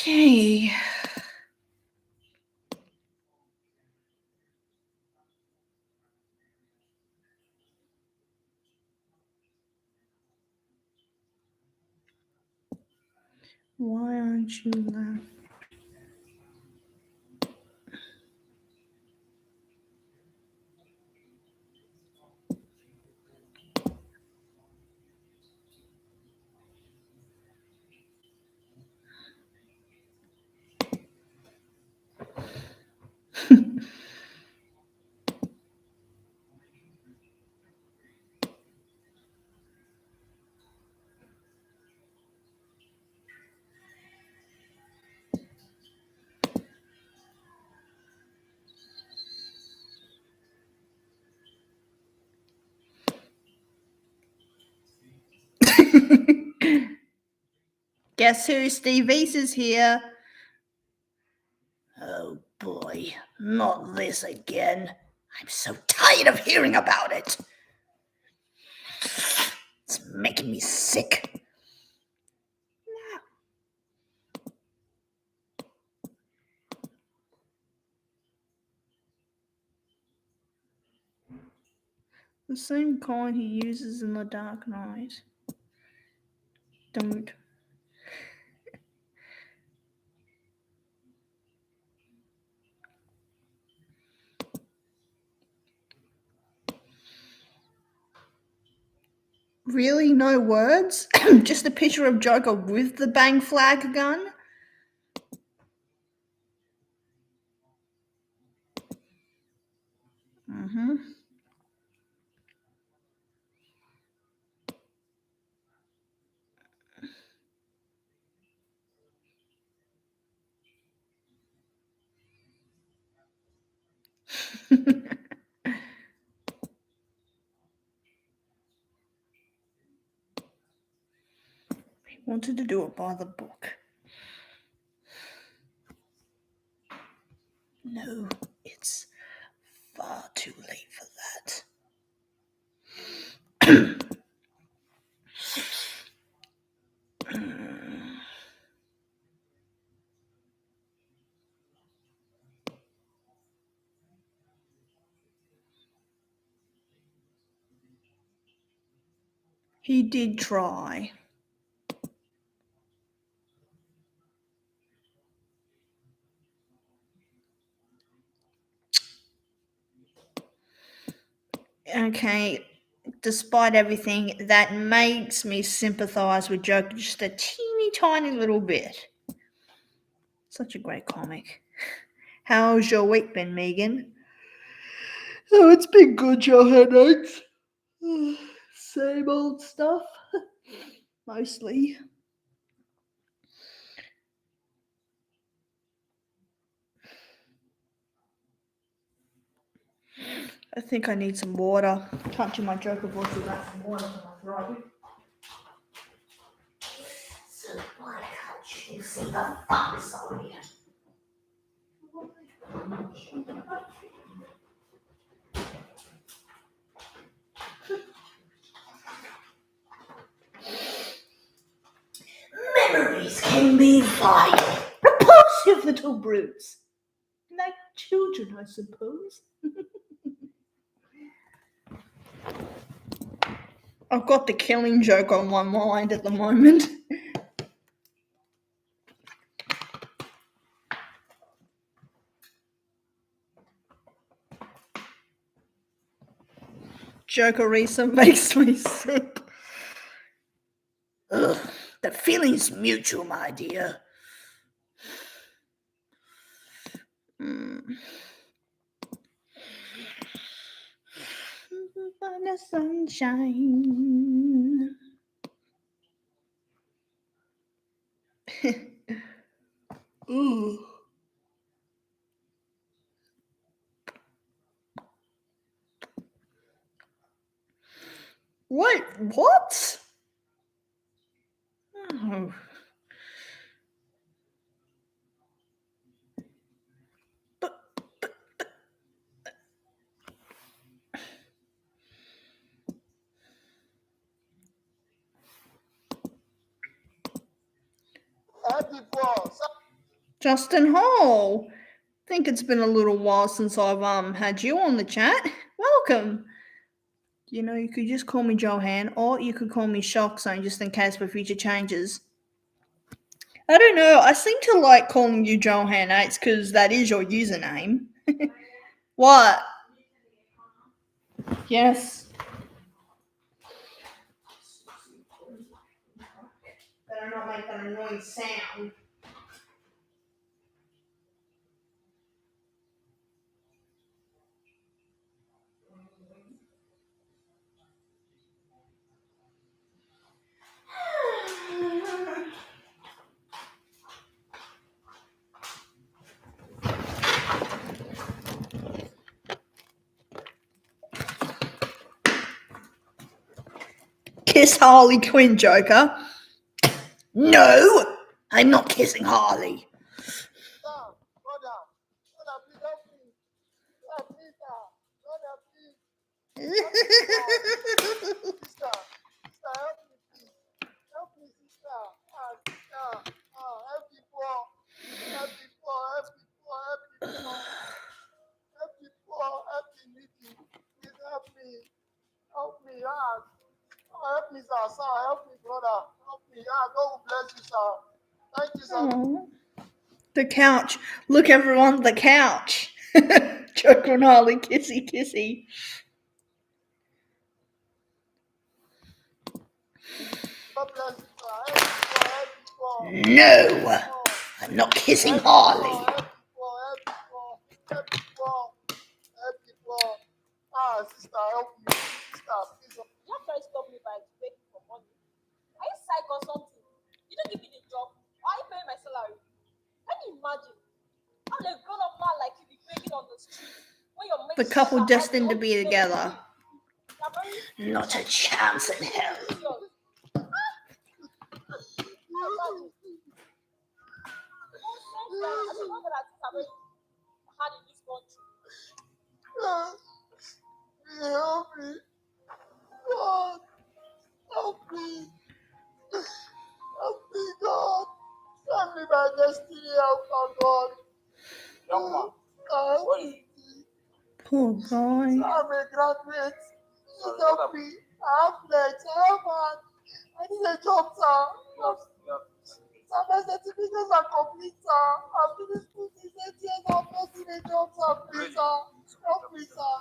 Okay. Why aren't you laughing? Guess who? Steve East is here. Oh boy, not this again. I'm so tired of hearing about it. It's making me sick. The same kind he uses in The Dark Knight. Don't. Really? No words? Just a picture of Joker with the bang flag gun? Mm-hmm. He wanted to do it by the book. No, it's far too late for that. He did try. Okay, despite everything, that makes me sympathize with Joker just a teeny tiny little bit. Such a great comic. How's your week been, Megan? Oh, it's been good, your headaches. Same old stuff. Mostly. I think I need some water. Can't do my Joker voice without some water in my throat. So why can't you see the fox on here? Memories can be vile, repulsive little brutes. Like children, I suppose. I've got the Killing Joke on my mind at the moment. Jokerisa makes me sick. Ugh, the feeling's mutual, my dear. The sunshine. Ooh. Wait, what? Oh. Justin Hall. Think it's been a little while since I've had you on the chat. Welcome. You know, you could just call me Johan, or you could call me Shock Zone just in case for future changes. I don't know. I seem to like calling you Johan Eights because that is your username. What? Yes. Better not make that annoying sound. Kiss Harley Quinn, Joker. No, I'm not kissing Harley. Help me, help me, sir. Help me, brother. Help me. God bless you, sir. Thank you, sir. Aww. The couch. Look, everyone, the couch. Joker and Harley, kissy, kissy. God bless you, sir. Help me, No, I'm not kissing Harley. Sister, help me. Sister, please. You have to stop me by begging for money. Are you psych or something? You don't give me the job. Why are you paying my salary? Can you imagine? I'm a grown-up man like you be begging on the street when your mates The couple are destined to all be paying together. you. Not a chance in hell. Help me. God, help me. Help me, God. Send me my destiny, help my God. Young man, what is it? Poor guy. I'm a graduate. Please help me. I have legs. I have hand. I need a job, sir. Sir, my certificates are complete, sir. I've finished school since 8 years. I've not seen a job, sir. Please, sir. Help me, sir.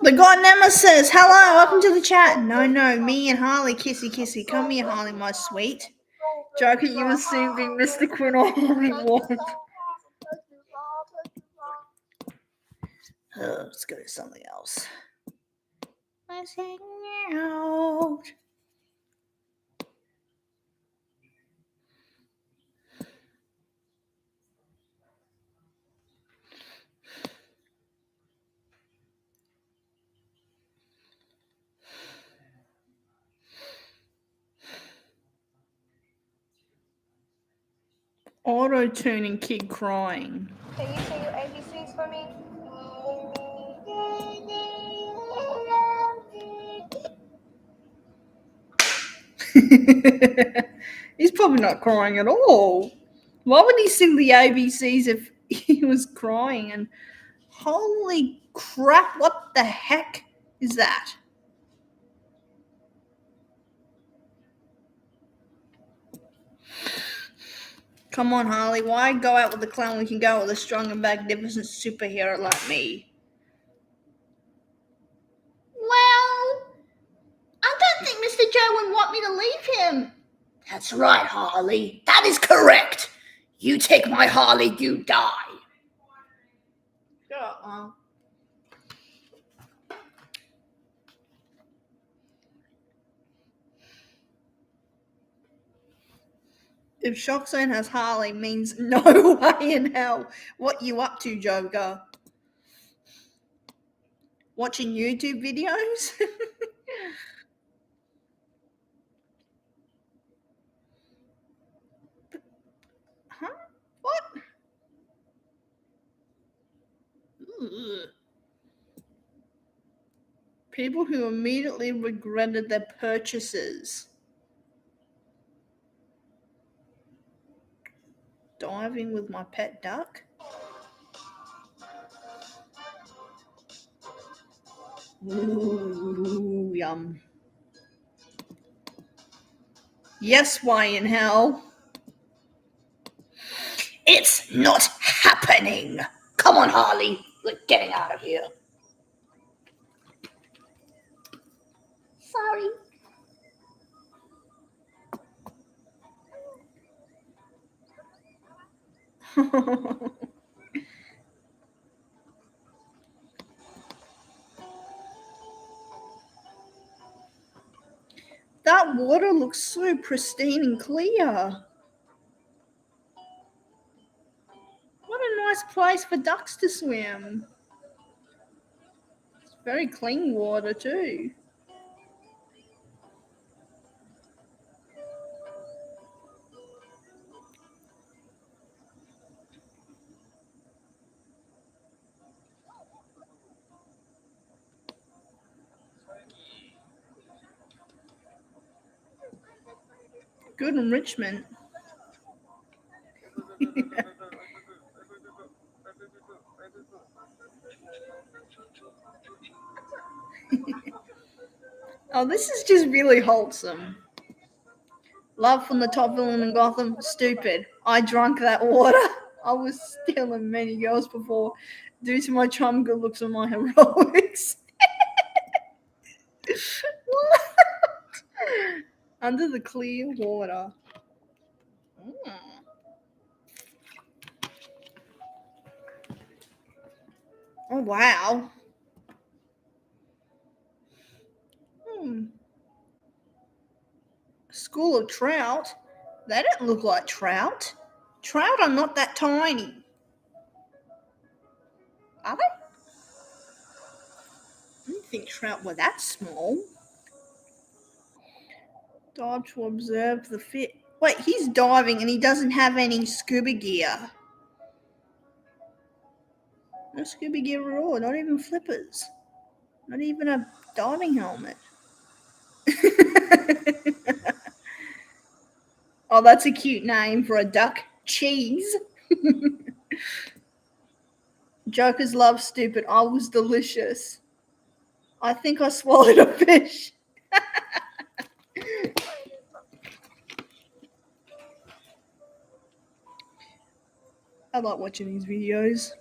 The God Nemesis, hello, welcome to the chat. No, me and Harley, kissy, kissy. Come here, Harley, my sweet. Joker, you will soon be Mr. Quinn or Harley want. Let's go to something else. Let's hang out. Auto-tuning kid crying. Can you say your ABCs for me? He's probably not crying at all. Why would he sing the ABCs if he was crying? And holy crap, what the heck is that? Come on, Harley. Why go out with the clown when you can go with a strong and magnificent superhero like me? Well, I don't think Mr. Joe would want me to leave him. That's right, Harley. That is correct. You take my Harley, you die. If Shockzone has Harley means no way in hell. What you up to, Joker? Watching YouTube videos? Huh? What? Ugh. People who immediately regretted their purchases. diving with my pet duck. Ooh, yum. Yes, why in hell? It's not happening. Come on, Harley. We're getting out of here. Sorry. That water looks so pristine and clear. What a nice place for ducks to swim. It's very clean water too. Good enrichment. Oh, this is just really wholesome. Love from the top villain in Gotham. Stupid. I drank that water. I was stealing many girls before due to my charm, good looks, and my heroics. What? Under the clear water. Oh, wow. School of trout? They don't look like trout. Trout are not that tiny. Are they? I didn't think trout were that small. Dive to observe the fish. Wait, he's diving and he doesn't have any scuba gear. No scuba gear at all, not even flippers. Not even a diving helmet. Oh, that's a cute name for a duck. Cheese. Jokers love stupid. I was delicious. I think I swallowed a fish. I like watching these videos.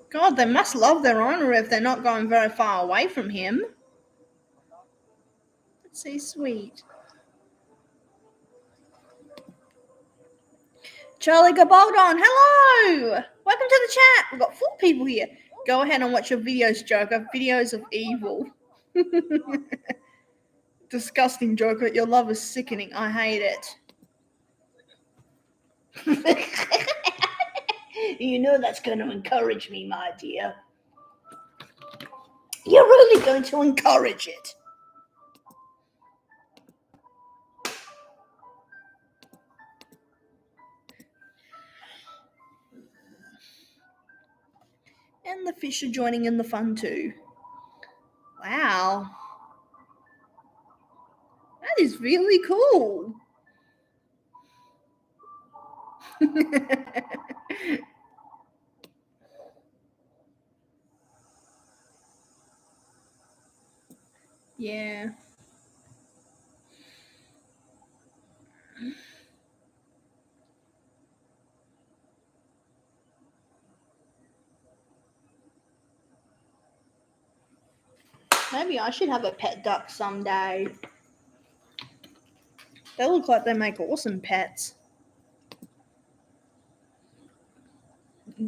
God, they must love their owner if they're not going very far away from him. That's so sweet. Charlie Gabaldon, hello! Welcome to the chat. We've got 4 people here. Go ahead and watch your videos, Joker. Videos of evil. Disgusting, Joker. Your love is sickening. I hate it. You know that's going to encourage me, my dear. You're really going to encourage it. And the fish are joining in the fun too. Wow. That is really cool. Yeah. Maybe I should have a pet duck someday. They look like they make awesome pets.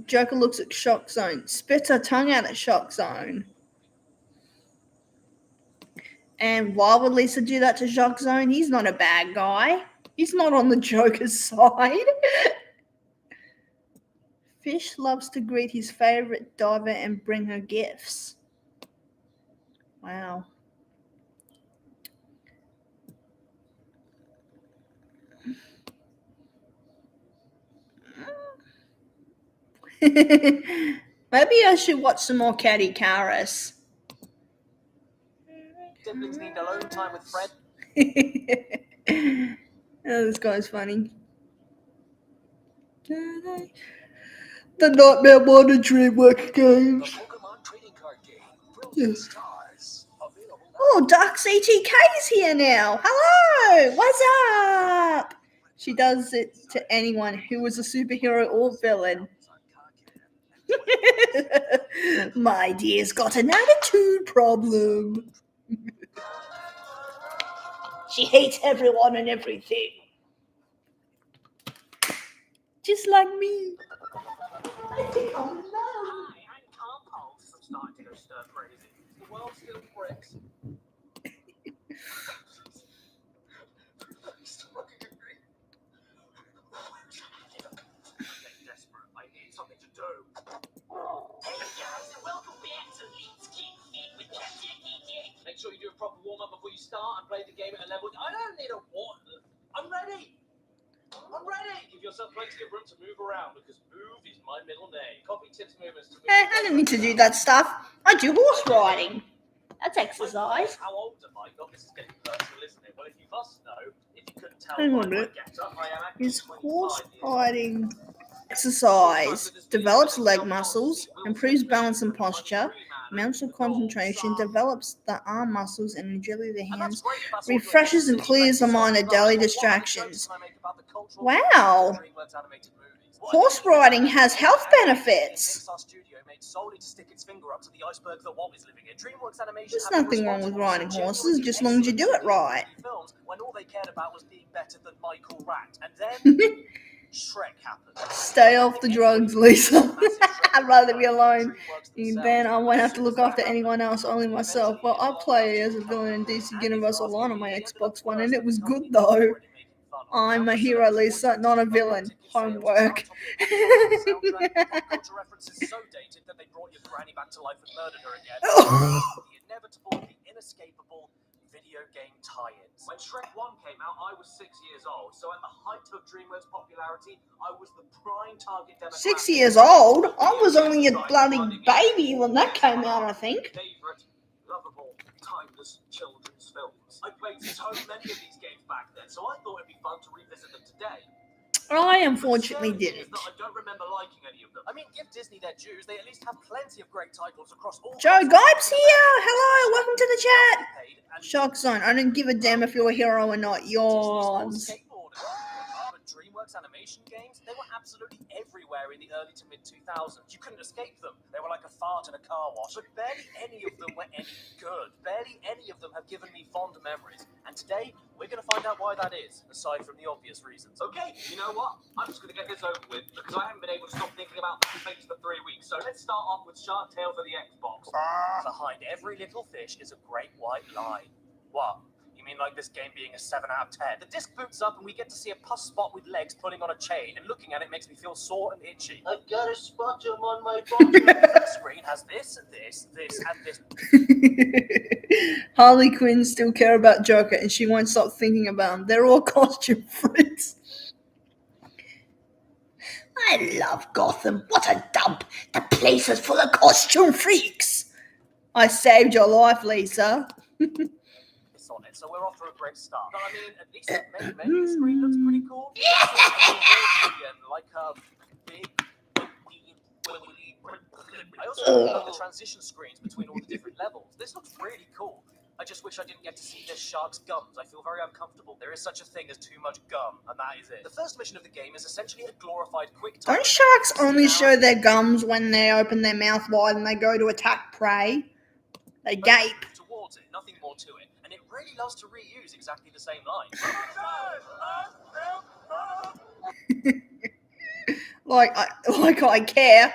Joker looks at Shock Zone, spits her tongue out at Shock Zone. And why would Lisa do that to Shock Zone? He's not a bad guy. He's not on the Joker's side. Fish loves to greet his favorite diver and bring her gifts. Wow. Maybe I should watch some more Catty Caris. Siblings need alone time with Fred. Oh, this guy's funny. The Nightmare Modern DreamWorks The games. Pokemon trading card game, Brilliant Yeah. Stars. Available now. Oh, Dark CTK's here now. Hello, what's up? She does it to anyone who is a superhero or villain. My dear's got an attitude problem. She hates everyone and everything. Just like me. I think I'm alone. Hi, I'm Tom Pulse. I'm starting to go stir crazy. The world still bricks. Stop looking at me. I'm desperate. I need something to do. Hey guys, and welcome back to Let's Get Fit with Captain DJ. Make sure you do a proper warm-up before you start and play the game at a level. I don't need a what? I'm ready. I'm ready. Give yourself plenty of room to move around because move is my middle name. Copy tips movements to move. I don't need to do that stuff. I do horse riding. That's exercise. How old am I? God, this is getting personal, isn't it? Well, if you must know, if you couldn't tell Hang by on a my minute. get-up, I am actually Is 25 horse years old. riding exercise? Develops leg muscles, improves balance and posture, mental concentration, develops the arm muscles and agility of the And hands, that's great if that's what you're refreshes and interested in. clears the mind of daily distractions. Wow. Horse riding has health benefits. There's nothing wrong with riding horses, just as long as you do it right. When all they cared about was being better than Michael Rat, and then Shrek happened. Stay off the drugs, Lisa. I'd rather be alone. Then I won't have to look after anyone else, only myself. Well, I play as a villain in DC Universal Lawn on my Xbox One, and it was good though. I'm a hero, Lisa, not a villain. Homework. Culture references so dated that they brought your granny back to life and murdered her again. The inevitable, the inescapable video game tie-ins. When Shrek 1 came out, I was 6 years old, so at the height of DreamWorks' popularity, I was the prime target demographic. 6 years old? I was only a bloody baby when that came out, I think. Favorite, lovable, timeless children's films. I played so many of these games back then, so I thought it'd be fun to revisit them today. I unfortunately didn't. I don't remember liking any of them. I mean, give Disney their dues. They at least have plenty of great titles across all. Joe Gipes here! Hello, welcome to the chat! Shock Zone, I don't give a damn if you're a hero or not. Yours. But DreamWorks animation games, they were absolutely everywhere in the early to mid 2000s. You couldn't escape them. They were like a fart in a car wash. But barely any of them were any good. Barely any of them have given me fond memories. And today, we're going to find out why that is, aside from the obvious reasons. Okay, you know what? I'm just going to get this over with, because I haven't been able to stop thinking about that face for 3 weeks. So let's start off with Shark Tale for the Xbox. Behind every little fish is a great white line. What? You mean like this game being a 7 out of 10? The disc boots up and we get to see a pus spot with legs pulling on a chain, and looking at it makes me feel sore and itchy. I've got a sputum on my bottom. The screen has this, and this. Harley Quinn still care about Joker and she won't stop thinking about him. They're all costume freaks. I love Gotham. What a dump. The place is full of costume freaks. I saved your life, Lisa. On it, so we're off to a great start. But I mean, at least the main screen looks pretty cool. Like a big. I also love the transition screens between all the different levels. This looks really cool. I just wish I didn't get to see this shark's gums. I feel very uncomfortable. There is such a thing as too much gum, and that is it. The first mission of the game is essentially a glorified quick time. Don't sharks only show their gums when they open their mouth wide and they go to attack prey? They gape. Towards it, nothing more to it. And it really loves to reuse exactly the same line. like I care.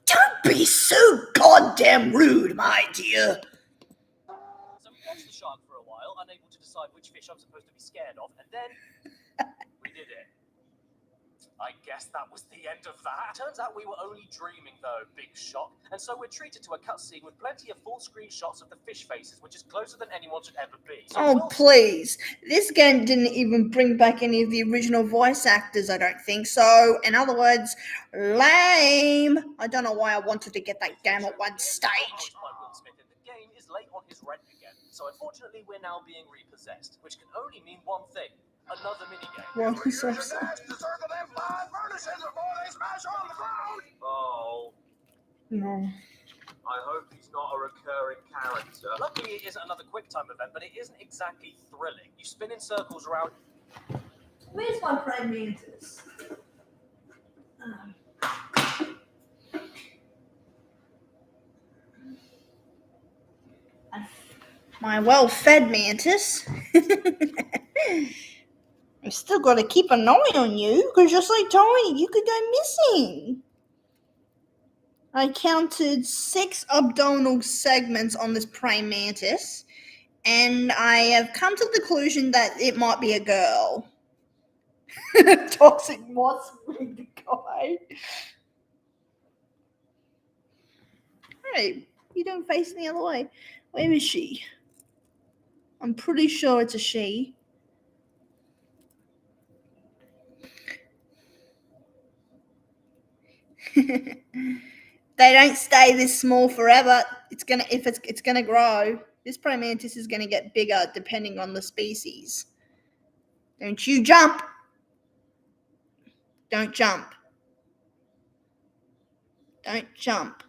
Don't be so goddamn rude, my dear. So we watched the shark for a while, unable to decide which fish I'm supposed to be scared of, and then we did it. I guess that was the end of that. Turns out we were only dreaming, though. Big shock. And so we're treated to a cutscene with plenty of full-screen shots of the fish faces, which is closer than anyone should ever be. So Oh, Will please. This game didn't even bring back any of the original voice actors, I don't think. So, in other words, lame. I don't know why I wanted to get that game at one stage. by Will Smith in the game is late on his rent again. So unfortunately, we're now being repossessed, which can only mean one thing. Another minigame. Well, he's so Oh, No. I hope he's not a recurring character. Luckily, it isn't another QuickTime event, but it isn't exactly thrilling. You spin in circles around. Where's my prime mantis? My well-fed mantis. I've still got to keep an eye on you because you're so tiny you could go missing. I counted 6 abdominal segments on this praying mantis, and I have come to the conclusion that it might be a girl. Toxic moss wig guy. Hey, you don't face the other way. Where is she? I'm pretty sure it's a she. They don't stay this small forever. It's gonna grow. This praying mantis is gonna get bigger depending on the species. Don't you jump. Don't jump. Don't jump.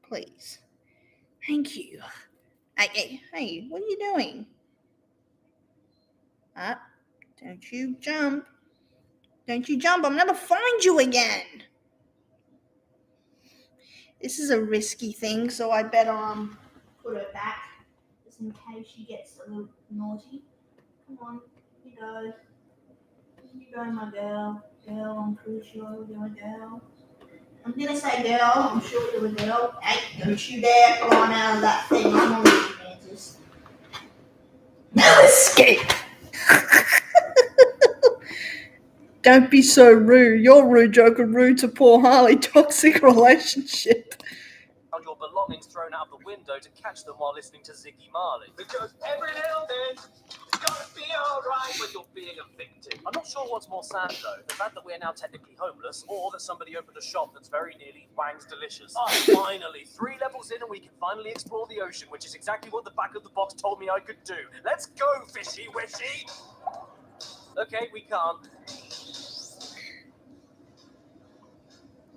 Please. Thank you. Hey, what are you doing? Don't you jump. Don't you jump. I'm gonna find you again. This is a risky thing, so I better put her back just in case she gets a little naughty. Come on, you go. You go, my girl. Girl, I'm pretty sure you're a girl. I'm gonna say girl, I'm sure you're a girl. Hey, don't you dare climb out of that thing. I'm on you, Mantis. No escape! Don't be so rude. You're rude, Joker. Rude to poor Harley. Toxic relationship. Your belongings thrown out of the window to catch them while listening to Ziggy Marley. Because every little thing is gonna be alright when you're being a victim. I'm not sure what's more sad though, the fact that we're now technically homeless, or that somebody opened a shop that's very nearly Wang's Delicious. Finally, 3 levels in and we can finally explore the ocean, which is exactly what the back of the box told me I could do. Let's go, fishy wishy! Okay, we can't.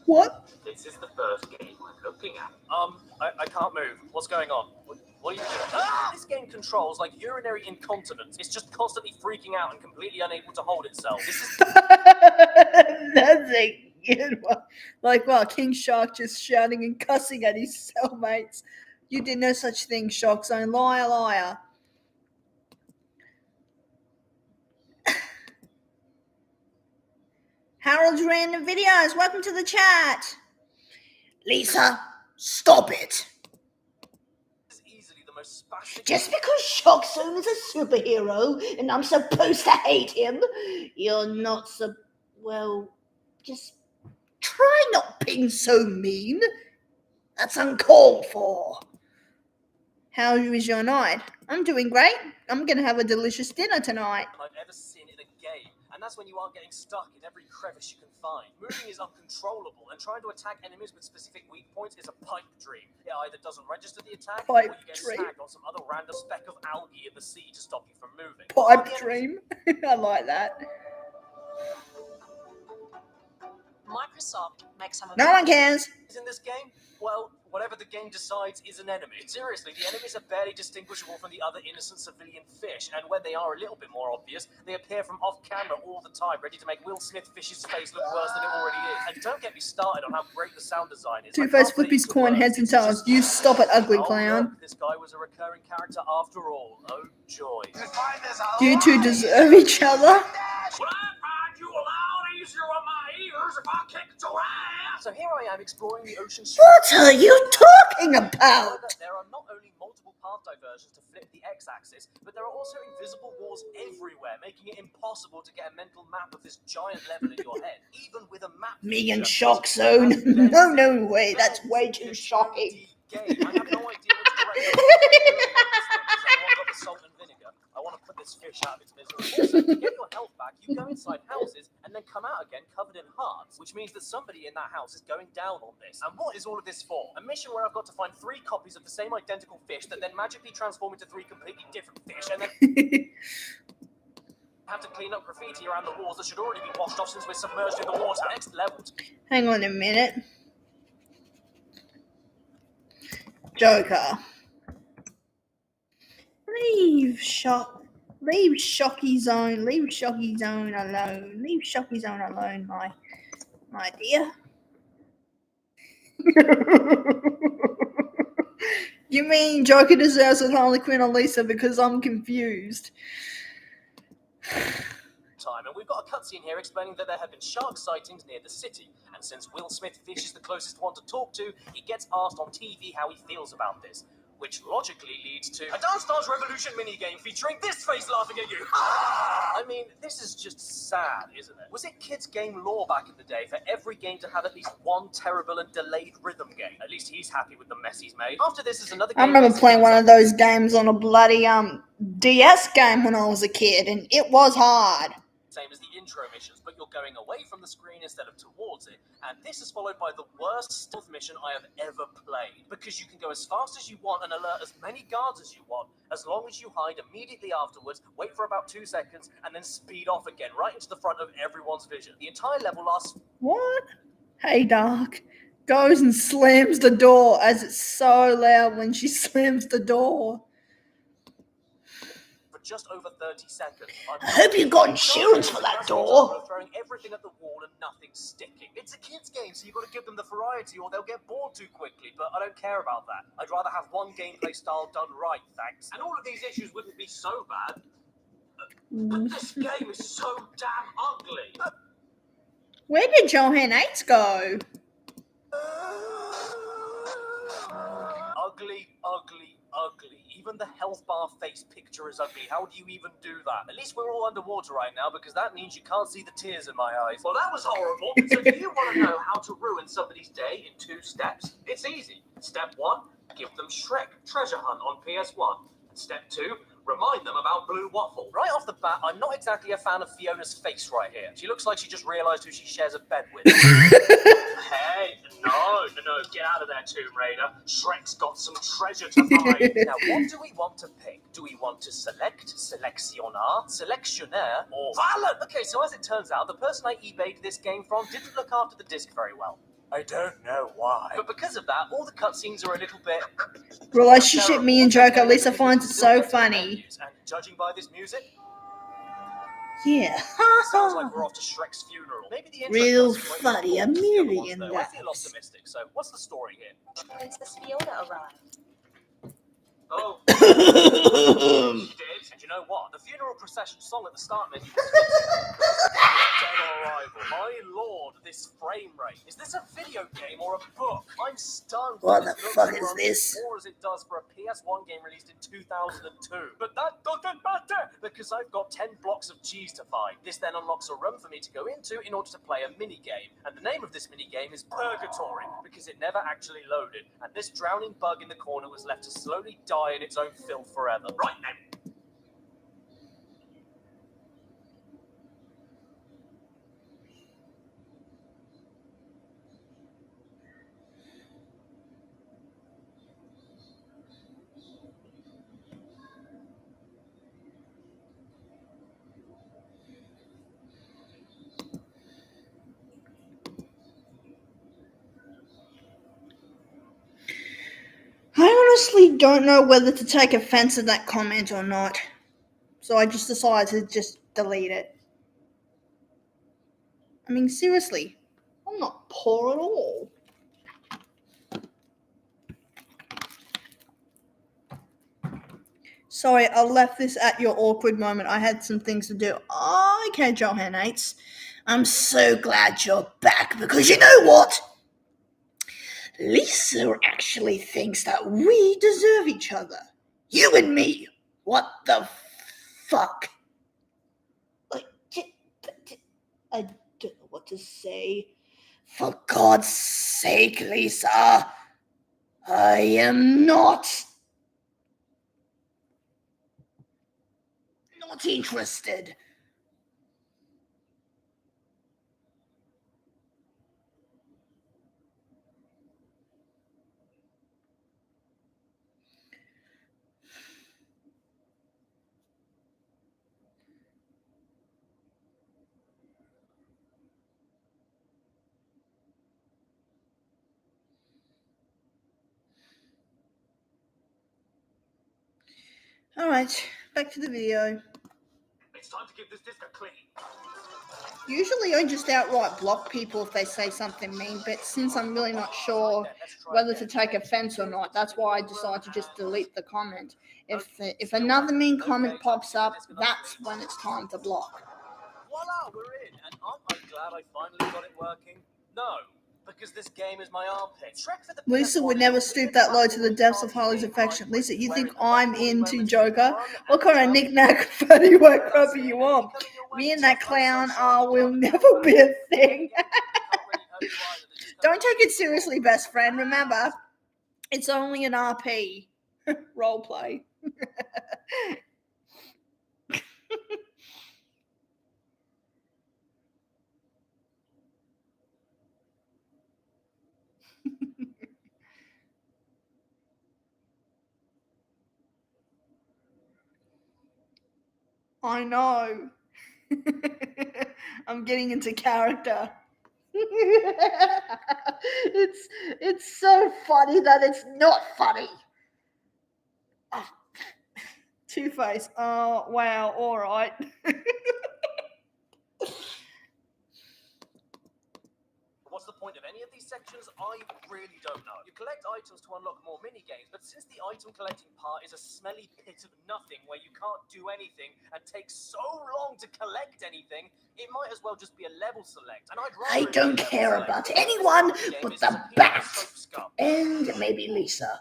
What? This is the first game we're looking at. I can't move. What's going on? What are you doing? Ah! This game controls like urinary incontinence. It's just constantly freaking out and completely unable to hold itself. This is That's a good one. Like, well, King Shark just shouting and cussing at his cellmates. You did no such thing, Shark Zone. Liar, liar. Harold's Random Videos, welcome to the chat. Lisa, stop it. easily the most spastic. Just because Shark Zone is a superhero and I'm supposed to hate him, you're not well, just try not being so mean. That's uncalled for. How was your night? I'm doing great. I'm going to have a delicious dinner tonight. I've ever seen in a game. And that's when you aren't getting stuck in every crevice you can find. Moving is uncontrollable, and trying to attack enemies with specific weak points is a pipe dream. It either doesn't register the attack, or Pipe you get dream. snagged on some other random speck of algae in the sea to stop you from moving. Pipe dream. I like that. Microsoft makes some of No one cares. Is in this game? Well, whatever the game decides is an enemy. Seriously, the enemies are barely distinguishable from the other innocent civilian fish, and when they are a little bit more obvious, they appear from off-camera all the time, ready to make Will Smith Fish's face look worse than it already is. And don't get me started on how great the sound design is. Two-Face Flippy's coin heads and tails. You stop it, ugly Oh, clown. look, this guy was a recurring character after all. Oh, joy. You two deserve each other. Would I find you a lot easier on my ears if I kicked your ass? So here I am exploring the ocean. What are you talking about? There are not only multiple path diversions conversions to flip the x-axis, but there are also invisible walls everywhere, making it impossible to get a mental map of this giant level in your head, even with a map. Megan feature, shock which zone. has No way. That's bends way in too a shocking. 2D game. I have no idea which direction I want got the salt and vinegar. I want to put this fish out of its misery. Also, to get your health back, you go inside houses and then come out again covered in hearts, which means that somebody in that house is going down on this. And what is all of this for? A mission where I've got to find 3 copies of the same identical fish that then magically transform into 3 completely different fish, and then have to clean up graffiti around the walls that should already be washed off since we're submerged in the water. Next level. Hang on a minute. Joker. Leave Shocky Zone alone. Leave Shocky Zone alone, my dear. You mean Joker deserves with Harley Quinn and Lisa? Because I'm confused. Time, and we've got a cutscene here explaining that there have been shark sightings near the city, and since Will Smith Fish is the closest one to talk to, he gets asked on TV how he feels about this, which logically leads to a Dance Stars Revolution minigame featuring this face laughing at you. I mean, this is just sad, isn't it? Was it kids' game lore back in the day for every game to have at least one terrible and delayed rhythm game? At least he's happy with the mess he's made. After this is another game. I remember playing one of those games on a bloody DS game when I was a kid, and it was hard. Same as the intro missions, but you're going away from the screen instead of towards it, and this is followed by the worst stealth mission I have ever played, because you can go as fast as you want and alert as many guards as you want, as long as you hide immediately afterwards, wait for about 2 seconds, and then speed off again, right into the front of everyone's vision. The entire level lasts... What? Hey, Dark. Goes and slams the door, as it's so loud when she slams the door. just over 30 seconds. I hope you got insurance for that door. Throwing everything at the wall and nothing sticking. It's a kid's game, so you've got to give them the variety or they'll get bored too quickly, but I don't care about that. I'd rather have one gameplay style done right, thanks. And all of these issues wouldn't be so bad. But this game is so damn ugly. Where did Johan 8 go? Ugly, ugly, ugly. Even the health bar face picture is ugly. How do you even do that? At least we're all underwater right now, because that means you can't see the tears in my eyes. Well, that was horrible. So do you want to know how to ruin somebody's day in 2 steps? It's easy. Step 1, give them Shrek Treasure Hunt on PS1. Step 2, remind them about Blue Waffle. Right off the bat, I'm not exactly a fan of Fiona's face right here. She looks like she just realised who she shares a bed with. Hey, no, get out of there, Tomb Raider. Shrek's got some treasure to find. Now, what do we want to pick? Do we want to select, seleccionar, selectionaire, or Valent? Okay, so as it turns out, the person I eBayed this game from didn't look after the disc very well. I don't know why. But because of that, all the cutscenes are a little bit... Relationship me and Joker, Lisa finds it so funny. And judging by this music... Yeah. Sounds like we're off to Shrek's funeral. Maybe the intro Real cutscene won't be funny, as a good as the other million ones, though. I feel laughs. optimistic, so what's the story here? Princess Fiona arrived. Oh, she did. And you know what? The funeral procession song at the start menu was Dead on Arrival. My lord, this frame rate. Is this a video game or a book? I'm stunned. What This the looks fuck to is run this? More as it does for a PS1 game released in 2002. But that doesn't matter because I've got 10 blocks of cheese to find. This then unlocks a room for me to go into in order to play a mini game. And the name of this mini game is Purgatory because it never actually loaded. And this drowning bug in the corner was left to slowly die in its own filth forever. Right then. I honestly don't know whether to take offense at that comment or not. So I just decided to just delete it. I mean, seriously, I'm not poor at all. Sorry, I left this at your awkward moment. I had some things to do. Oh, okay, Johan 8. I'm so glad you're back because you know what? Lisa actually thinks that we deserve each other. You and me. What the fuck? I don't know what to say. For God's sake, Lisa. I am not interested. All right, back to the video. It's time to give this disc a clean. Usually I just outright block people if they say something mean, but since I'm really not sure whether to take offense or not, that's why I decided to just delete the comment. If another mean comment pops up, that's when it's time to block. Voila, we're in. And aren't I glad I finally got it working? No, because this game is my armpit. Shrek for the Lisa would PS1 never is stoop that low to the depths of Harley's affection. Lisa, you think I'm into Joker? What kind of knick-knack fatty white crapper you want? Me and that clown will never be a thing. Don't take it seriously, best friend. Remember, it's only an RP. Roleplay. I know. I'm getting into character. It's so funny that it's not funny. Oh. Two-Face. Oh, wow. All right. What's the point of any of these sections? I really don't know. You collect items to unlock more mini-games, but since the item collecting part is a smelly pit of nothing where you can't do anything and takes so long to collect anything, it might as well just be a level select. And I rather don't care about anyone but the bat. And maybe Lisa.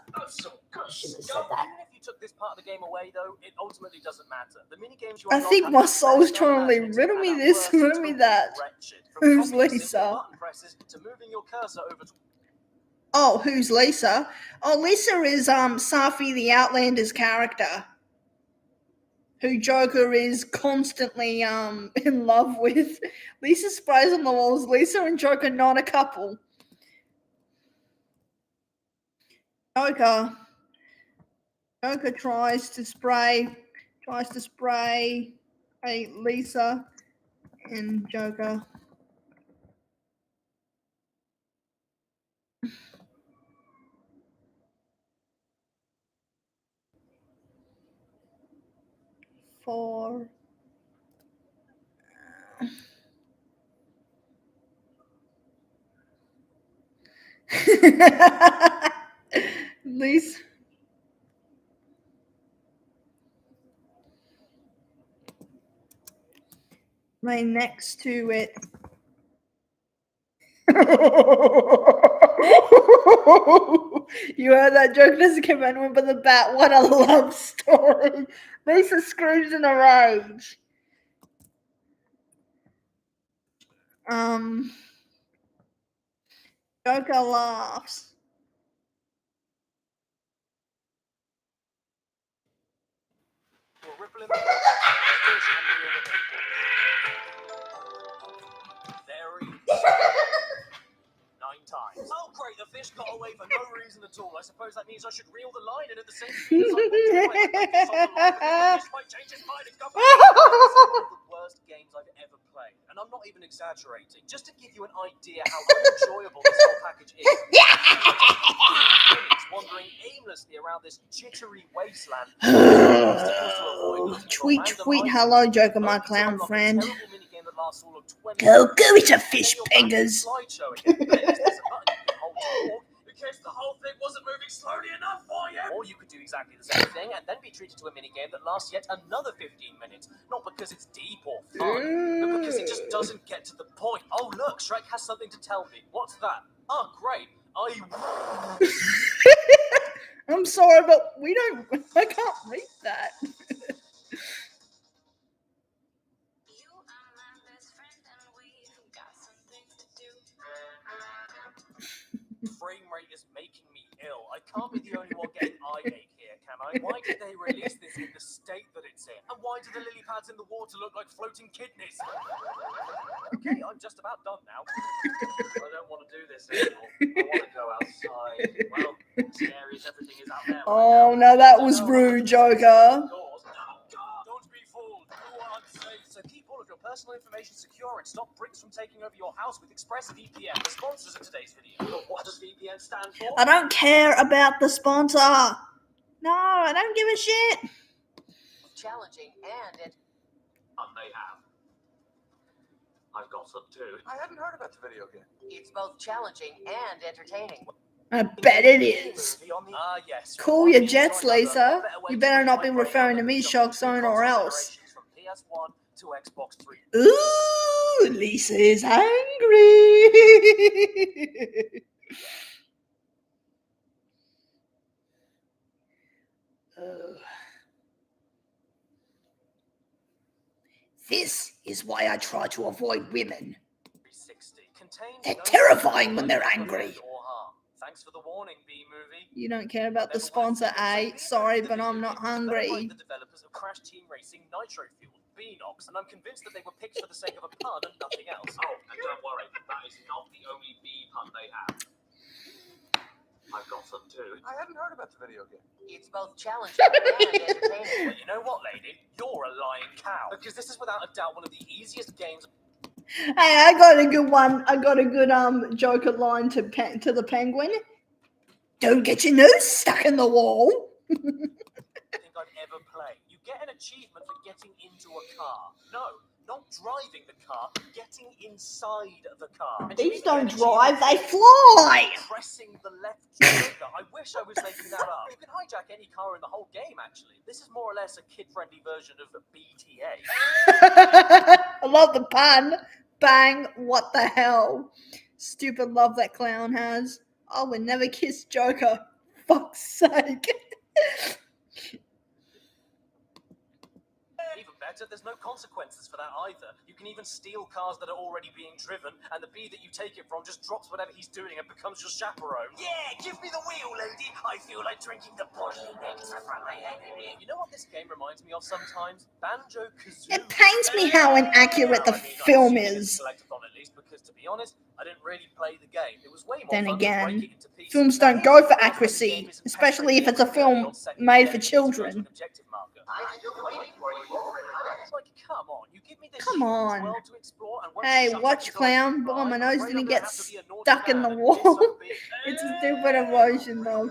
Shouldn't have said that. Even if you took this part of the game away, though, it ultimately doesn't matter. The mini-games you I unlock think have my the soul's best trying to imaginative riddle me and at this, worst riddle me totally that. wretched. From Who's copying simple Lisa? button presses to moving your cursor over to Oh, who's Lisa? Oh, Lisa is Safi the Outlander's character, who Joker is constantly in love with. Lisa sprays on the walls. Lisa and Joker not a couple. Joker tries to spray Lisa and Joker. For Lisa. Right next to it. You heard that joke? Doesn't come anyone but the bat. What a love story. Lisa screams in a rage. Joker laughs. ripple in the very 9 times. Oh great, the fish got away for no reason at all. I suppose that means I should reel the line in at the same speed as I walked away. The fish might change his mind and come back. It's one of the worst games I've ever played. And I'm not even exaggerating. Just to give you an idea how unenjoyable this whole package is. Wandering aimlessly around this jittery wasteland. Tweet, hello, Joker, my clown friend. Go, it's a fish, Pengers. Because the whole thing wasn't moving slowly enough for you. Or you could do exactly the same thing and then be treated to a minigame that lasts yet another 15 minutes. Not because it's deep or fun, but because it just doesn't get to the point. Oh look, Shrek has something to tell me. What's that? Oh great. I'm sorry, but we don't. I can't read that. You are my best friend and we've got some things to do. Frame rate is making me ill. I can't be the only one getting eye ache here, can I? Why did they release this in the state that it's in? And why do the lily pads in the water look like floating kidneys? Okay, I'm just about done now. I don't want to do this anymore. I want to go outside. Well, scary as everything is out there. Oh no, that was rude, Joker. Don't be fooled. You are unsafe. So keep all of your personal information secure and stop bricks from taking over your house with ExpressVPN, the sponsors of today's video. What does VPN stand for? I don't care about the sponsor. No, I don't give a shit. Challenging and it. They have. I've got some too. I hadn't heard about the video game. It's both challenging and entertaining. I bet it is. Yes. Cool your jets, Lisa. You better not be referring to me, Shock Zone, or else. From PS1 to Xbox 3. Ooh, Lisa is angry. This is why I try to avoid women. 360 contains They're no terrifying when they're good angry. or harm. Thanks for the warning, B-movie. You don't care about the sponsor, eh? Sorry, but I'm not hungry. The developers of Crash Team Racing Nitro Fuel, Beanox, and I'm convinced that they were picked for the sake of a pun and nothing else. Oh, and don't worry, that is not the only B pun they have. I've got some too. I hadn't heard about the video game. It's both challenging and entertaining. Well, you know what, lady? You're a lying cow. Because this is without a doubt one of the easiest games. Hey, I got a good one. I got a good Joker line to the Penguin. Don't get your nose stuck in the wall. I think I've ever played. You get an achievement for getting into a car. No, not driving the car, getting inside the car. And These you don't get an drive, they achievement fly. for pressing the left trigger. I wish I was making that up. You can hijack any car in the whole game, actually. This is more or less a kid-friendly version of the BTA. I love the pun. Bang, what the hell? Stupid love that clown has. I would never kiss Joker. Fuck's sake. Even better, there's no consequences for that either. You can even steal cars that are already being driven, and the bee that you take it from just drops whatever he's doing and becomes your chaperone. Yeah, give me the wheel, lady. I feel like drinking the boiling nectar from my head. You know what this game reminds me of sometimes? Banjo-Kazooie. It pains me how inaccurate the film is. Collectathon, at least, because to be honest, I didn't really play the game. It was way more Then fun again, to break it into pieces. Films don't go for accuracy, especially if it's a film made for children. I'm still waiting for you. Like, come on, you give me this Come huge on. world to explore and won't Hey, shut watch up until I clown. cry. Boy, my I'm nose afraid didn't I'm get gonna have to be a naughty stuck in the man, wall. and it's so big. It's a stupid emotion, though.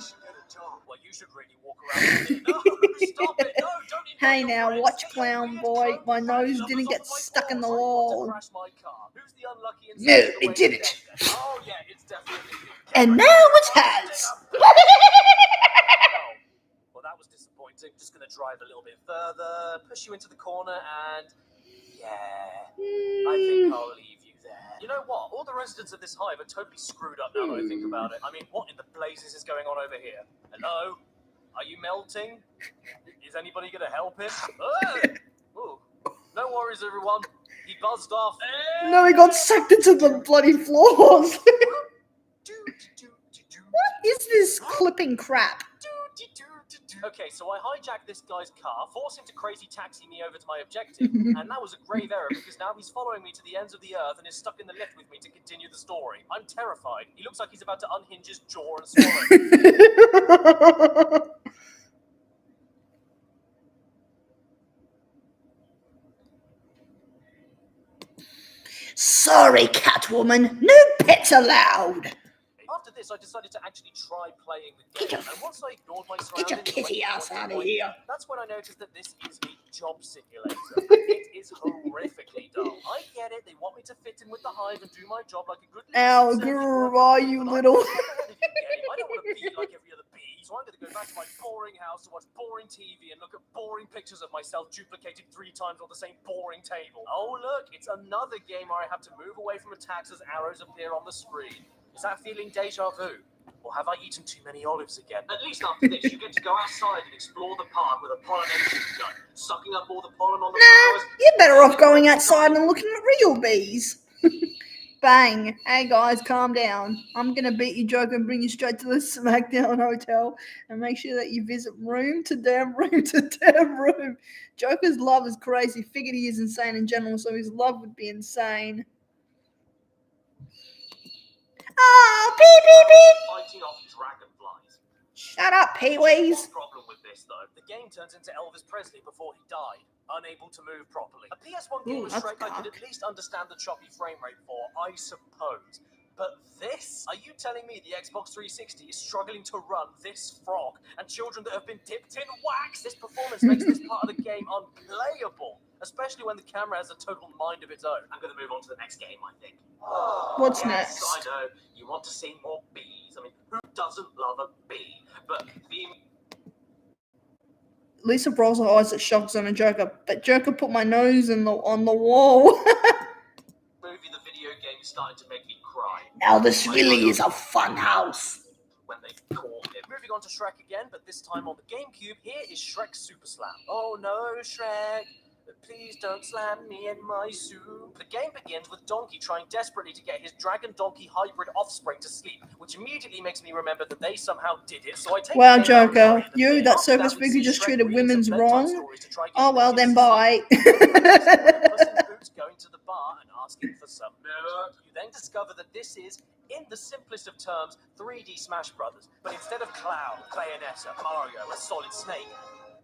Well, you should really walk around with it. No, stop it. No, don't invite Hey your now, friends. watch Get your clown weird boy. clone My family nose members didn't off get of my stuck in the balls. I want to wall. crash my car. Who's the unlucky and No, saves the it way didn't. to death? Oh, yeah, it's definitely you. And now it has. Oh, well, that was disappointing. Just gonna drive a little bit further, push you into the corner, and yeah, I think I'll leave you there. You know what? All the residents of this hive are totally screwed up now that I think about it. I mean, what in the blazes is going on over here? Hello? Are you melting? Is anybody gonna help him? Ooh. No worries, everyone. He buzzed off. No, he got sucked into the bloody floors. What is this clipping crap? Okay, so I hijacked this guy's car, forced him to crazy taxi me over to my objective, and that was a grave error because now he's following me to the ends of the earth and is stuck in the lift with me to continue the story. I'm terrified. He looks like he's about to unhinge his jaw and swallow. Sorry, Catwoman. No pets allowed. After this, I decided to actually try playing the Get game, your- and once I ignored my Get surroundings, your and kitty went ass to the out of point, here. That's when I noticed that this is a job simulator. It is horrifically dull. I get it; they want me to fit in with the hive and do my job like a good. Ow, citizen. grr, are you little? I don't want to be like every other bee, so I'm going to go back to my boring house to watch boring TV and look at boring pictures of myself duplicated 3 times on the same boring table. Oh look, it's another game where I have to move away from attacks as arrows appear on the screen. Is that feeling deja vu? Or have I eaten too many olives again? At least after this, you get to go outside and explore the park with a pollination gun, sucking up all the pollen on the Nah, flowers. you're better off going outside and looking at real bees. Bang. Hey guys, calm down. I'm going to beat you, Joker, and bring you straight to the SmackDown Hotel and make sure that you visit room to damn room. Joker's love is crazy. Figured he is insane in general, so his love would be insane. Oh, beep. Fighting off dragonflies. Shut up, Pee-wees. One problem with this, though. The game turns into Elvis Presley before he died, unable to move properly. A PS1 game Ooh, of that's Shrek I could dark. at least understand the choppy frame rate for, I suppose. But this? Are you telling me the Xbox 360 is struggling to run this frog and children that have been dipped in wax? This performance makes this part of the game unplayable, especially when the camera has a total mind of its own. I'm going to move on to the next game, I think. What's Yes, next? I know. You want to see more bees. I mean, who doesn't love a bee? But the Lisa rolls her eyes at Shocks on a Joker, but Joker put my nose on the wall. movie, the video game, is starting to make me cry. Now this really is a fun house. When they caught him. Moving on to Shrek again, but this time on the GameCube, here is Shrek Super Slam. Oh no, Shrek. Please don't slam me in my soup. The game begins with Donkey trying desperately to get his dragon-donkey hybrid offspring to sleep, which immediately makes me remember that they somehow did it, so I take Wow, the game Joker, outside the you, thing. that After circus we figure see just Shrek treated reading some women's bedtime wrong. stories to try and get Oh the well, kids then to bye. sleep. Puss in Boots going to the bar and asking for some milk. You then discover that this is, in the simplest of terms, 3D Smash Brothers. But instead of Cloud, Bayonetta, Mario, and Solid Snake,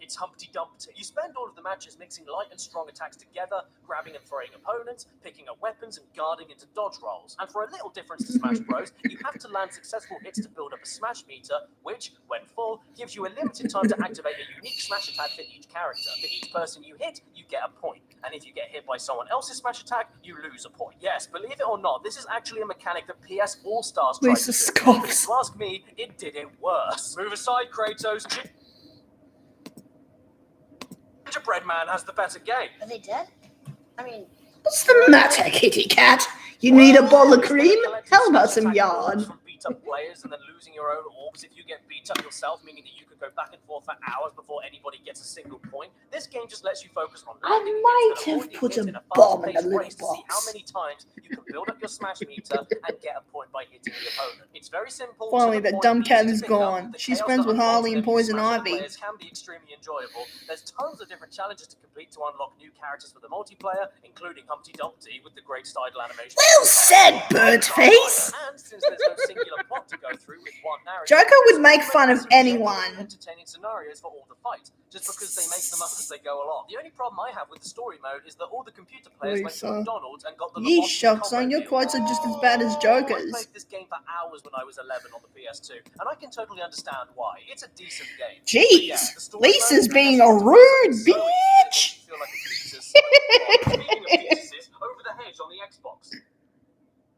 it's Humpty Dumpty. You spend all of the matches mixing light and strong attacks together, grabbing and throwing opponents, picking up weapons, and guarding into dodge rolls. And for a little difference to Smash Bros, you have to land successful hits to build up a Smash meter, which, when full, gives you a limited time to activate a unique Smash attack for each character. For each person you hit, you get a point. And if you get hit by someone else's Smash attack, you lose a point. Yes, believe it or not, this is actually a mechanic that PS All-Stars tried Lisa to do. scoffs. But if you ask me, it did it worse. Move aside, Kratos. Gingerbread Man has the better game. Are they dead? I mean, What's the matter, kitty cat? You need a bowl of cream? How about some yarn? From beat up players and then losing your own orbs if you get beat up yourself, meaning that you could go back and forth for hours before anybody gets a single point. This game just lets you focus on I landing might hits and have avoiding put hits a in a bomb in fast-paced the little race to see how box. many times you can build up your smash meter and get a point by hitting the opponent. It's very simple. Finally, to the that point, dumb easy cat to is pick up. gone. The She's chaos friends that with unfolds Harley and whenever you Poison smash the Ivy. players can be extremely enjoyable. There's tons of different challenges to complete to unlock new characters for the multiplayer, including Humpty Dumpty with the great style animation. Well said, Birdface. And since there's no singular plot to go through with one narrative, Joker would make there's fun of some genuinely anyone. entertaining scenarios for all the fights, just because they make them up as they go along. The only problem I have with the story mode is that all the computer players went to Lisa. McDonald's and got the Yeesh, Lebowski Shocks combo on, your deal. quotes are just as bad as I Joker's. played this game for hours when I was 11 on the PS2, and I can totally understand why. It's a decent game. But yeah, Jeez, the story Lisa's mode being is a just rude so easy that bitch. you feel like a fetus. Speaking of fetuses, over the hedge on the Xbox.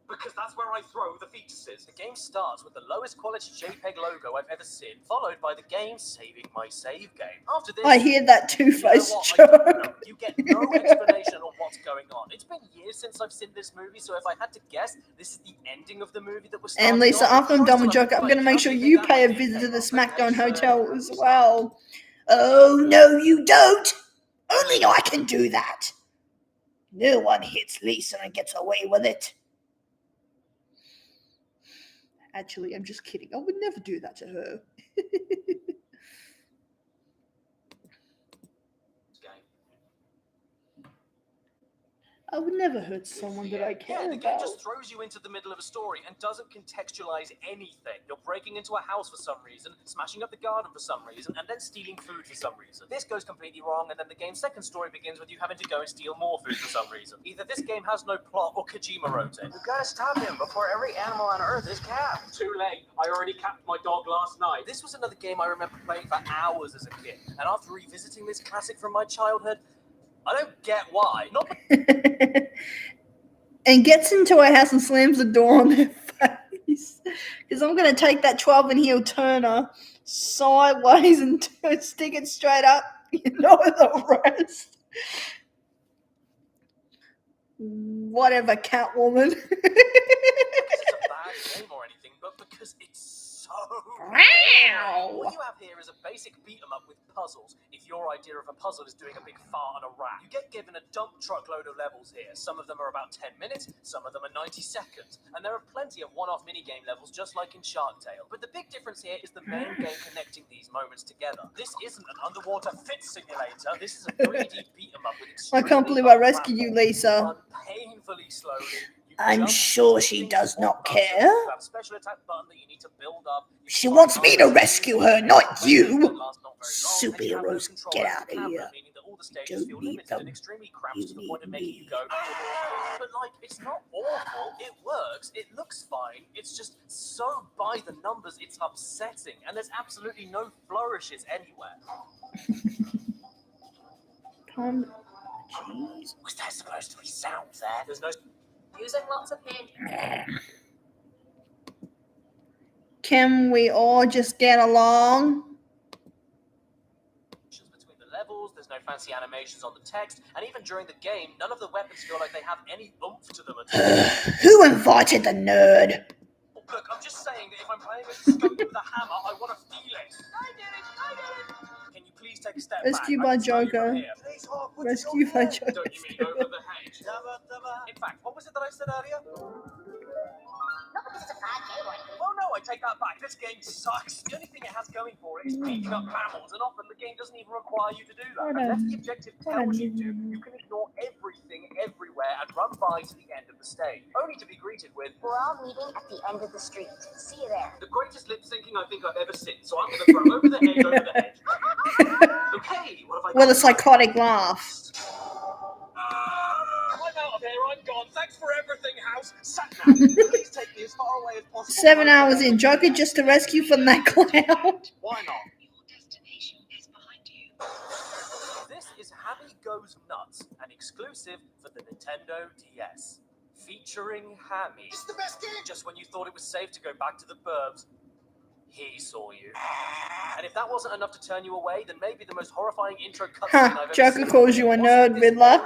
Because that's where I throw the fetuses. The game starts with the lowest quality JPEG logo I've ever seen, followed by the game saving my save game. After this, I hear that Two-Face you know what? I don't joke. know. You get no explanation on what's going on. It's been years since I've seen this movie, so if I had to guess, this is the ending of the movie that was. And Lisa, after I'm done with Joker, I'm going to make sure you pay a visit to the SmackDown Hotel as well. Oh, no, you don't. Only I can do that. No one hits Lisa and gets away with it. Actually, I'm just kidding. I would never do that to her. I would never hurt someone that I Yeah, care the game about. just throws you into the middle of a story and doesn't contextualize anything. You're breaking into a house for some reason, smashing up the garden for some reason, and then stealing food for some reason. This goes completely wrong, and then the game's second story begins with you having to go and steal more food for some reason. Either this game has no plot or Kojima wrote it. You gotta stop him before every animal on Earth is capped. Too late. I already capped my dog last night. This was another game I remember playing for hours as a kid, and after revisiting this classic from my childhood, I don't get why. Not And gets into a house and slams the door on their face. Because I'm going to take that 12 and heel turner sideways and stick it straight up. You know the rest. Whatever, Catwoman. because it's a bad game or anything, but because it's so Wow. What you have here is a basic beat 'em up with puzzles. If your idea of a puzzle is doing a big fart on a rat, you get given a dump truckload of levels here. Some of them are about 10 minutes, some of them are 90 seconds, and there are plenty of one-off minigame levels just like in Shark Tale. But the big difference here is the main game connecting these moments together. This isn't an underwater fit simulator. This is a 3D beat 'em up with I can't believe I rescued you, Lisa. Run painfully slowly. You I'm jump, sure do she things does with one not button. care. You have a special attack button that you need to build up. You She can wants find me to others rescue who her, do not quests you. that last not very long, and you have no Superheroes, control get over out the of camera, here. meaning that all the stages Don't feel need limited them. and extremely cramped You to the point of need making you me. go. But like, it's not awful. It works. It looks fine. It's just so by the numbers. It's upsetting, and there's absolutely no flourishes anywhere. Jeez. Was there supposed to be sound there? There's no. Using lots of hand. Can we all just get along? Between the levels, there's no fancy animations on the text, and even during the game, none of the weapons feel like they have any oomph to them at all. Who invited the nerd? Look, I'm just saying that if I'm playing with a scope with a hammer, I want to feel it. I did it! Can you please take a step Rescue back? by I can smell you Joker. from here. Rescue by Joker. Don't you mean over the hedge? In fact, what was it that I said earlier? Oh no, I take that back. This game sucks. The only thing it has going for it is beating up mammals, and often the game doesn't even require you to do that. Unless the objective tells you to, you can ignore everything everywhere and run by to the end of the stage, only to be greeted with, We're all meeting at the end of the street. See you there. The greatest lip syncing I think I've ever seen. So I'm going to throw over the hedge, over the hedge. Okay, what have I got? With a psychotic laugh. I'm out of here. I'm gone. Thanks for everything, house. Sat now. Please take me as far away as possible. 7 hours in, Joker just to rescue from that cloud. Why not? Your destination is behind you. This is Hammy Goes Nuts, an exclusive for the Nintendo DS. Featuring Hammy. It's the best game. Just when you thought it was safe to go back to the burbs, he saw you. And if that wasn't enough to turn you away, then maybe the most horrifying intro cutscene I've ever Joker seen calls you a wasn't nerd, this Riddler.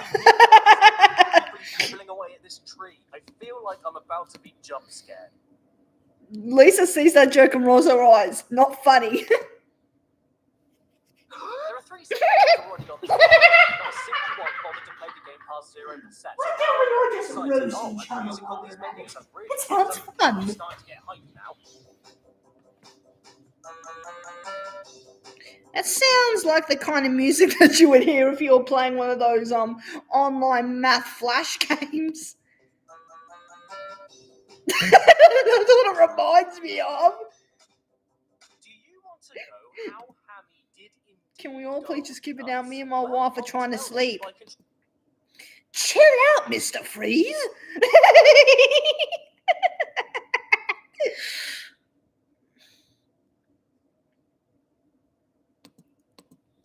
dribbling away at this tree. I feel like I'm about to be jump scared. Lisa sees that joke and rolls her eyes. Not funny. There are 3 stages already on the not a single one bothered to play the game past 0%. It's a roasting Oh, and the channel, music on these Mario. menus are really It sounds good. fun. I'm starting to get hyped now. It sounds like the kind of music that you would hear if you were playing one of those online math flash games. That's what it reminds me of. Do you want to know how Hammy did indeed Can we all please go just keep it nuts? down? Me and my Well, wife are I'll trying to tell you sleep. by con- Chill out, Mr. Freeze.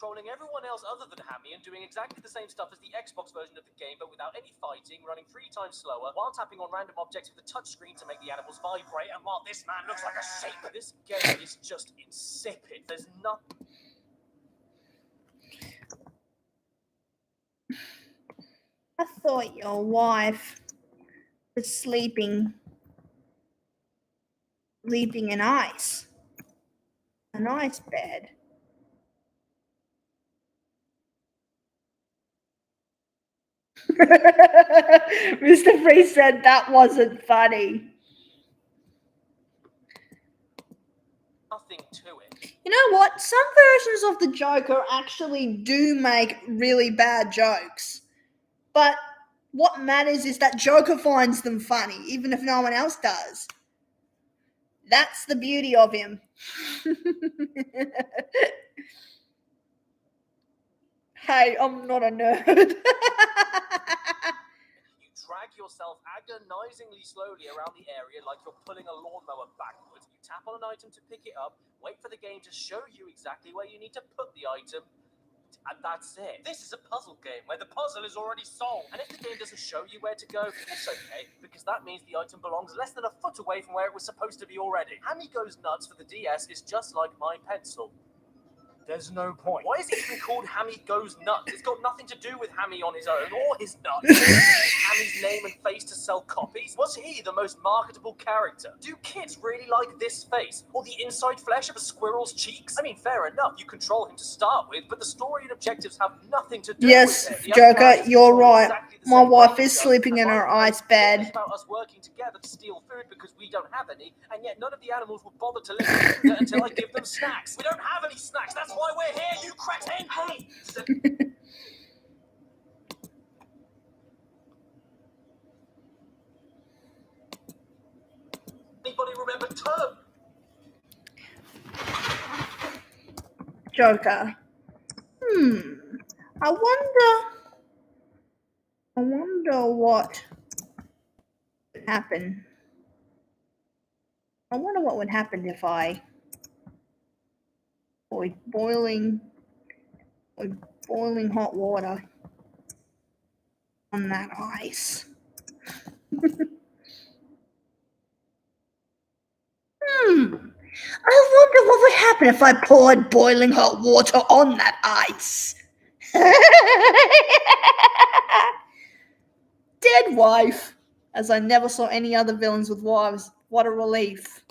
Controlling everyone else other than Hammy and doing exactly the same stuff as the Xbox version of the game, but without any fighting, running 3 times slower, while tapping on random objects with a touchscreen to make the animals vibrate, and while this man looks like a sheep. This game is just insipid. There's nothing. I thought your wife was sleeping in ice. An ice bed. Mr. Freeze said that wasn't funny. Nothing to it. You know what? Some versions of the Joker actually do make really bad jokes. But what matters is that Joker finds them funny, even if no one else does. That's the beauty of him. Hey, I'm not a nerd. You drag yourself agonizingly slowly around the area like you're pulling a lawnmower backwards. You tap on an item to pick it up, wait for the game to show you exactly where you need to put the item, and that's it. This is a puzzle game where the puzzle is already solved. And if the game doesn't show you where to go, it's okay, because that means the item belongs less than a foot away from where it was supposed to be already. Hammy Goes Nuts for the DS is just like my pencil. There's no point. Why is it even called Hammy Goes Nuts? It's got nothing to do with Hammy on his own or his nuts. Hammy's name and face to sell copies? Was he the most marketable character? Do kids really like this face? Or the inside flesh of a squirrel's cheeks? I mean, fair enough, you control him to start with, but the story and objectives have nothing to do Yes, with it. The Joker, other parties you're control right. exactly the My same wife way is we do. sleeping in And her by the way, ice bed. It's about us working together to steal food because we don't have any, and yet none of the animals will bother to listen until I give them snacks. We don't have any snacks, that's why we're here, you cretin! Hey! Anybody remember Toad? Joker. I wonder what would happen. I wonder what would happen if I with boiling hot water on that ice. I wonder what would happen if I poured boiling hot water on that ice. Dead wife, as I never saw any other villains with wives. What a relief.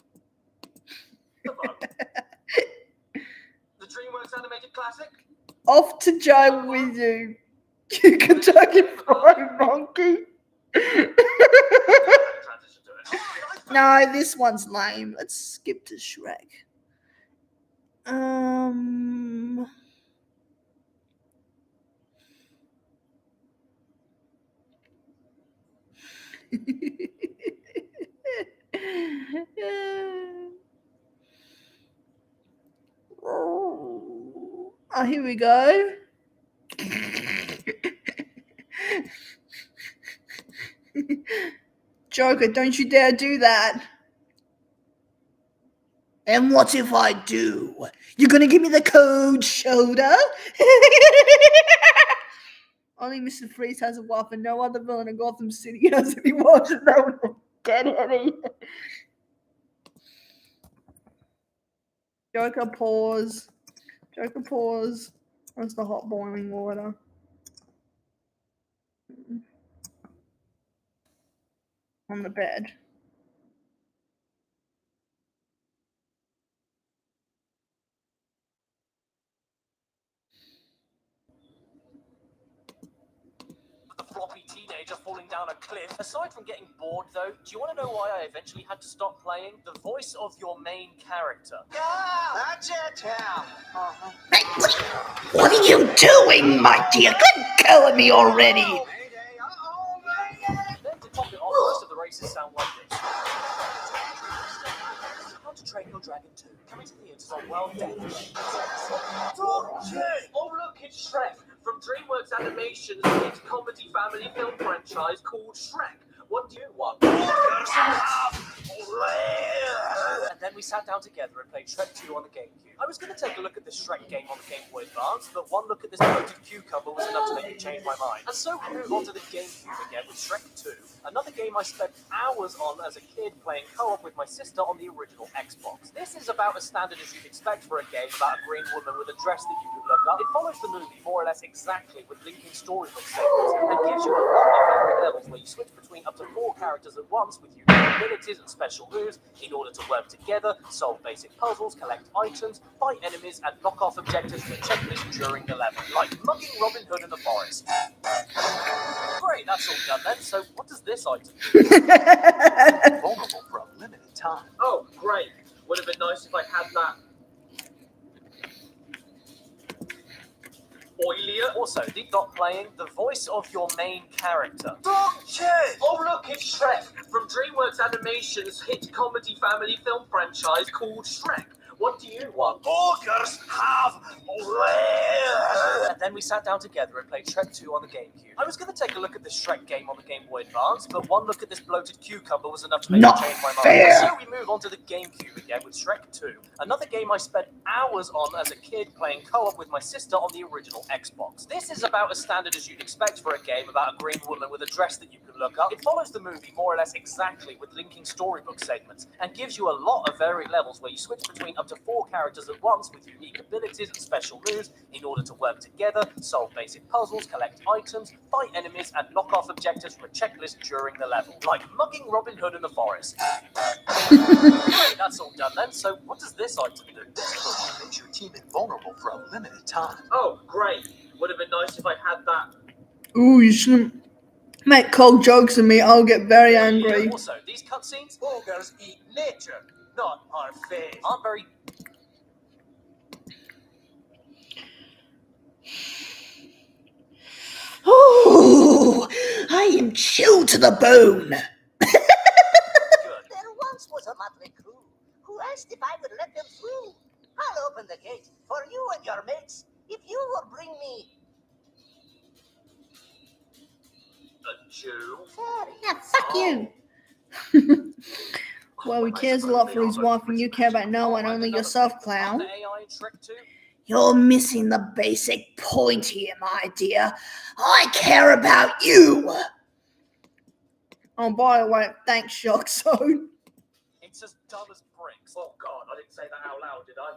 The DreamWorks animated classic? Off to jail with you, you Kentucky Fried Monkey. Transition to it. No, this one's lame. Let's skip to Shrek. Oh, here we go. Joker, don't you dare do that. And what if I do? You're gonna give me the cold shoulder? Only Mr. Freeze has a wife and no other villain in Gotham City has any wives and no one will get any. Joker, pause. Joker, pause. Where's the hot boiling water? On the bed. The floppy teenager falling down a cliff. Aside from getting bored, though, do you want to know why I eventually had to stop playing? The voice of your main character. That's it, Hal. What are you doing, my dear? Good go at me already. Then to top it off, most of the races sound like this. How to Train Your Dragon 2, coming to theaters on World Day. Oh look, it's Shrek, from DreamWorks Animation's hit comedy family film franchise called Shrek. What do you want? And then we sat down together and played Shrek 2 on the GameCube. I was going to take a look at this Shrek game on the Game Boy Advance, but one look at this bloated cucumber was enough to make me change my mind. And so we move on to the GameCube again with Shrek 2, another game I spent hours on as a kid playing co-op with my sister on the original Xbox. This is about as standard as you'd expect for a game about a green woman with a dress that you can look up. It follows the movie more or less exactly with linking storybook segments and gives you a lot of varied levels where you switch between up to 4 characters at once with unique abilities and special moves in order to work together, solve basic puzzles, collect items, fight enemies, and knock off objectives from a checklist during the level, like mugging Robin Hood in the forest. Great, that's all done then, so what does this item do? Vulnerable for a limited time. Oh, great. Would have been nice if I had that. Oilier. Also, Deep Dot playing the voice of your main character. Oh look, it's Shrek, from DreamWorks Animation's hit comedy family film franchise called Shrek. What do you want? Ogres have And then we sat down together and played Shrek 2 on the GameCube. I was going to take a look at this Shrek game on the Game Boy Advance, but one look at this bloated cucumber was enough to make me change my mind. fair. So we move on to the GameCube again with Shrek 2, another game I spent hours on as a kid playing co-op with my sister on the original Xbox. This is about as standard as you'd expect for a game about a green woman with a dress that you can look up. It follows the movie more or less exactly with linking storybook segments and gives you a lot of varied levels where you switch between up to 4 characters at once with unique abilities and special moves in order to work together, solve basic puzzles, collect items, fight enemies, and knock off objectives from a checklist during the level, like mugging Robin Hood in the forest. Great, that's all done then. So what does this item do? This cookie makes your team invulnerable for a limited time. Oh, great. Would have been nice if I had that. Ooh, you shouldn't make cold jokes at me. I'll get very angry. Also, these cutscenes Ogres eat nature, not our face. aren't very. Oh, I am chilled to the bone. Good. There once was a motley crew who asked if I would let them through. I'll open the gate for you and your mates if you will bring me A Jew? fairy. Yeah, fuck you. Well, he cares a lot for his wife, and you care about no one, only yourself, clown. The AI in Shrek 2? You're missing the basic point here, my dear. I care about you. Oh, by the way, thanks, Shock Zone. It's as dumb as bricks. Oh God, I didn't say that out loud, did I?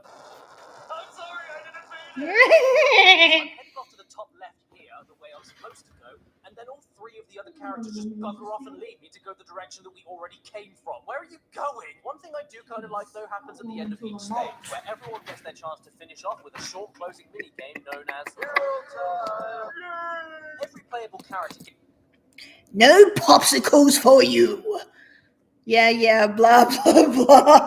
I'm sorry, I didn't mean it. I'm heading off to the top left here, the way I'm supposed to go, and then all 3 of the other characters just bugger off and leave me to go the direction that we already came from. Where are you going? One thing I do kind of like, though, happens at the end of each stage, where everyone gets their chance to finish off with a short closing minigame known as Every playable character can No popsicles for you. Yeah, blah, blah, blah.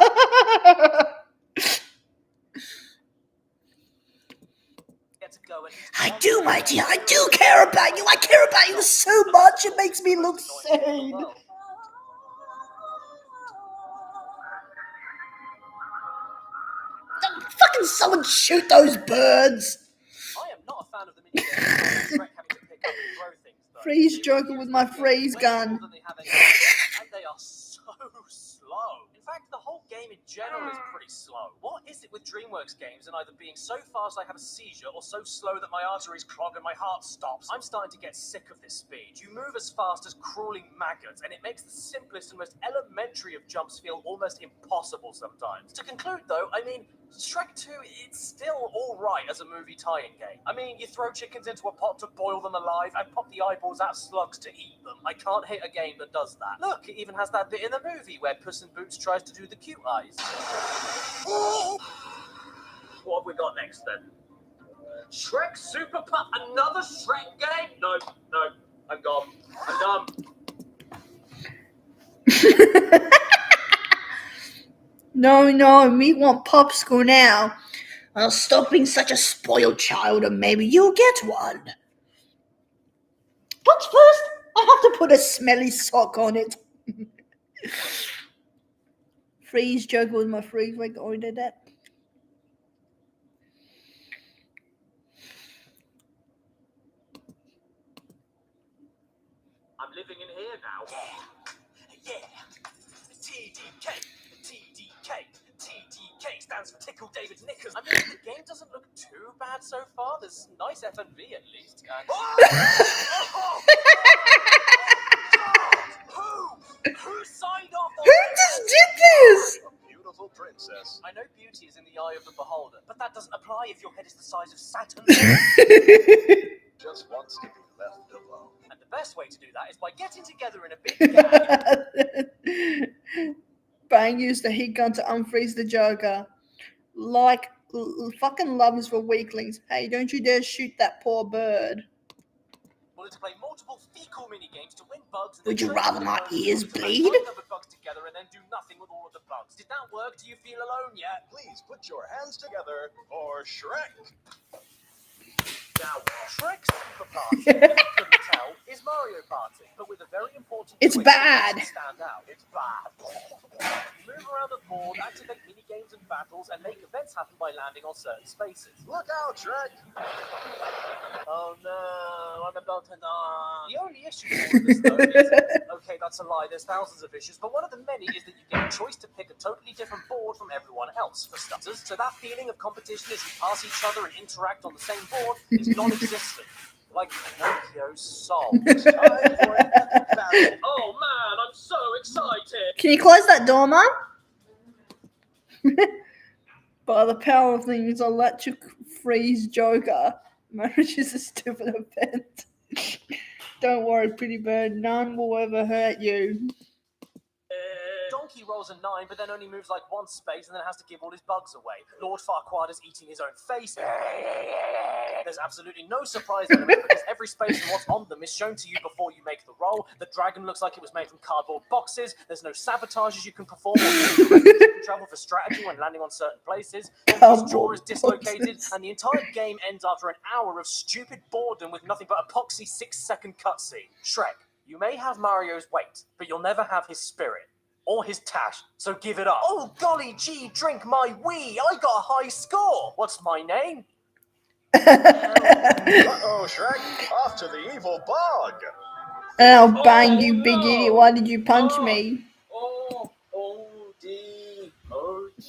get to go and I do, my dear. I do care about you. I care about you so much. It makes me look sad. Fucking someone shoot those birds. I am not a fan of the minigame. Shrek having to pick up and throw things, though. Freeze Joker with my freeze gun. And they are so slow. In fact, the whole game in general is pretty slow. What is it with DreamWorks games and either being so fast I have a seizure or so slow that my arteries clog and my heart stops? I'm starting to get sick of this speed. You move as fast as crawling maggots, and it makes the simplest and most elementary of jumps feel almost impossible sometimes. To conclude, though, I mean, Shrek 2, it's still alright as a movie tie-in game. I mean, you throw chickens into a pot to boil them alive and pop the eyeballs out slugs to eat them. I can't hate a game that does that. Look, it even has that bit in the movie where Puss in Boots tries to do the cute eyes. What have we got next then? Shrek Super Pup, another Shrek game? No, I'm gone. I'm done. No, we want popsicle now. Well, stop being such a spoiled child and maybe you'll get one. But first, I have to put a smelly sock on it. Freeze Joker with my freeze rig. Oh, I did that. I'm living in here now. Yeah. TDK stands for Tickle David's Knickers. I mean, the game doesn't look too bad so far. There's nice FMV at least. And... Who signed off on Who just did this? A beautiful princess. I know beauty is in the eye of the beholder, but that doesn't apply if your head is the size of Saturn. Just wants to be left alone. And the best way to do that is by getting together in a big gang. Bang used the heat gun to unfreeze the Joker. Like fucking lovers for weaklings. Hey, don't you dare shoot that poor bird. Wanted to play multiple fecal minigames to win bugs. And Would then you trade rather the my bugs ears to make bleed? one number bugs together and then do nothing with all of the bugs. Did that work? Do you feel alone yet? Please put your hands together for Shrek. Now, Shrek's Super Party, if you couldn't tell, is Mario Party, but with a very important It's twist bad. that makes it stand out. It's bad. You move around the board, activate minigames and battles, and make events happen by landing on certain spaces. Look out, Shrek. Oh no, I'm about to die. The only issue with all of this, though, is, okay, that's a lie, there's thousands of issues, but one of the many is that you get a choice to pick a totally different board from everyone else, for starters. So that feeling of competition as you pass each other and interact on the same board is non-existent. Like Pinocchio's soul. Oh man, I'm so excited. Can you close that door, Mum? By the power of things, electric freeze Joker. Marriage is a stupid event. Don't worry, pretty bird. None will ever hurt you. Donkey rolls a 9, but then only moves like one space and then has to give all his bugs away. Lord Farquaad is eating his own face. There's absolutely no surprise element because every space and what's on them is shown to you before you make the roll. The dragon looks like it was made from cardboard boxes. There's no sabotages you can perform. Or you can travel for strategy when landing on certain places. His jaw is dislocated, and the entire game ends after an hour of stupid boredom with nothing but a poxy 6-second cutscene. Shrek, you may have Mario's weight, but you'll never have his spirit. Or his tash, so give it up. Oh, golly gee, drink my wee. I got a high score. What's my name? Uh-oh, Shrek. Off to the evil bog. Oh, bang, you big idiot. Why did you punch me? Oh, O-D, O-D.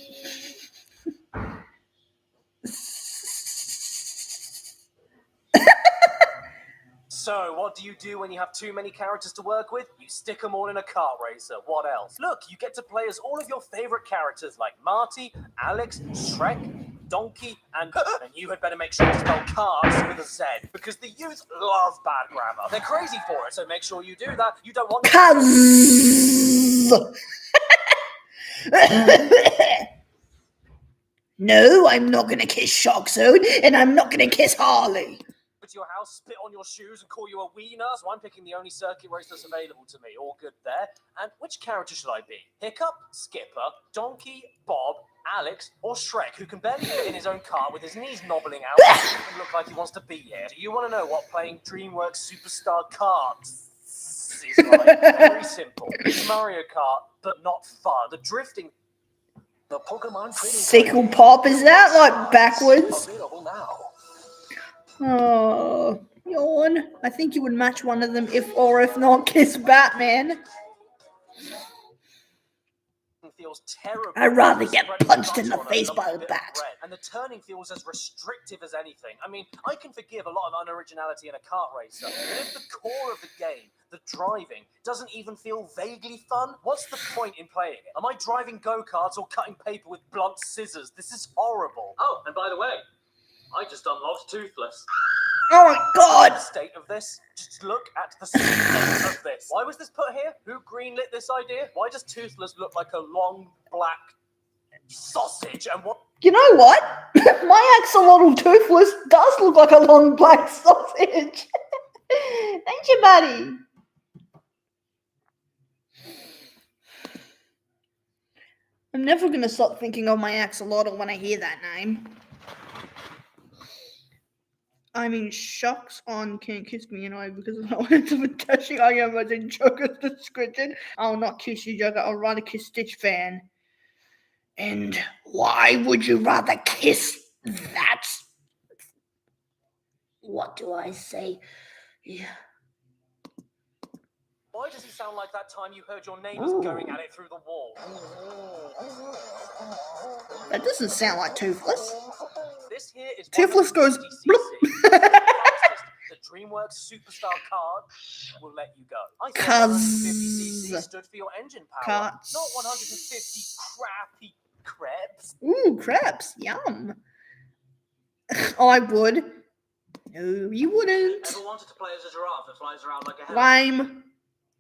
So, what do you do when you have too many characters to work with? You stick them all in a kart racer. What else? Look, you get to play as all of your favorite characters like Marty, Alex, Shrek, Donkey, and you had better make sure to spell cars with a Z, because the youth love bad grammar. They're crazy for it, so make sure you do that. You don't want No, I'm not gonna kiss Shark Zone, and I'm not gonna kiss Harley. to your house, spit on your shoes, and call you a wiener. So I'm picking the only circuit race that's available to me. All good there. And which character should I be? Hiccup, Skipper, Donkey, Bob, Alex, or Shrek, who can barely fit in his own car with his knees knobbling out and look like he wants to be here? Do you want to know what playing DreamWorks Superstar Karts is like? Very simple. It's Mario Kart, but not fun. The drifting... The Pokemon Sickle Pop, is that like backwards? Available now. Oh, yawn. I think you would match one of them if not kiss Batman. Feels terrible. I'd rather get punched in the face by a bat. And the turning feels as restrictive as anything. I mean, I can forgive a lot of unoriginality in a kart racer, but if the core of the game, the driving, doesn't even feel vaguely fun, what's the point in playing it? Am I driving go-karts or cutting paper with blunt scissors? This is horrible. Oh, and by the way, I just unlocked Toothless. Oh my god! The state of this? Just look at the state of this. Why was this put here? Who greenlit this idea? Why does Toothless look like a long black sausage? And what? You know what? My axolotl Toothless does look like a long black sausage. Thank you, buddy. I'm never going to stop thinking of my axolotl when I hear that name. I mean, Shucks on Can't Kiss Me anyway because I wanted to be touching. I am as in Joker's description. I'll not kiss you, Joker. I'll rather kiss Stitch Fan. And why would you rather kiss that? What do I say? Yeah. Why does it sound like that time you heard your neighbors going at it through the wall? That doesn't sound like Toothless. This here is Toothless goes 150cc. bloop. The DreamWorks Superstar card will let you go. I thought Cuz 150cc stood for your engine power, Carts. not 150 crappy crepes. Ooh, crepes. Yum. I would. No, you wouldn't. Ever wanted to play as a giraffe that flies around like a hen? Lame.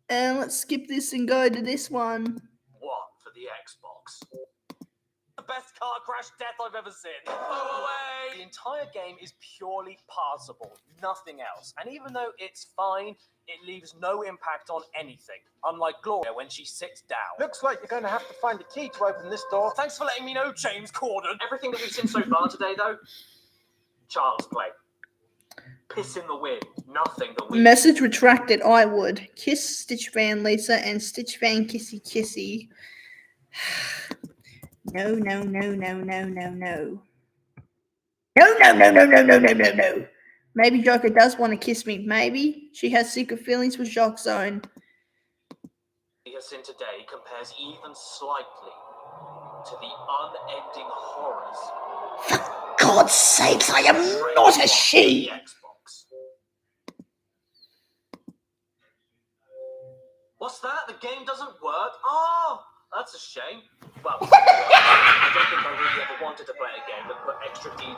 Let's skip this and go to this one. One for the Xbox. The best car crash death I've ever seen. Oh, away! The entire game is purely passable, nothing else. And even though it's fine, it leaves no impact on anything. Unlike Gloria when she sits down. Looks like you're going to have to find a key to open this door. Thanks for letting me know, James Corden. Everything that we've seen so far today, though, child's play. Piss in the wind, nothing the wind. Message retracted. I would kiss Stitch Fan Lisa and Stitch Fan Kissy Kissy. No, no, no, no, no, no, no. No, no, no, no, no, no, no, no, no. Maybe Joker does want to kiss me. Maybe she has secret feelings with Jock Zone. Yes, in today compares even slightly to the unending horrors. For God's sakes, I am not a she. Xbox. What's that? The game doesn't work? Oh, that's a shame. Well, I don't think I really ever wanted to play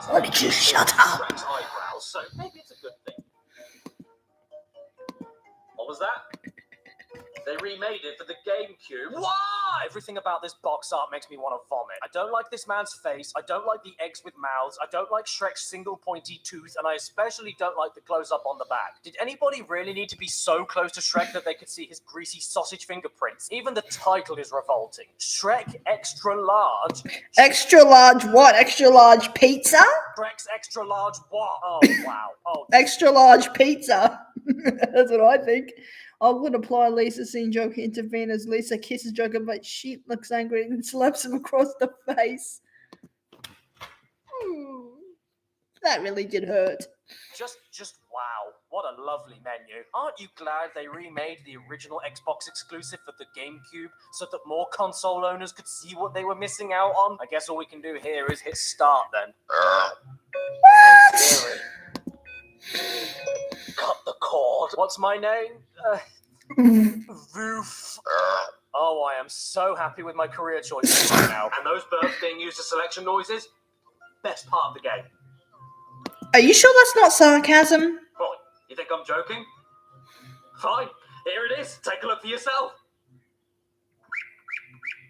Why did you shut up? Shrek's eyebrows, so maybe it's a good thing. What was that? They remade it for the GameCube. Why? Everything about this box art makes me want to vomit. I don't like this man's face. I don't like the eggs with mouths. I don't like Shrek's single pointy tooth, and I especially don't like the close-up on the back. Did anybody really need to be so close to Shrek that they could see his greasy sausage fingerprints? Even the title is revolting. Shrek Extra Large. Extra large what? Extra large pizza? Shrek's Extra Large what? Oh, wow. Oh, Extra large pizza. That's what I think. I would apply Lisa seeing Joker intervene as Lisa kisses Joker, but she looks angry and slaps him across the face. That really did hurt. Just wow. What a lovely menu. Aren't you glad they remade the original Xbox exclusive for the GameCube so that more console owners could see what they were missing out on? I guess all we can do here is hit start then. Scary. Cut the cord. What's my name? Voof. Oh, I am so happy with my career choices right now. And those birds being used as selection noises? Best part of the game. Are you sure that's not sarcasm? What? You think I'm joking? Fine. Here it is. Take a look for yourself.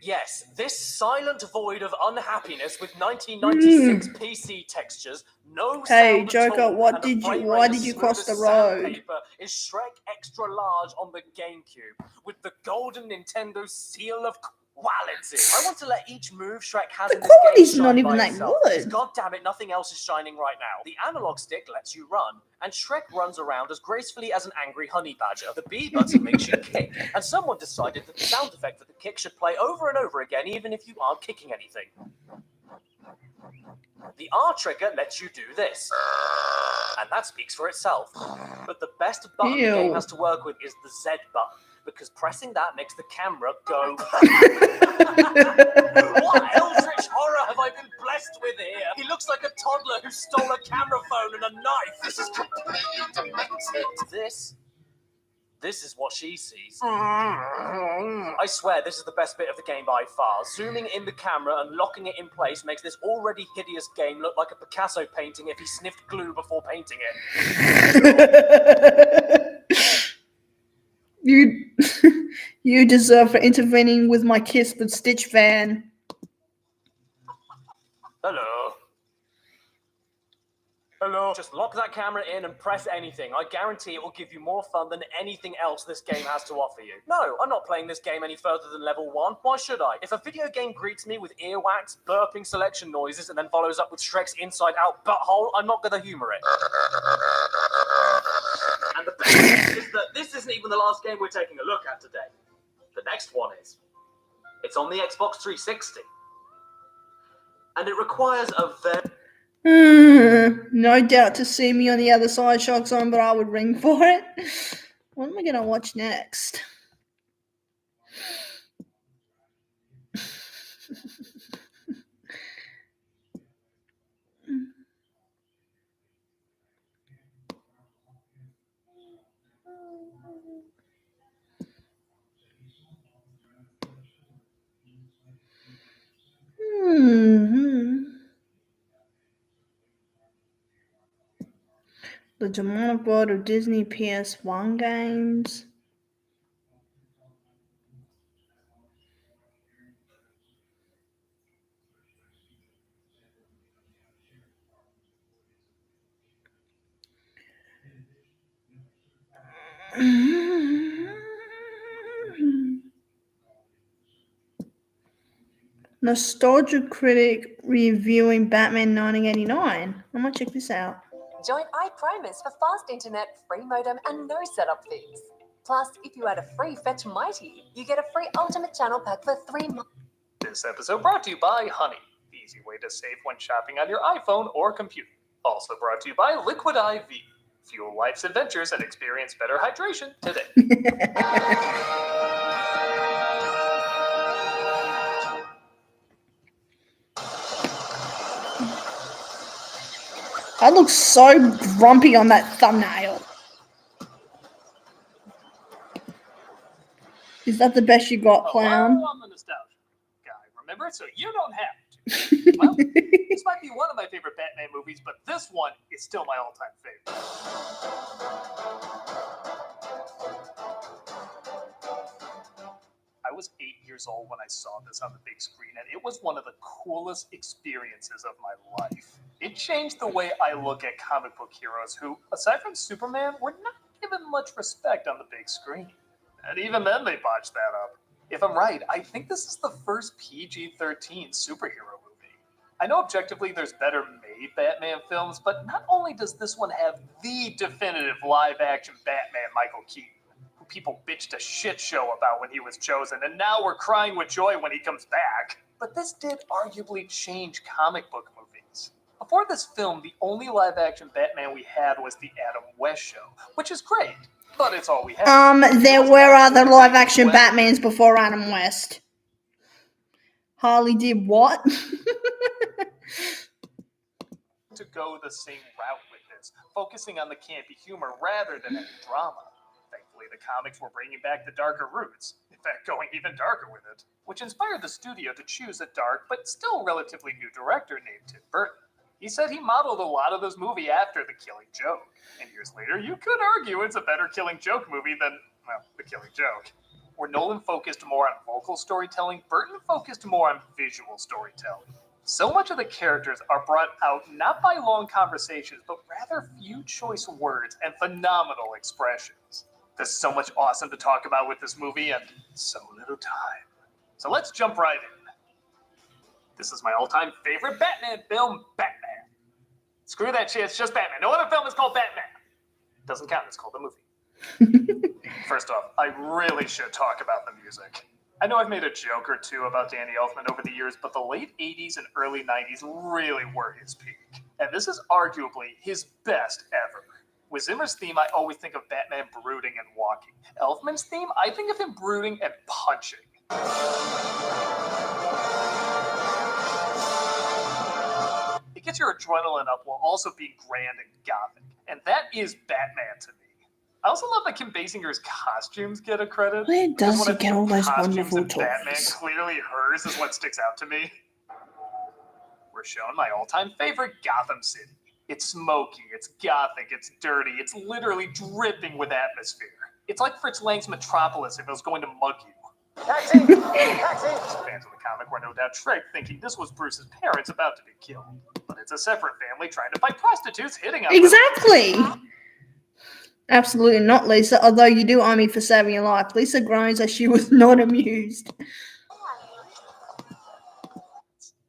Yes, this silent void of unhappiness with 1996 PC textures, no Hey, sound Joker, at all, what and did a frame why rate did as you smooth cross as the road? sandpaper is Shrek Extra Large on the GameCube with the golden Nintendo seal of quality. I want to let each move Shrek has in this game quality's shine not even by that itself, good. because God damn it, nothing else is shining right now. The analog stick lets you run, and Shrek runs around as gracefully as an angry honey badger. The B button makes you kick, and someone decided that the sound effect for the kick should play over and over again, even if you aren't kicking anything. The R trigger lets you do this, and that speaks for itself. But the best button the game has to work with is the Z button, because pressing that makes the camera go. What eldritch horror have I been blessed with here? He looks like a toddler who stole a camera phone and a knife. This is completely demented. This is what she sees. I swear this is the best bit of the game by far. Zooming in the camera and locking it in place makes this already hideous game look like a Picasso painting if he sniffed glue before painting it. You deserve for intervening with my Kiss but Stitch van. Hello. Hello. Just lock that camera in and press anything. I guarantee it will give you more fun than anything else this game has to offer you. No, I'm not playing this game any further than level 1. Why should I? If a video game greets me with earwax, burping selection noises, and then follows up with Shrek's inside-out butthole, I'm not gonna humor it. And the best thing is that this isn't even the last game we're taking a look at today. The next one is. It's on the Xbox 360. And it requires a very... No doubt to see me on the other side, Shock's on, but I would ring for it. What am I going to watch next? The demonic world of Disney PS1 games. Nostalgia Critic reviewing Batman 1989. I might check this out. Join iPrimus for fast internet, free modem, and no setup fees. Plus, if you add a free Fetch Mighty, you get a free Ultimate Channel Pack for 3 months. This episode brought to you by Honey, the easy way to save when shopping on your iPhone or computer. Also brought to you by Liquid IV. Fuel life's adventures and experience better hydration today. I look so grumpy on that thumbnail. Is that the best you got, clown? Hello, I'm the nostalgia guy, remember? So you don't have to. Well, this might be one of my favorite Batman movies movies, but this one is still my all-time favorite. I was 8 years old when I saw this on the big screen, and it was one of the coolest experiences of my life. It changed the way I look at comic book heroes who, aside from Superman, were not given much respect on the big screen. And even then they botched that up. If I'm right, I think this is the first PG-13 superhero movie. I know objectively there's better made Batman films, but not only does this one have the definitive live-action Batman Michael Keaton, who people bitched a shit show about when he was chosen, and now we're crying with joy when he comes back, but this did arguably change comic book movies. Before this film, the only live-action Batman we had was the Adam West show, which is great, but it's all we had. There were other live-action Batmans before Adam West. Harley did what? To go the same route with this, focusing on the campy humor rather than any drama. Thankfully, the comics were bringing back the darker roots, in fact, going even darker with it, which inspired the studio to choose a dark but still relatively new director named Tim Burton. He said he modeled a lot of this movie after The Killing Joke, and years later, you could argue it's a better Killing Joke movie than, well, The Killing Joke. Where Nolan focused more on vocal storytelling, Burton focused more on visual storytelling. So much of the characters are brought out not by long conversations, but rather few choice words and phenomenal expressions. There's so much awesome to talk about with this movie, and so little time. So let's jump right in. This is my all-time favorite Batman film, Batman. Screw that shit, it's just Batman. No other film is called Batman. Doesn't count, it's called the movie. First off, I really should talk about the music. I know I've made a joke or two about Danny Elfman over the years, but the late 80s and early 90s really were his peak. And this is arguably his best ever. With Zimmer's theme, I always think of Batman brooding and walking. Elfman's theme, I think of him brooding and punching. It gets your adrenaline up while also being grand and gothic. And that is Batman to me. I also love that Kim Basinger's costumes get a credit. Where does he get all those Costumes wonderful in Batman, toys? clearly hers is what sticks out to me. We're shown my all-time favorite, Gotham City. It's smoky, it's gothic, it's dirty, it's literally dripping with atmosphere. It's like Fritz Lang's Metropolis if it was going to mug you. Taxi! Taxi! Fans of the comic were no doubt tricked, thinking this was Bruce's parents about to be killed. But it's a separate family trying to fight prostitutes hitting on them. Exactly. Absolutely not, Lisa. Although you do owe me for saving your life. Lisa groans as she was not amused.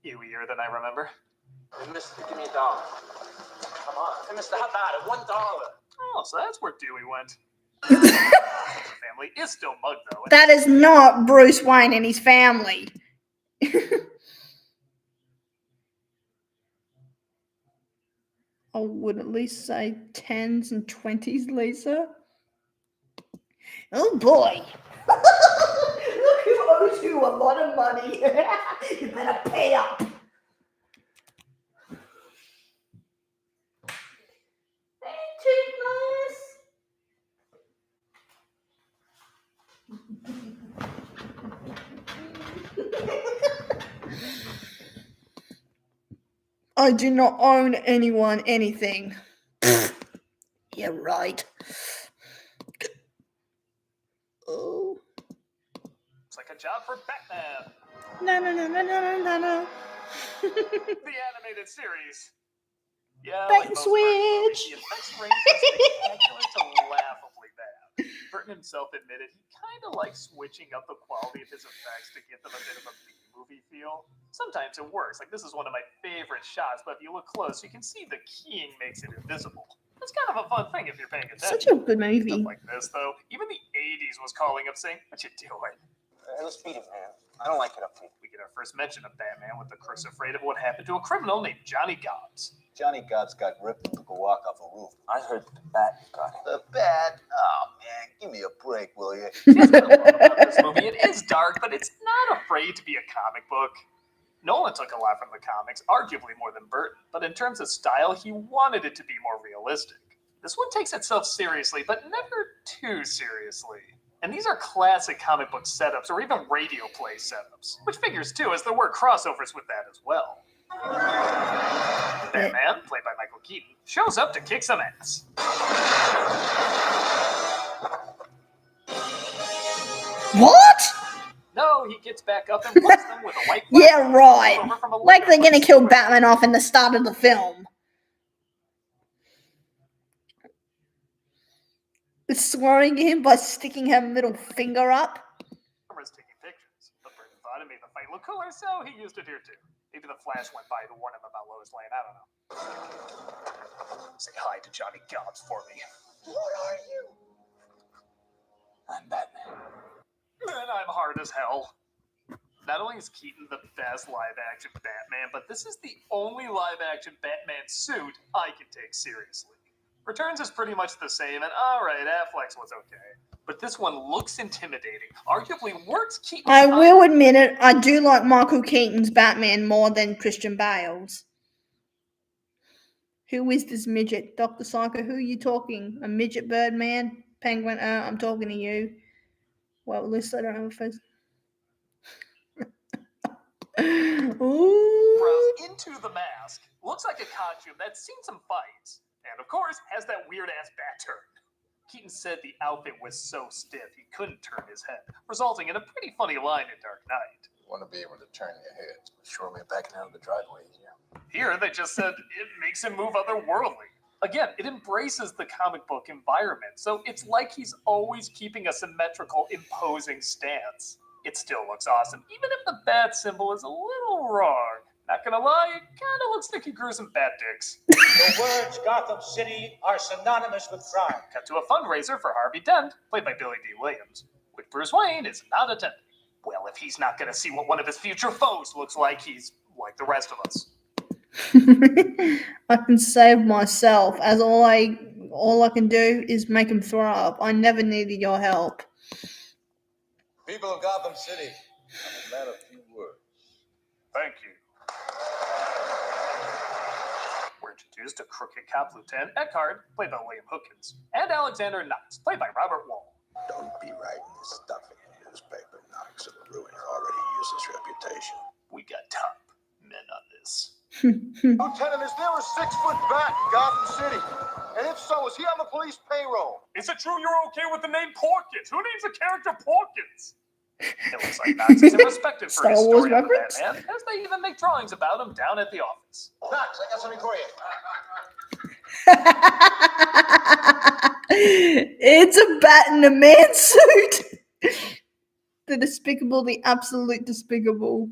Ewier than I remember. Hey, mister, give me $1. Come on. Hey, mister, how about it? $1. Oh, so that's where Dewey went. The family is still mugged, though. That is not Bruce Wayne and his family. I would at least say 10s and 20s, Lisa. Oh boy. Look who owes you a lot of money. You better pay up. Ain't too I do not own anyone anything. Yeah, right. Oh. Looks like a job for Batman. No. The animated series. Yeah, Bait like and most switch. The effects range is spectacular to laughably bad. Burton himself admitted he kind of likes switching up the quality of his effects to give them a bit of a B-movie feel. Sometimes it works, like this is one of my favorite shots, but if you look close, you can see the keying makes it invisible. That's kind of a fun thing if you're paying attention. Such a good movie. Stuff like this, though, even the 80s was calling up saying, "What you doing?" Hey, let's beat it, man. I don't like it up here. We get our first mention of Batman with the crooks afraid of what happened to a criminal named Johnny Gobbs. Johnny Gobbs got ripped and took a walk off a roof. I heard the bat got him. The bat? Oh, man, give me a break, will you? Here's what I love about this movie. It is dark, but it's not afraid to be a comic book. Nolan took a lot from the comics, arguably more than Burton, but in terms of style, he wanted it to be more realistic. This one takes itself seriously, but never too seriously. And these are classic comic book setups, or even radio play setups, which figures too, as there were crossovers with that as well. outfit. Batman, played by Michael Keaton, shows up to kick some ass. What? No, he gets back up and whoops them with a white Yeah, right. over from a Like they're later gonna kill fight. Batman off in the start of the film. Swearing at him by sticking her middle finger up. Cameras taking pictures. The bird thought it made the fight look cooler, so he used it here too. Maybe the Flash went by to warn him about Lois Lane. I don't know. Say hi to Johnny Gobbs for me. What are you? I'm Batman. And I'm hard as hell. Not only is Keaton the best live-action Batman, but this is the only live-action Batman suit I can take seriously. Returns is pretty much the same, and alright, Affleck's was okay. But this one looks intimidating. Arguably works Keaton. I will admit it, I do like Michael Keaton's Batman more than Christian Bale's. Who is this midget? Dr. Psycho, who are you talking? A midget Birdman? Penguin, I'm talking to you. Well, at least I don't have a face. Ooh. Grows into the mask. Looks like a costume that's seen some fights. And of course, has that weird-ass bat turn. Keaton said the outfit was so stiff he couldn't turn his head, resulting in a pretty funny line in Dark Knight. You want to be able to turn your heads, but surely backing out of the driveway, yeah. Here, they just said it makes him move otherworldly. Again, it embraces the comic book environment, so it's like he's always keeping a symmetrical, imposing stance. It still looks awesome, even if the bat symbol is a little wrong. Not gonna lie, it kinda looks like he grew some bat dicks. The words Gotham City are synonymous with crime. Cut to a fundraiser for Harvey Dent, played by Billy D. Williams, which Bruce Wayne is not attending. Well, if he's not gonna see what one of his future foes looks like, he's like the rest of us. I can save myself, as all I can do is make him throw up. I never needed your help. People of Gotham City, I'm a man of few words. Thank you. We're introduced to crooked cop Lieutenant Eckhart, played by William Hookins, and Alexander Knox, played by Robert Wall. Don't be writing this stuff in the newspaper, Knox. It'll ruin your already useless reputation. We got top men on this. Lieutenant, is there a 6-foot bat in Gotham City? And if so, is he on the police payroll? Is it true you're okay with the name Porkins? Who names a character Porkins? It looks like Knox is respected for Star his Wars story of the reference? Batman, as they even make drawings about him down at the office. Knox, I got something for you. It's a bat in a man suit. The despicable, the absolute despicable.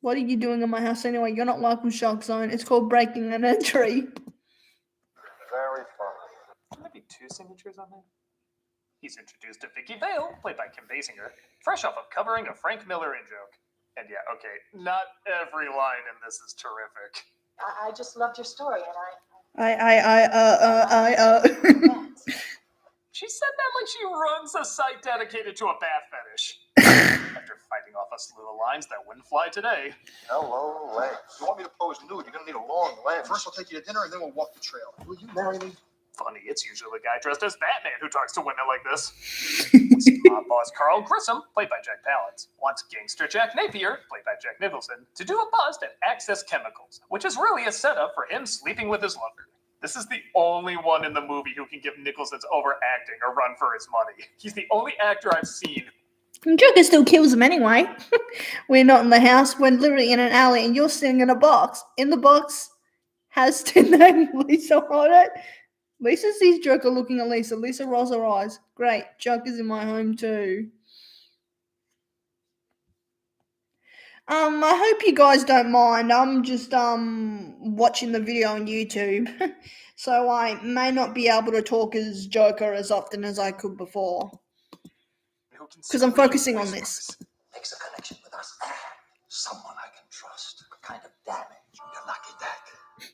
What are you doing in my house anyway? You're not welcome, Shark Zone. It's called breaking an entry. Very funny. Maybe 2 signatures on there? He's introduced to Vicky Vale, played by Kim Basinger, fresh off of covering a Frank Miller in-joke. And yeah, okay, not every line in this is terrific. I just loved your story, and She said that like she runs a site dedicated to a bat fetish. After fighting off a slew of lines that wouldn't fly today. Hello, legs. You want me to pose nude? You're gonna need a long lens. First, I'll take you to dinner, and then we'll walk the trail. Will you marry me? Funny, it's usually the guy dressed as Batman who talks to women like this. We see mob boss Carl Grissom, played by Jack Palance, wants gangster Jack Napier, played by Jack Nicholson, to do a bust at Access Chemicals, which is really a setup for him sleeping with his lover. This is the only one in the movie who can give Nicholson's overacting a run for his money. He's the only actor I've seen. Joker still kills him anyway. We're not in the house. We're literally in an alley, and you're sitting in a box. In the box has the name Lisa on it. Lisa sees Joker looking at Lisa. Lisa rolls her eyes. Great. Joker's in my home too. I hope you guys don't mind. I'm just watching the video on YouTube. So I may not be able to talk as Joker as often as I could before. Because I'm focusing on this. Makes a connection with us. Someone I can trust. What kind of damage? You're lucky, Dak.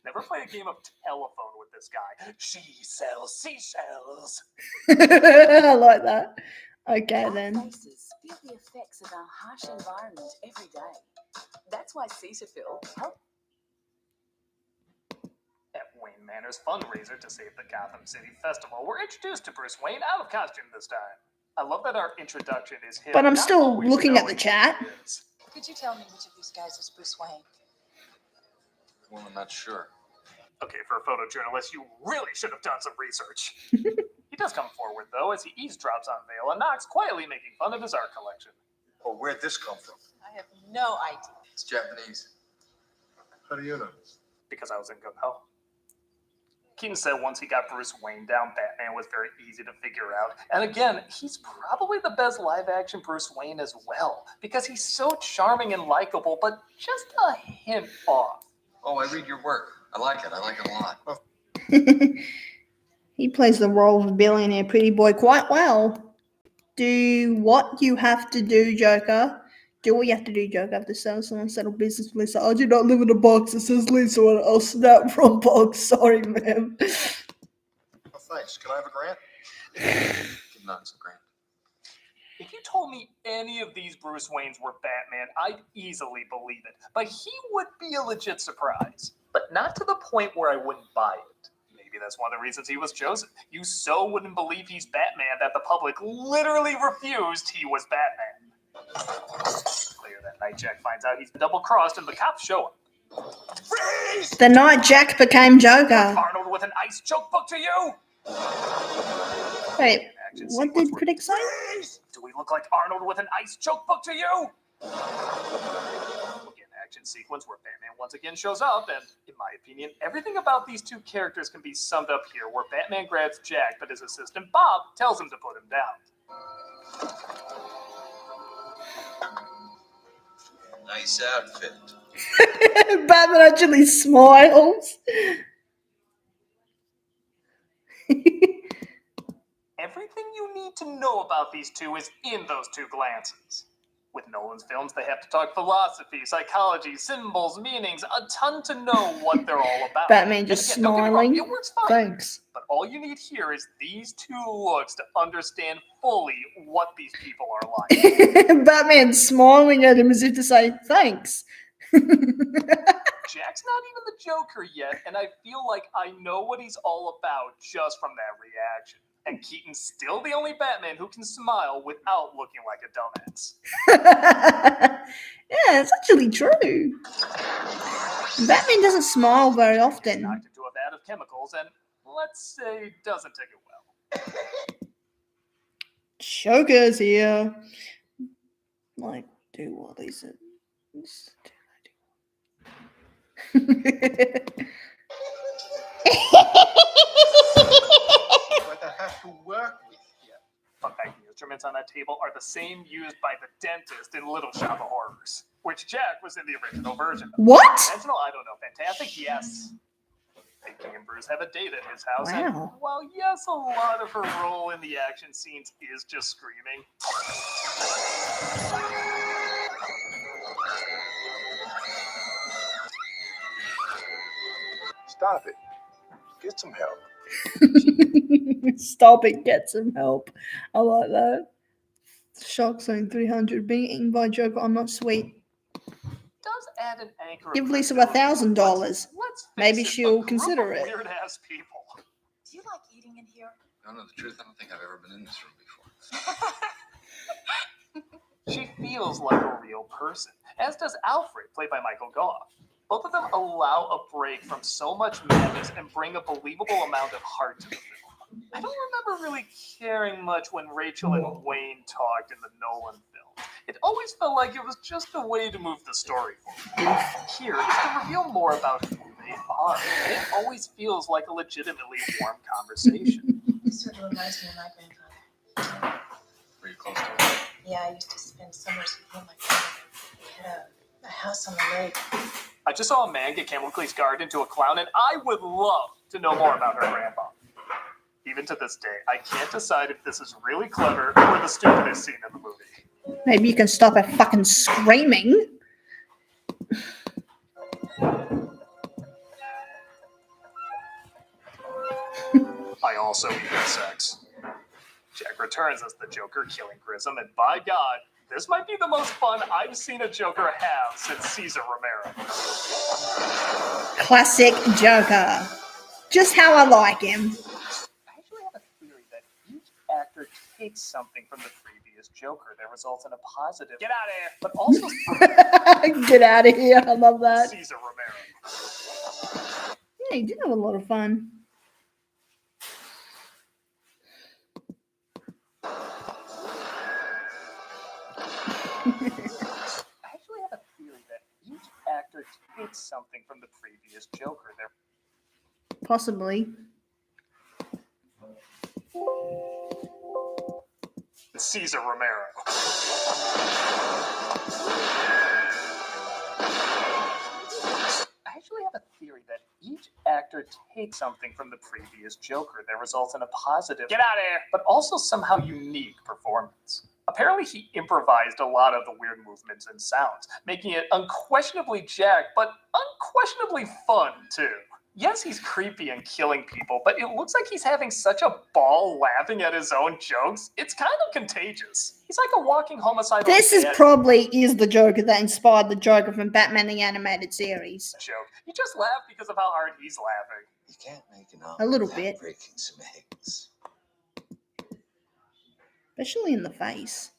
Never play a game of telephone with this guy. She sells seashells. I like that. Okay then. Faces feel the effects of our harsh environment every day. That's why Cetaphil helps. At Wayne Manor's fundraiser to save the Gotham City Festival, we're introduced to Bruce Wayne out of costume this time. I love that our introduction is him. But I'm not still always looking at knowing the chat. who he is. Could you tell me which of these guys is Bruce Wayne? Well, I'm not sure. Okay, for a photojournalist, you really should have done some research. He does come forward, though, as he eavesdrops on Vale and Knox, quietly making fun of his art collection. Oh, where'd this come from? I have no idea. It's Japanese. How do you know? Because I was in gung-ho. Keaton said once he got Bruce Wayne down, Batman was very easy to figure out. And again, he's probably the best live-action Bruce Wayne as well, because he's so charming and likable, but just a hint off. Oh, I read your work. I like it. I like it a lot. He plays the role of a billionaire pretty boy quite well. Do what you have to do, Joker. Do what you have to do, Joker. Have to settle business with Lisa. I do not live in a box that says Lisa on it. I'll snap from box. Sorry, ma'am. Oh, thanks. Can I have a grant? Give Knox a grant. If you told me any of these Bruce Waynes were Batman, I'd easily believe it. But he would be a legit surprise. But not to the point where I wouldn't buy it. Maybe that's one of the reasons he was chosen. You so wouldn't believe he's Batman that the public literally refused he was Batman. Later that night, Jack finds out he's been double-crossed and the cops show him. Freeze! The night Jack became Joker. Arnold with an ice joke book to you! Wait, what did critics say? Do we look like Arnold with an ice joke book to you? Again, action sequence where Batman once again shows up, and in my opinion, everything about these two characters can be summed up here, where Batman grabs Jack, but his assistant Bob tells him to put him down. Nice outfit. Batman actually smiles. Everything you need to know about these two is in those two glances. With Nolan's films, they have to talk philosophy, psychology, symbols, meanings, a ton to know what they're all about. Batman just And again, don't get me wrong, smiling. it works fine. Thanks. But all you need here is these two looks to understand fully what these people are like. Batman smiling at him as if to say, thanks. Jack's not even the Joker yet, and I feel like I know what he's all about just from that reaction. And Keaton's still the only Batman who can smile without looking like a dumbass. Yeah, it's actually true. Batman doesn't smile very often. Knocked into a vat of chemicals, and let's say doesn't take it well. Joker's here. Like, do what he said. But I have to work with you. Fun fact, the instruments on that table are the same used by the dentist in Little Shop of Horrors, which Jack was in the original version. What? Conventional? I don't know. Fantastic? Yes. King and Bruce have a date at his house, and Wow. while yes, a lot of her role in the action scenes is just screaming, Stop it. Get some help. Stop it, get some help. I like that. Shock Zone 300 being eaten by Joker. I'm not sweet. does add an anchor. Give of Lisa credibility. $1,000. Let's Maybe face it, she'll a consider group of it. Weird-ass people. Do you like eating in here? No, the truth, I don't think I've ever been in this room before. She feels like a real person, as does Alfred, played by Michael Gough. Both of them allow a break from so much madness and bring a believable amount of heart to the film. I don't remember really caring much when Rachel and Wayne talked in the Nolan film. It always felt like it was just a way to move the story forward. Here, it's to reveal more about who they are, and it always feels like a legitimately warm conversation. It sort of reminds me of my grandfather. Were you close to him? Yeah, I used to spend summers with him and my grandmother. We had a house on the lake. I just saw a man get Camel-Cleese Guard into a clown, and I would love to know more about her grandpa. Even to this day, I can't decide if this is really clever or the stupidest scene in the movie. Maybe you can stop her fucking screaming. I also eat sex. Jack returns as the Joker, killing Grissom, and by God, this might be the most fun I've seen a Joker have since Cesar Romero. Classic Joker. Just how I like him. I actually have a theory that each actor takes something from the previous previous Joker that results in a positive get out of here, but also Get out of here. I love that. Cesar Romero. Yeah, he did have a lot of fun. I actually have a theory that each actor takes something from the previous Joker. They're Possibly. Cesar Romero. I actually have a theory that each actor takes something from the previous Joker that results in a positive get out of here, but also somehow unique performance. Apparently, he improvised a lot of the weird movements and sounds, making it unquestionably Jack, but unquestionably fun, too. Yes, he's creepy and killing people, but it looks like he's having such a ball laughing at his own jokes. It's kind of contagious. He's like a walking homicidal This is dead probably the Joker that inspired the Joker from Batman the Animated Series. joke. You just laugh because of how hard he's laughing. You can't make an A little without bit. breaking some eggs. Especially in the face.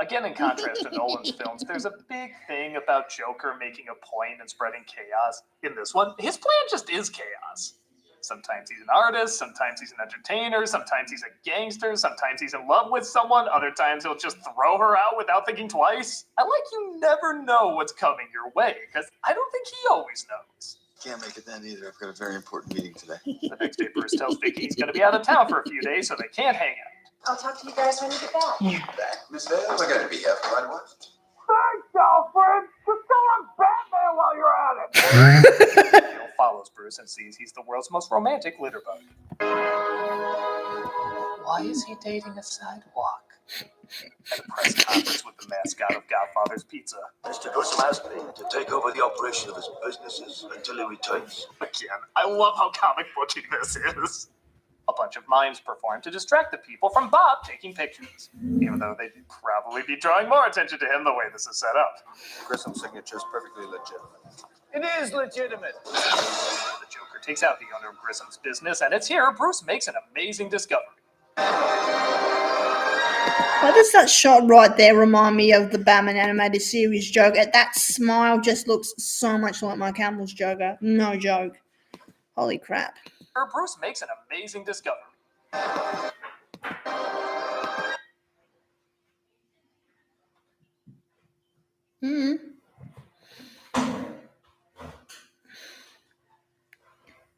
Again, in contrast to Nolan's films, there's a big thing about Joker making a point and spreading chaos. In this one, his plan just is chaos. Sometimes he's an artist, sometimes he's an entertainer, sometimes he's a gangster, sometimes he's in love with someone, other times he'll just throw her out without thinking twice. I like you never know what's coming your way, because I don't think he always knows. Can't make it then either. I've got a very important meeting today. The next day, Bruce tells Vicky he's going to be out of town for a few days, so they can't hang out. I'll talk to you guys when you get back. You back, Miss Vale? We're going to be here for right away. Thanks, Alfred. Just tell I'm Batman while you're at it. Neil follows Bruce and sees he's the world's most romantic litterbug. Why is he dating a sidewalk? At a press conference with the mascot of Godfather's Pizza. Mr. Gus asked me to take over the operation of his businesses until he returns. Again, I love how comic booky this is. A bunch of mimes perform to distract the people from Bob taking pictures, even though they'd probably be drawing more attention to him the way this is set up. Grissom's signature is perfectly legitimate. It is legitimate. The Joker takes out the owner of Grissom's business, and it's here Bruce makes an amazing discovery. Why does that shot right there remind me of the Batman Animated Series Joker? That smile just looks so much like Mark Hamill's Joker. No joke. Holy crap. Bruce makes an amazing discovery.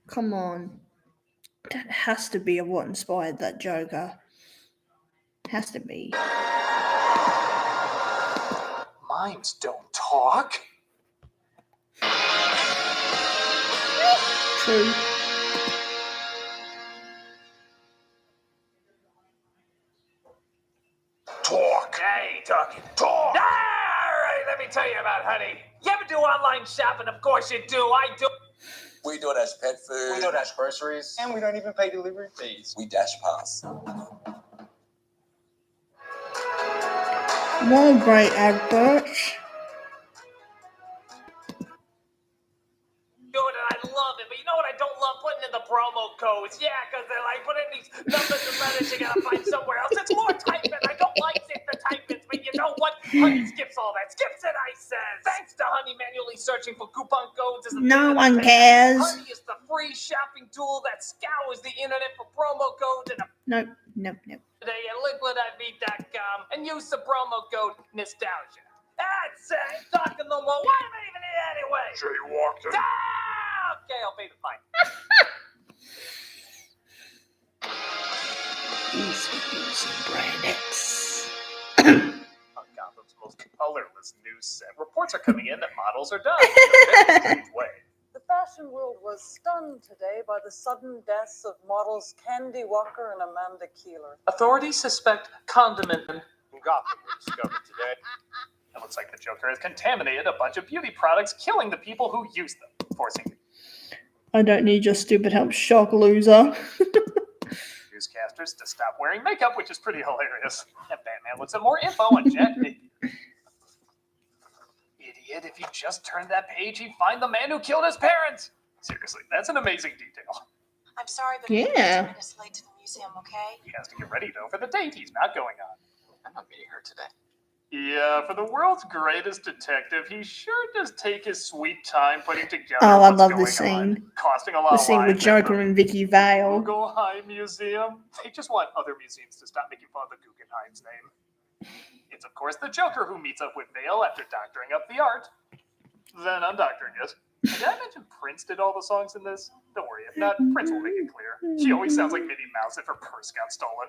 Come on. That has to be what inspired that Joker. Has to be. Mimes don't talk. True. Talk. Hey, talking. Talk. All right, let me tell you about Honey. You ever do online shopping? Of course you do. I do. We do it as pet food. We don't dash groceries. And we don't even pay delivery fees. We dash pass. More great adverts. Do it and I love it, but you know what I don't love? Putting in the promo codes. Yeah, because they're like putting these numbers and letters you gotta find somewhere else. It's more typing. I don't like it for typing, but you know what? Honey skips all that. Skips it, I says. Thanks to Honey manually searching for coupon codes. No one cares. Honey is the free shopping tool that scours the internet for promo codes and Nope. today at liquidIV.com and use the promo code nostalgia. That's it. Talking no more. Why am I even here anyway? Jaywalking. Okay, I'll pay the fine. On Gotham's most colorless news set, reports are coming in that models are done in a very strange way. The fashion world was stunned today by the sudden deaths of models Candy Walker and Amanda Keeler. Authorities suspect condiment in Gotham was discovered today. It looks like the Joker has contaminated a bunch of beauty products, killing the people who use them, forcing I don't need your stupid help, shock loser. newscasters to stop wearing makeup, which is pretty hilarious. And Batman looks at more info on Jack Napier. kid, if you just turned that page, he'd find the man who killed his parents. Seriously, that's an amazing detail. I'm sorry, but Yeah. I'm 2 minutes late to the museum, okay? He has to get ready, though, for the date he's not going on. I'm not meeting her today. Yeah, for the world's greatest detective, he sure does take his sweet time putting together Oh, I what's love going this on. scene. Costing a lot The of scene with lives at Joker and Vicky Vale. Guggenheim Museum. They just want other museums to stop making fun of the Guggenheim's name. It's, of course, the Joker who meets up with Vale after doctoring up the art. Then undoctoring it. Did I mention Prince did all the songs in this? Don't worry, if not, Prince will make it clear. She always sounds like Minnie Mouse if her purse got stolen.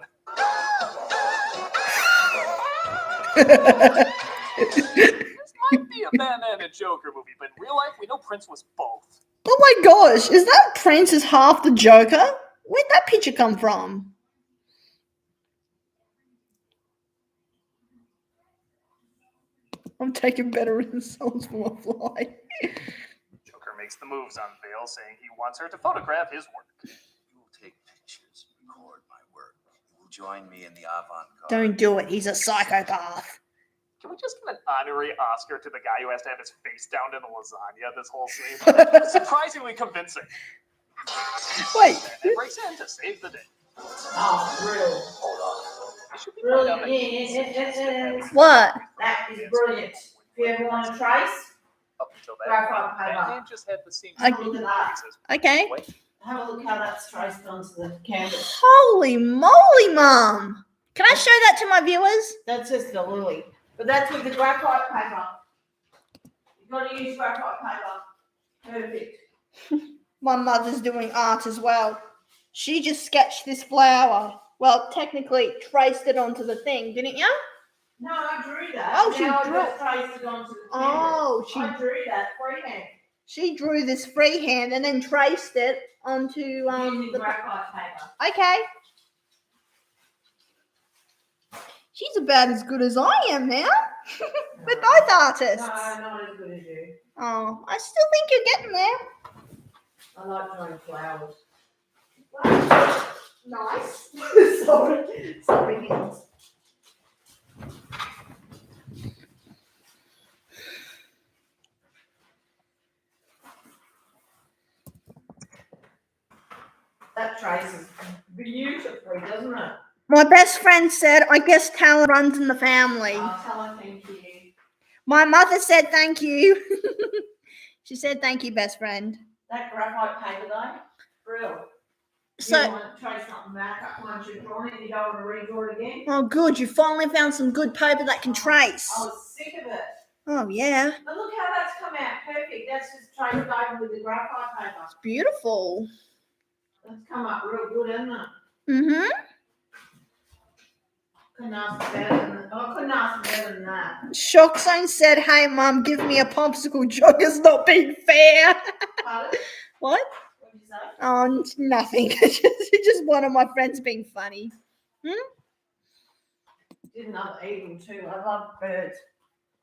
This might be a Batman and Joker movie, but in real life, we know Prince was both. Oh my gosh, is that Prince is half the Joker? Where'd that picture come from? I'm taking better results from a fly. Joker makes the moves on Vale, saying he wants her to photograph his work. You will take pictures, record my work. You will join me in the avant-garde. Don't do it, he's a psychopath. Can we just give an honorary Oscar to the guy who has to have his face down in the lasagna this whole scene? Surprisingly convincing. Wait. Batman breaks in to save the day. Oh, really? Hold on. It should be pointed out that Brilliant. What? That is brilliant. If you ever want to trace, up until that Graphite point, paper. Batman just had the same Okay. Look at that. Okay. Have a look how that's traced onto the canvas. Holy moly, Mum! Can I show that to my viewers? That's just the lily. But that's with the graphite paper. You've got to use graphite paper. Perfect. My mother's doing art as well. She just sketched this flower. Well, technically traced it onto the thing, didn't you? No, I drew that. Oh, she now I drew- just traced it onto the canvas. Oh, I drew that freehand. She drew this freehand and then traced it onto Using the. graphite paper. Okay. She's about as good as I am now. We're both artists. No, not as good as you. Oh, I still think you're getting there. I like drawing flowers. Nice. Sorry, hands. That traces beautifully, doesn't it? My best friend said, I guess talent runs in the family. I'll tell her thank you. My mother said thank you. She said thank you, best friend. That graphite paper though, real. So, you want to trace something back up once you've drawn it, you don't want to redraw it again. oh good, you finally found some good paper that can trace. I was sick of it. Oh yeah, But look how that's come out perfect. That's just traced over with the graphite paper. beautiful. That's come up real good, hasn't it? Mm-hmm. Couldn't ask for better than I couldn't ask for better than that. Shock Zone said, hey mum, give me a popsicle. Joker's not being fair. Pardon? What? What did you say? Oh, nothing. It's just one of my friends being funny. Did another eagle too. I love birds.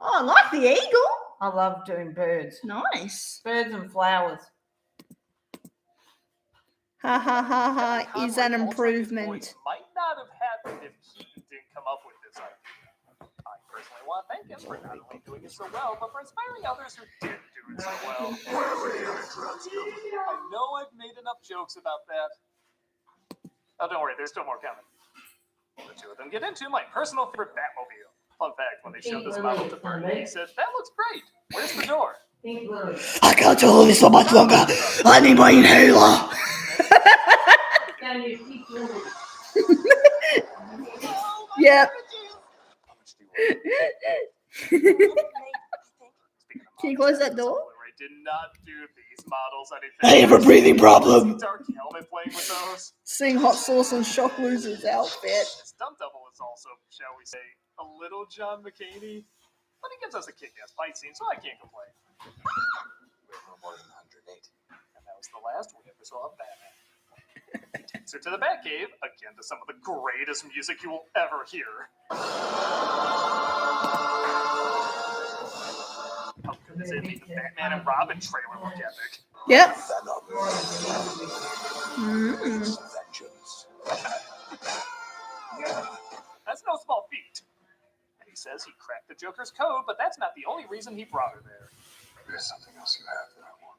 Oh, I like the eagle. I love doing birds. Nice. Birds and flowers. Ha ha ha ha, Conroy is an Ultraman's improvement. voice might not have happened if Keaton didn't come up with this idea. I personally want to thank him for not only doing it so well, but for inspiring others who did do it so well. I know I've made enough jokes about that. Oh, don't worry, there's still more coming. The two of them get into my personal favorite Batmobile. Fun fact, when they showed this model to Bernie, he said, that looks great. Where's the door? Pink lily. I can't hold this for much longer. I need my inhaler. Down your pink lily. Yep. Can you close that door? I did not do these models anything. I have a breathing problem. Dark Helmet playing with those. Seeing hot sauce on Shock Loser's outfit. His stunt double is also, shall we say, a little John McCaney, but he gives us a kick-ass fight scene, so I can't complain. We're no more than 108. And that was the last we ever saw of Batman. He takes her to the Batcave, again to some of the greatest music you will ever hear. How good does it make the Batman and Robin trailer look epic? Yep. Vengeance. That's no small feat. And he says he cracked the Joker's code, but that's not the only reason he brought her there. There's something else you have that I want.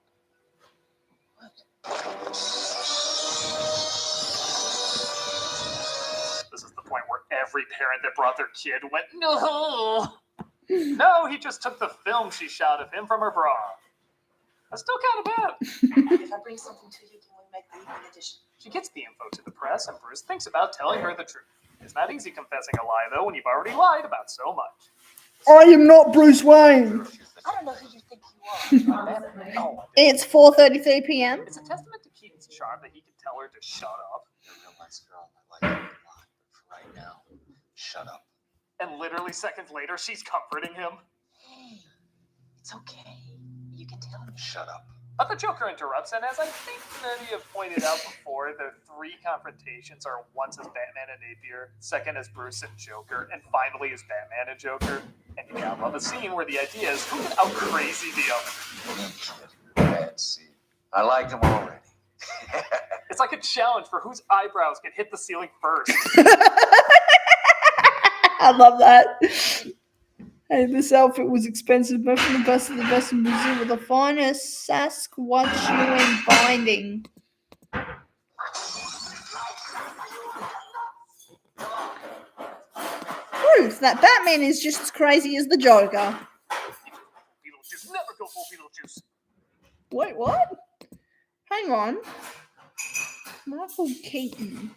This is the point where every parent that brought their kid went, no! No, he just took the film she shot of him from her bra. That's still kind of bad. If I bring something to you, can we make the evening edition? She gets the info to the press, and Bruce thinks about telling her the truth. It's not easy confessing a lie, though, when you've already lied about so much. I am not Bruce Wayne. I don't know who you think you are. No, It's 4:33 p.m. it's a testament to Keaton's charm that he can tell her to shut up. You're a real nice girl. I like you a lot. But for right now, shut up. And literally seconds later, she's comforting him. Hey, it's okay. You can tell me. Shut up. But the Joker interrupts, and as I think many have pointed out before, the three confrontations are once as Batman and Napier, second as Bruce and Joker, and finally as Batman and Joker. And you gotta love a scene where the idea is who can out-crazy the other. Bad seed. I like him already. It's like a challenge for whose eyebrows can hit the ceiling first. I love that. Hey, this outfit was expensive, but from the best of the best in Brazil with the finest Sasquatchuan binding. Proof that Batman is just as crazy as the Joker. Beetlejuice, never go full Beetlejuice. Wait, what? Hang on. Michael Keaton.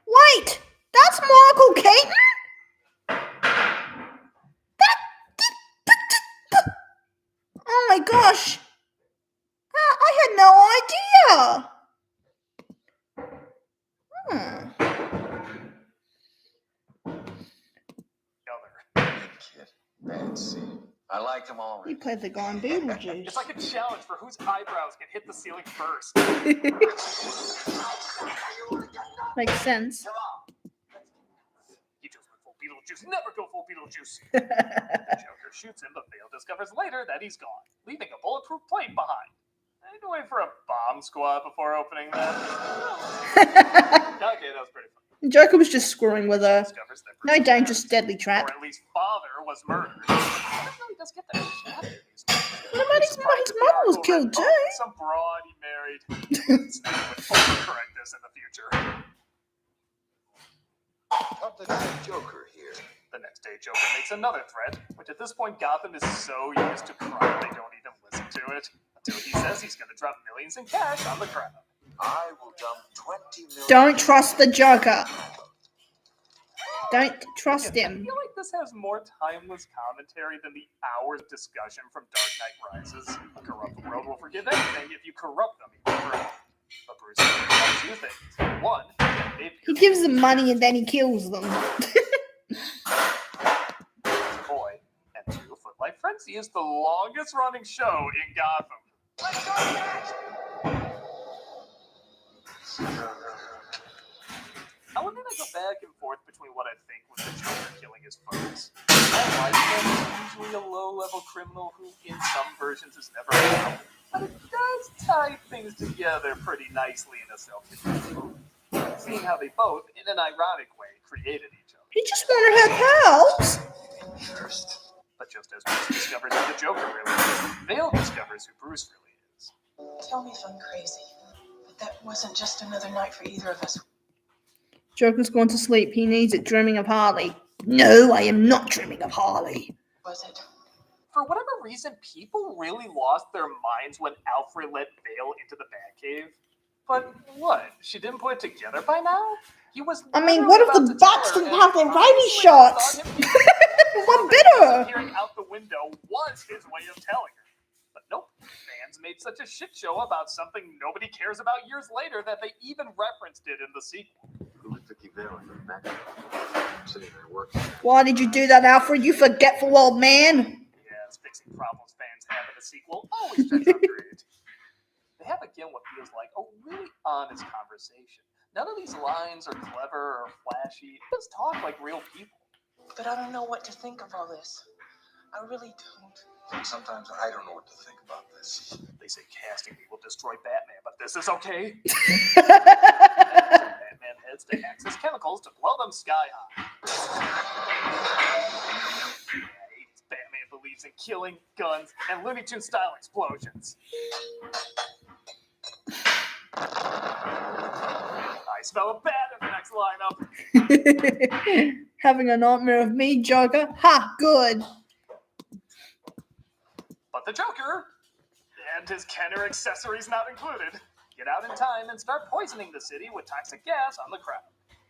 Wait! That's Michael Keaton? Oh my gosh! I had no idea! Kid. Bad seed. I like him already. He played the guy in Beetlejuice. It's like a challenge for whose eyebrows can hit the ceiling first. Makes sense. He just went full Beetlejuice, never go full Beetlejuice. Joker shoots him, but Bale discovers later that he's gone, leaving a bulletproof plate behind. I had to wait for a bomb squad before opening that. Okay, that was pretty fun. Joker was just screwing with her. Discovers that No dangerous, deadly or trap. at least father was murdered. He really does get that shot. What about his mother was killed too? Some broad he married. Snake would overcorrect this in the future. Cut the damn Joker here. The next day, Joker makes another threat, which at this point Gotham is so used to crime they don't even listen to it, until he says he's going to drop millions in cash on the crowd. I will dump 20 million. Don't trust the Joker. Don't trust him. I feel like this has more timeless commentary than the hours of discussion from Dark Knight Rises. A corrupt world will forgive anything if you corrupt them even further. But Bruce Wayne does two things. One, He gives them money and then he kills them. boy, and two, Footlight Frenzy is the longest running show in Gotham. Let's go, I'll admit I go back and forth between what I think was the Joker killing his foes. My life is usually a low-level criminal who, in some versions, is never found, but it does tie things together pretty nicely in a self-contained movie. Seeing how they both, in an ironic way, created each other. He just wanted her pals. But just as Bruce discovers who the Joker really is, Bale discovers who Bruce really is. Tell me if I'm crazy, but that wasn't just another night for either of us. Joker's gone to sleep. He needs it, dreaming of Harley. No, I am not dreaming of Harley. Was it? For whatever reason, people really lost their minds when Alfred let Bale into the Batcave. But what? She didn't put it together by now? He was. I mean, what if the bats didn't have their rabies shots? What bit her? Hearing out the window was his way of telling her. But nope, fans made such a shit show about something nobody cares about years later that they even referenced it in the sequel. Why did you do that, Alfred? You forgetful old man. Yes, fixing problems fans have in a sequel always turns out great. They have again what feels like a really honest conversation. None of these lines are clever or flashy. They just talk like real people. But I don't know what to think of all this. I really don't. Sometimes I don't know what to think about this. They say casting will destroy Batman, but this is okay. Batman heads to Axis Chemicals to blow them sky high. Batman believes in killing, guns, and Looney Tunes style explosions. I smell a bat in the next lineup. Having a nightmare of me, Joker? Ha, good. But the Joker and his Kenner accessories not included get out in time and start poisoning the city with toxic gas on the crowd.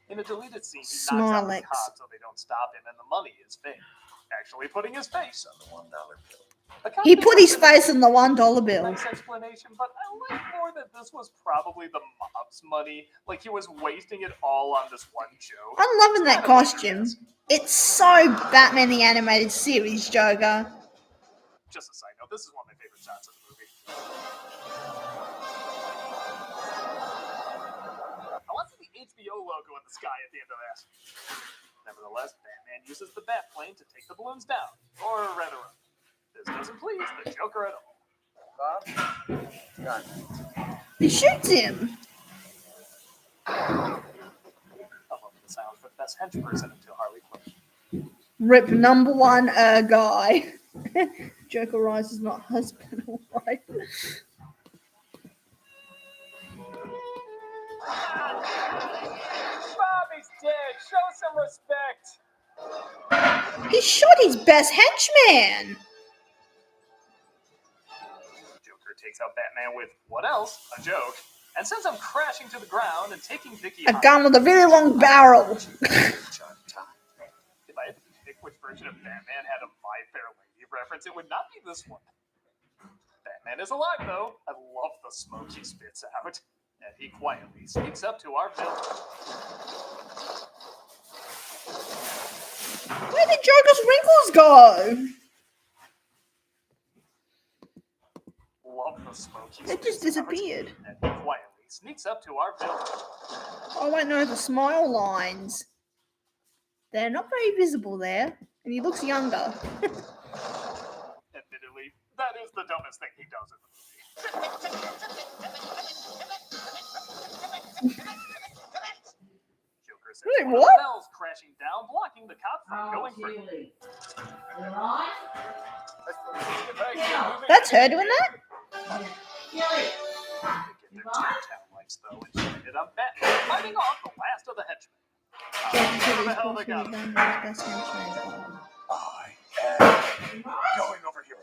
In a deleted scene, he knocks out his Snorlax. cop so they don't stop him, and the money is fake. Actually putting his face on the $1 bill. He put his face on the $1 bill. Nice explanation, but I like more that this was probably the mob's money. Like he was wasting it all on this one joke. I'm loving that costume. It's so Batman the Animated Series, Joker. Just a side note, this is one of my favorite shots of the movie. I want to see the HBO logo in the sky at the end of that. Nevertheless, Batman uses the Batplane to take the balloons down. Or rather, this doesn't please the Joker at all. Bob? Done. He shoots him. I love the sound for the best henchperson until Harley Quinn. Rip #1 guy. Joker Rise is not husband or wife. Bobby's dead. Show some respect. He shot his best henchman. Joker takes out Batman with what else? A joke, and sends him crashing to the ground and taking Vicky. A gun with a very long barrel. If I had to pick which version of Batman had a My Fair Lady reference, it would not be this one. Batman is alive, though. I love the smoke he spits out. And he quietly sneaks up to our building. Where did Joker's wrinkles go? Love the smoke he They spits just disappeared. out. And he quietly sneaks up to our building. Oh, wait, no, the smile lines. They're not very visible there. And he looks younger. Admittedly, that is the dumbest thing he does in the movie. Joker says Wait, one of what? the bells crashing down, blocking the cop from going free. That's her doing that? They get their Toontown lights, though, and ended up Batman fighting off the last of the henchmen. Where the hell they got him? I am going over here.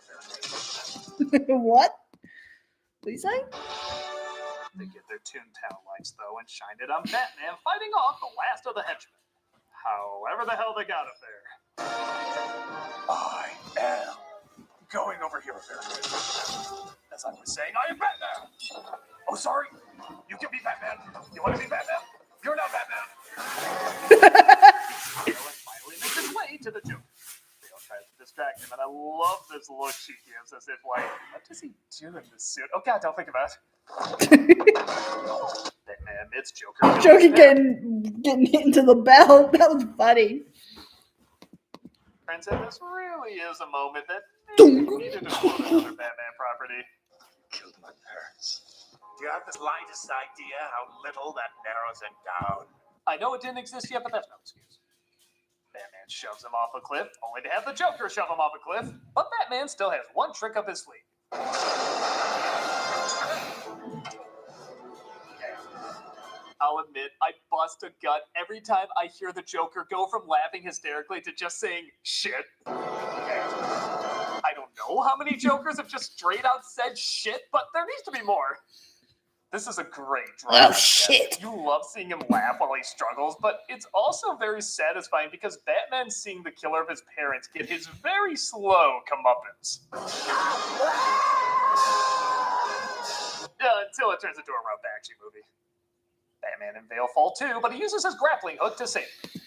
What? What are you saying? They get their Toontown lights, though, and shine it on Batman fighting off the last of the henchmen. However the hell they got up there. I am going over here. As I was saying, I am Batman! Oh, sorry. You can be Batman. You want to be Batman? You're not Batman. Villain finally makes his way to the Joker. They all try to distract him, and I love this look she gives as if, like, what does he do in this suit? Oh, God, don't think about it. Batman, it's Joker. Joker getting hit into the bell. That was funny. Friends, and this really is a moment that needed to quote another Batman property. Killed my parents. Do you have the slightest idea how little that narrows it down? I know it didn't exist yet, but that's no excuse. Batman shoves him off a cliff, only to have the Joker shove him off a cliff. But Batman still has one trick up his sleeve. I'll admit, I bust a gut every time I hear the Joker go from laughing hysterically to just saying shit. I don't know how many Jokers have just straight out said shit, but there needs to be more. This is a great drama. Oh, shit. You love seeing him laugh while he struggles, but it's also very satisfying because Batman's seeing the killer of his parents get his very slow comeuppance. Until it turns into a rough action movie. Batman and Vale fall too, but he uses his grappling hook to save him.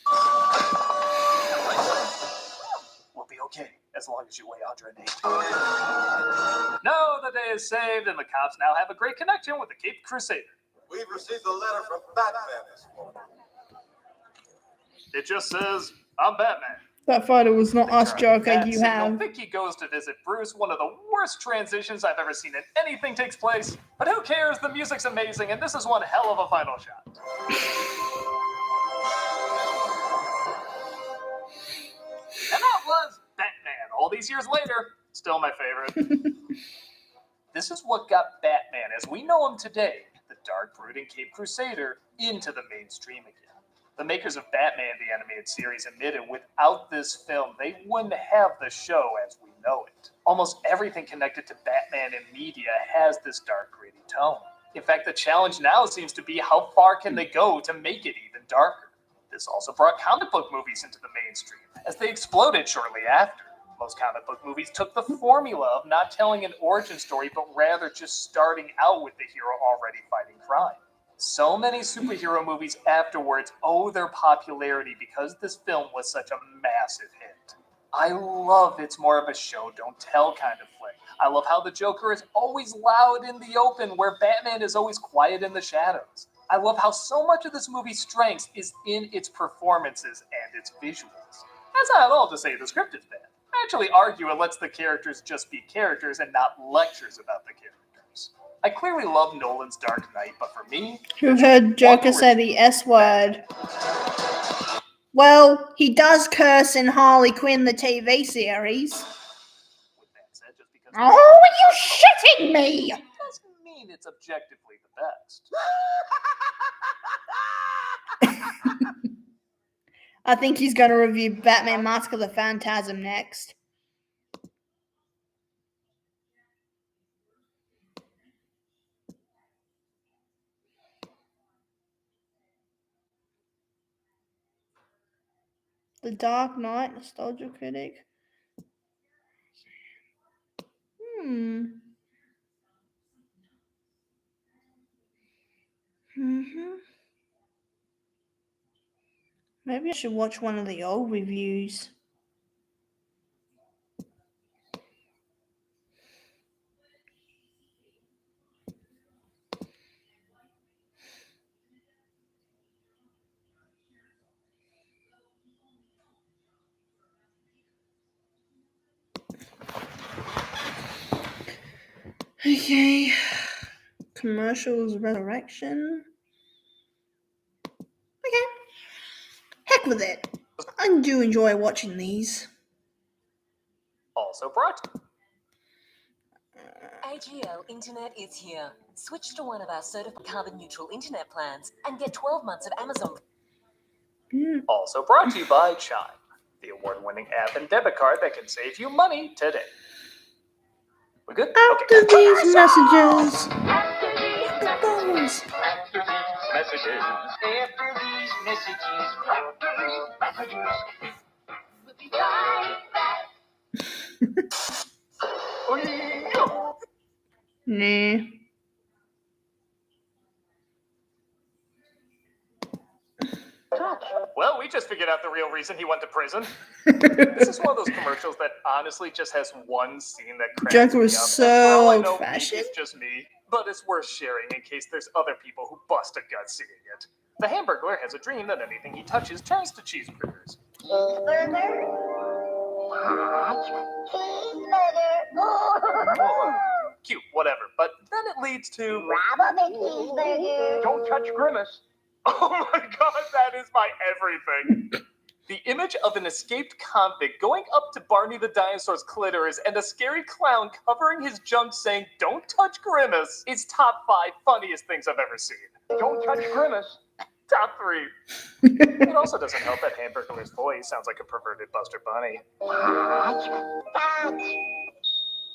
We'll be okay, as long as you weigh 108. No, the day is saved, and the cops now have a great connection with the Caped Crusader. We've received a letter from Batman this morning. It just says, I'm Batman. That photo was not us, Joker. That You signal, have. Vicky goes to visit Bruce. One of the worst transitions I've ever seen in anything takes place. But who cares? The music's amazing, and this is one hell of a final shot. And that was Batman. All these years later, still my favorite. This is what got Batman, as we know him today, the dark, brooding Cape Crusader, into the mainstream again. The makers of Batman, the animated series, admitted without this film, they wouldn't have the show as we know it. Almost everything connected to Batman in media has this dark, gritty tone. In fact, the challenge now seems to be how far can they go to make it even darker. This also brought comic book movies into the mainstream, as they exploded shortly after. Most comic book movies took the formula of not telling an origin story, but rather just starting out with the hero already fighting crime. So many superhero movies afterwards owe their popularity because this film was such a massive hit. I love it's more of a show don't tell kind of flick. I love how the Joker is always loud in the open, where Batman is always quiet in the shadows. I love how so much of this movie's strength is in its performances and its visuals. That's not at all to say the script is bad. I actually argue it lets the characters just be characters and not lectures about the characters. I clearly love Nolan's Dark Knight, but for me... Who heard Joker say the S word? Well, he does curse in Harley Quinn, the TV series. Oh, are you shitting me? Doesn't mean it's objectively the best. I think he's going to review Batman Mask of the Phantasm next. The Dark Knight, Nostalgia Critic. Maybe I should watch one of the old reviews. Okay. Commercials Resurrection. Okay. Heck with it. I do enjoy watching these. Also brought... AGL Internet is here. Switch to one of our certified carbon-neutral internet plans and get 12 months of Amazon. Also brought to you by Chime, the award-winning app and debit card that can save you money today. We good? After these messages. Nah. Well, we just figured out the real reason he went to prison. This is one of those commercials that honestly just has one scene that cracks Joker me was up. so And for all I know, old-fashioned. It's just me, but it's worth sharing in case there's other people who bust a gut seeing it. The Hamburglar has a dream that anything he touches turns to cheeseburgers. Cute, whatever. But then it leads to... Don't touch Grimace. Oh my god, that is my everything. The image of an escaped convict going up to Barney the dinosaur's clitoris and a scary clown covering his junk saying, "Don't touch Grimace," is top 5 funniest things I've ever seen. Don't touch Grimace. Top 3. It also doesn't help that Hamburglar's voice sounds like a perverted Buster Bunny.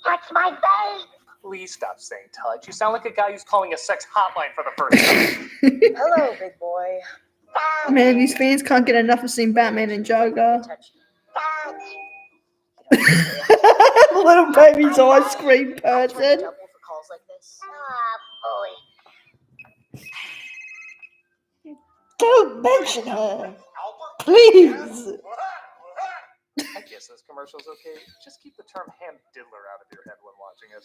Touch my face. Please stop saying touch. You sound like a guy who's calling a sex hotline for the first time. Hello, big boy. Man, these fans can't get enough of seeing Batman and Joker. Little baby's ice cream person. Calls like this. Boy. Don't mention her. Please. I guess this commercial's okay. Just keep the term ham diddler out of your head when watching it.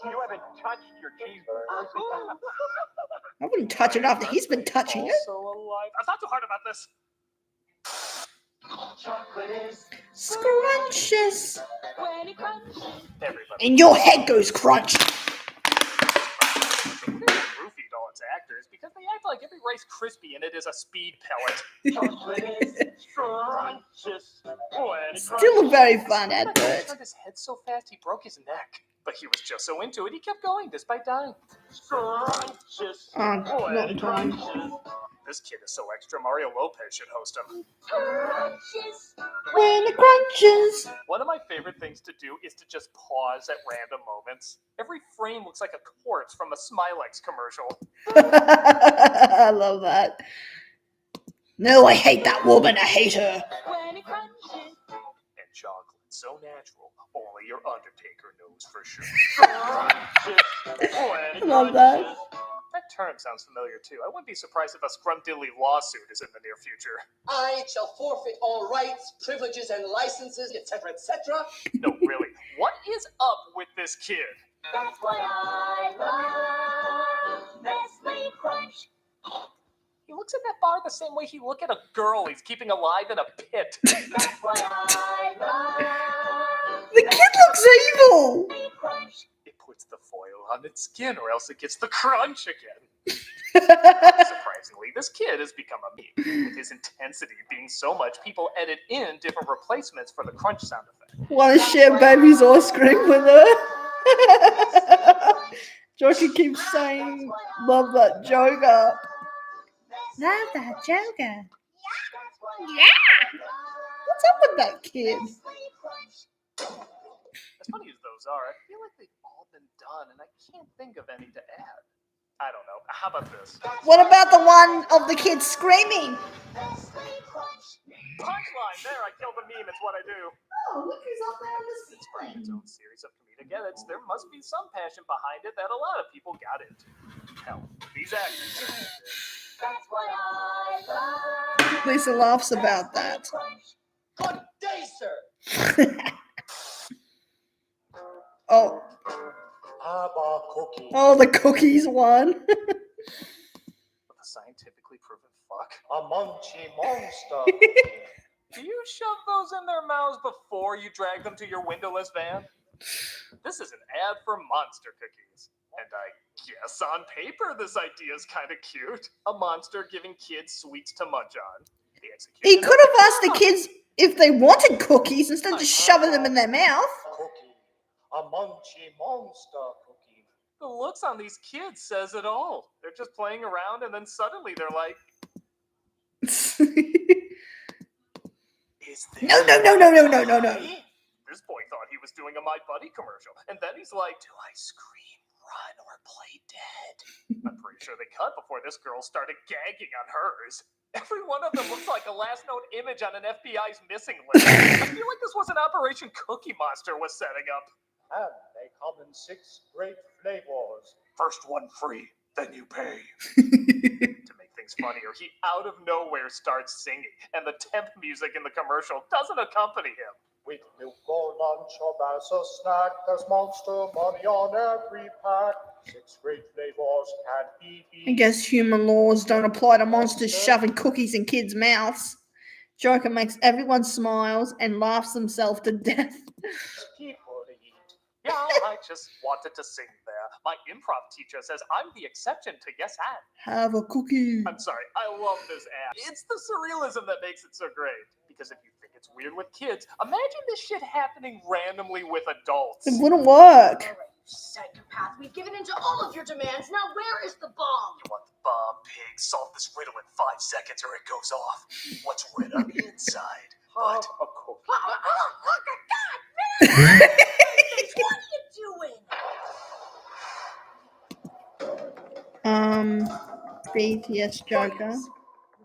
You haven't touched your cheeseburger. I wouldn't touch it after he's been touching it. Also alive. I'm not too hard about this. Chocolate is Scrumptious. When it crunches. Everybody. And your head goes crunch. Roofied all its actors because they act like every Rice Krispie in it is a speed pellet. chocolate is scrumptious. When it Still a very fun That guy advert. turned his head so fast he broke his neck. But he was just so into it, he kept going despite dying. Scrumptious. Oh, When not it time. crunches. This kid is so extra, Mario Lopez should host him. Crunches. When it crunches. One of my favorite things to do is to just pause at random moments. Every frame looks like a corpse from a Smilex commercial. I love that. No, I hate that woman. I hate her. When it crunches. And chocolate, so natural. Only your Undertaker knows for sure. I love that. That term sounds familiar too. I wouldn't be surprised if a scrumdiddly lawsuit is in the near future. I shall forfeit all rights, privileges, and licenses, etc., etc. No, really. What is up with this kid? That's why I love Nestle Crunch. He looks at that bar the same way he look at a girl he's keeping alive in a pit. That's why I love The kid looks evil. Nestle Crunch. It puts the foil on its skin or else it gets the crunch again. Surprisingly, this kid has become a meme, with his intensity being so much people edit in different replacements for the crunch sound effect. Want to share baby's ice cream with her? Joker keeps saying, love that Joker. Love that Joker. Yeah. What's up with that kid? As funny as those are, I feel like they've all been done, and I can't think of any to add. I don't know. How about this? What about the one of the kids screaming? Punchline! There, I killed the meme. It's what I do. Oh, look who's up there on the Despite its own series of comedic edits, there must be some passion behind it that a lot of people got into. Hell, these actors. That's why I love Lisa laughs about that. Good day, sir. Oh, Abba cookie. oh, the cookies one. With a scientifically proven fuck. A munchy monster. Do you shove those in their mouths before you drag them to your windowless van? This is an ad for Monster Cookies. And I guess on paper this idea is kind of cute. A monster giving kids sweets to munch on. The execution. He could have asked the kids if they wanted cookies instead of just shoving them in their mouth. Cookie. A munchy monster cookie. The looks on these kids says it all. They're just playing around and then suddenly they're like, is this No. This boy thought he was doing a My Buddy commercial. And then he's like, do I scream, run, or play dead? I'm pretty sure they cut before this girl started gagging on hers. Every one of them looks like a last known image on an FBI's missing list. I feel like this was an Operation Cookie Monster was setting up. And they come in 6 great flavors. First one free, then you pay. To make things funnier, he out of nowhere starts singing, and the temp music in the commercial doesn't accompany him. With milk or lunch or as a snack, there's Monster money on every pack. 6 great flavors can't be beat. I guess human laws don't apply to monsters shoving cookies in kids' mouths. Joker makes everyone smiles and laughs himself to death. People to eat. Yeah, I just wanted to sing there. My improv teacher says I'm the exception to yes and. Have a cookie. I'm sorry, I love this ad. It's the surrealism that makes it so great. Because if you think it's weird with kids, imagine this shit happening randomly with adults. It wouldn't work. Psychopath, we've given in to all of your demands. Now where is the bomb? You want the bomb, pig? Solve this riddle in 5 seconds or it goes off. What's red on the inside? Have a cookie. What are you doing? BTS Joker. You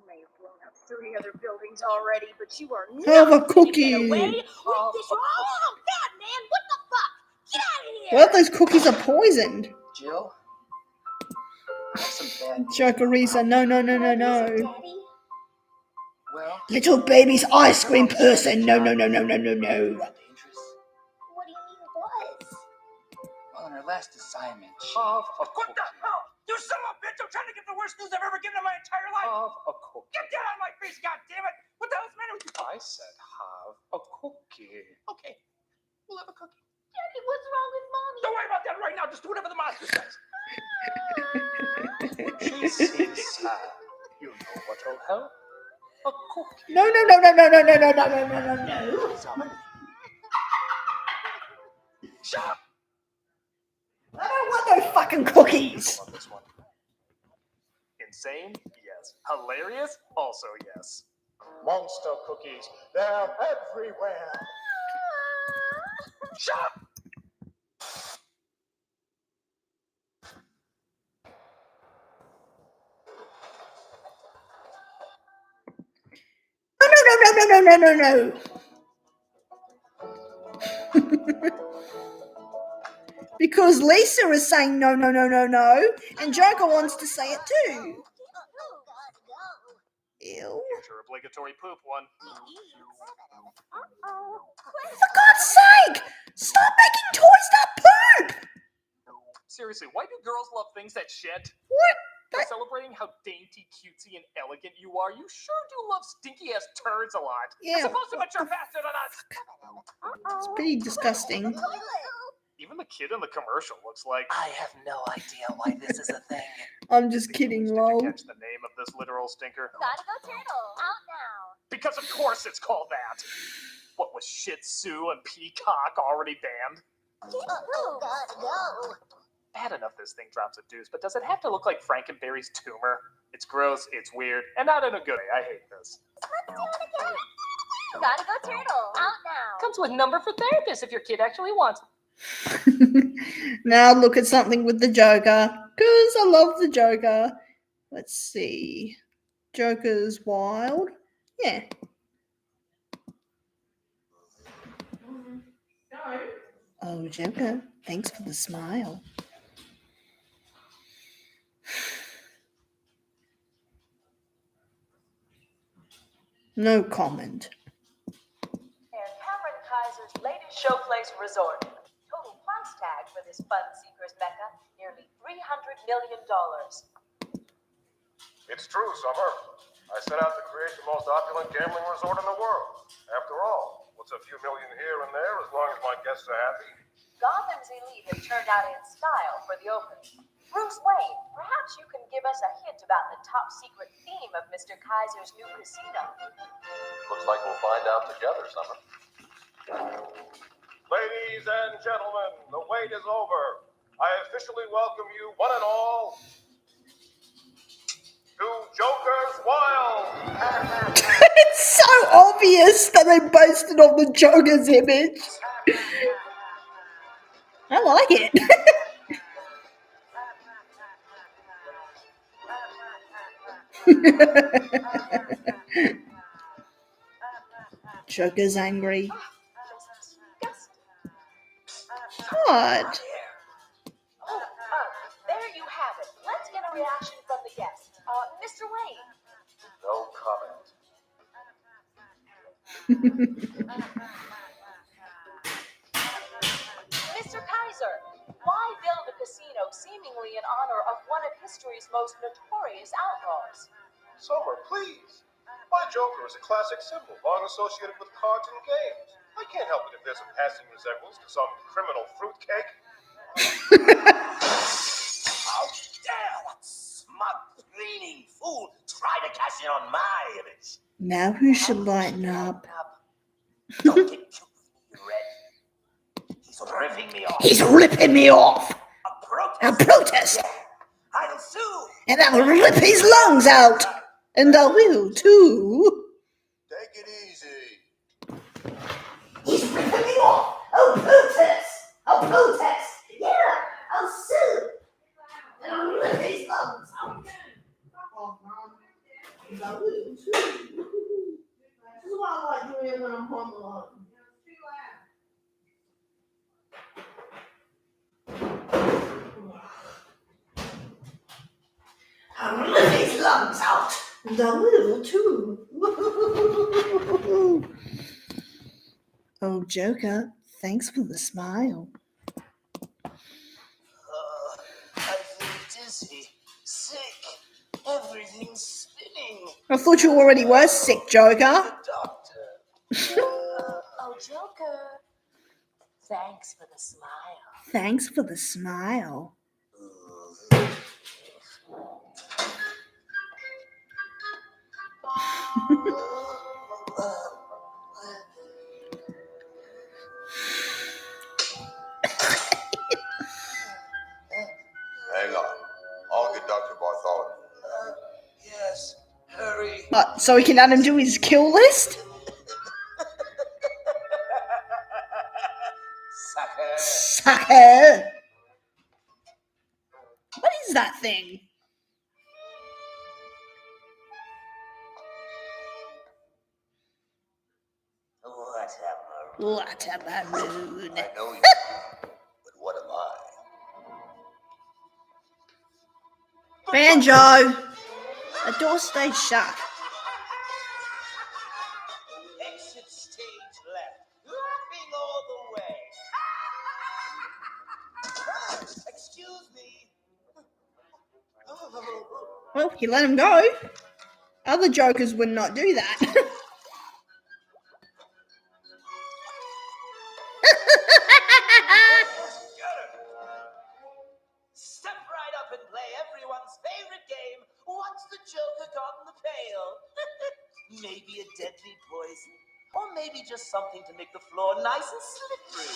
may have blown up 3 other buildings already, but you are Have a not going to cookie. get away with this. Oh, God, man, what the fuck? Get out of here! What if those cookies are poisoned? Jill? I have some bad news. Joker Risa, no. Daddy? Well, Little baby's ice cream person, no. dangerous. What do you mean, was? Well, on our last assignment, Have a cookie. What the hell? You son of a bitch! I'm trying to get the worst news I've ever given in my entire life! Have a cookie. Get down on my face, goddammit! What the hell's the matter with you? I I said have a cookie. Okay, we'll have a cookie. Daddy, what's wrong with mommy? Don't worry about that right now. Just do whatever the master says. She seems sad. You know what'll help? A cookie. No. Shut up. I don't want no fucking cookies. On this one. Insane? Yes. Hilarious? Also yes. Monster cookies, they're everywhere. Shut up. No. Because Lisa is saying no, and Joker wants to say it too. Ew. Here's your obligatory poop one. For God's sake! Stop making toys that poop! Seriously, why do girls love things that shit? What? For celebrating how dainty, cutesy, and elegant you are, you sure do love stinky-ass turds a lot. Yeah. You're supposed to mature faster than us! It's pretty disgusting. Even the kid in the commercial looks like... I have no idea why this is a thing. I'm just kidding, lol. Catch the name of this literal stinker? Gotta go turtle. Out now. Because of course it's called that! What was Shih Tzu and Peacock already banned? Oh, gotta go. Bad enough this thing drops a deuce, but does it have to look like Frankenberry's tumor? It's gross, it's weird, and not in a good way. I hate this. Gotta go turtle. Out now. Comes with number for therapists if your kid actually wants. Now look at something with the Joker, because I love the Joker. Let's see. Joker's wild. Yeah. Oh, Joker, thanks for the smile. No comment. And Cameron Kaiser's latest showplace resort. Total price tag for this fun seekers mecca, nearly $300 million. It's true, Summer. I set out to create the most opulent gambling resort in the world. After all, what's a few million here and there as long as my guests are happy? Gotham's elite has turned out in style for the opening. Bruce Wayne, perhaps you can give us a hint about the top secret theme of Mr. Kaiser's new casino. Looks like we'll find out together, Summer. Ladies and gentlemen, the wait is over. I officially welcome you, one and all, to Joker's Wild. It's so obvious that they boasted of the Joker's image. I like it. Joker's angry. God. There you have it. Let's get a reaction from the guests. Mr. Wayne. No comment. Mr. Kaiser, why build a casino seemingly in honor of one of history's most notorious outlaws? Summer, please. My Joker is a classic symbol, long associated with cards and games. I can't help it if there's a passing resemblance to some criminal fruitcake. How dare that smug, gleaning fool try to cash in on my image? Now who should lighten up? Don't get cute with me, Red. He's ripping me off. He's ripping me off. A protest. I'll sue. And I'll rip his lungs out. And I will too. Take it easy. He's ripping me off. I'll protest. I'll protest. Yeah, I'll sue. And I'll rip his lungs out. And I will too. This is what I like doing when I'm home alone. I'll rip his lungs out. And I will too. Oh, Joker, thanks for the smile. I feel dizzy, sick. Everything's spinning. I thought you already were sick, Joker. Doctor, Oh, Joker. Thanks for the smile. Thanks for the smile. Hang on. I'll get Dr. Bartholomew. Yes, hurry. What, so he can add him to his kill list? Sucker. Sucker! What is that thing? What a maroon. I know you, but what am I? Banjo! The door stayed shut. Exit stage left. Laughing all the way. Excuse me. Well, he let him go. Other Jokers would not do that. Step right up and play everyone's favorite game. What's the Joker got in the pail? Maybe a deadly poison, or maybe just something to make the floor nice and slippery.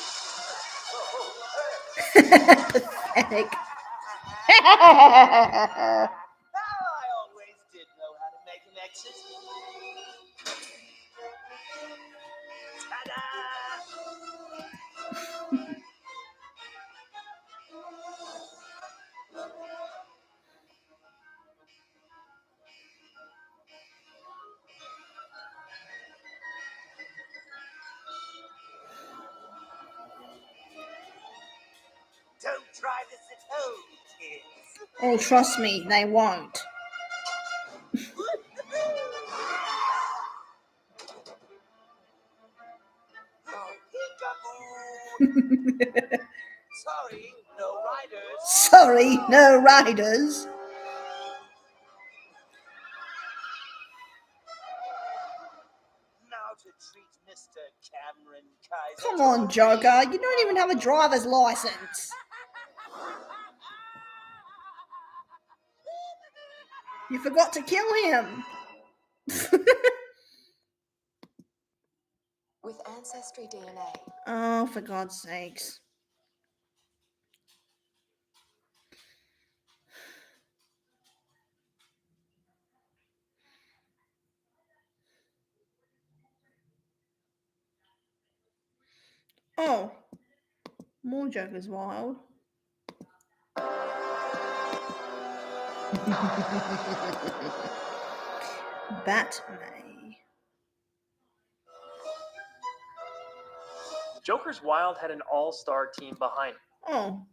Pathetic. I always did know how to make an exit. Ta-da! Don't try this at home, kids. Oh, trust me, they won't. Sorry, no riders. Sorry, no riders. Now to treat Mr. Cameron Kaiser. Come on, Joker. You don't even have a driver's license. You forgot to kill him. With Ancestry DNA. Oh, for God's sakes. Oh, more Joker's Wild. Batman. Joker's Wild had an all-star team behind it. Oh.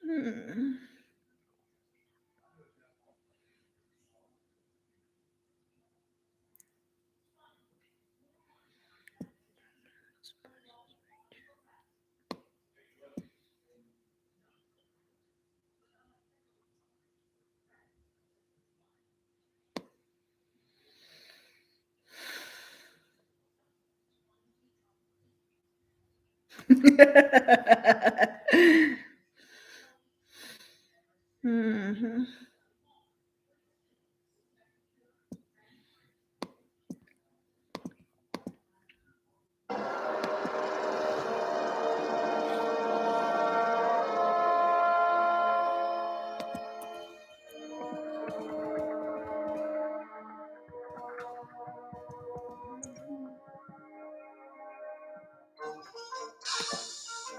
Hmm. Mm-hmm.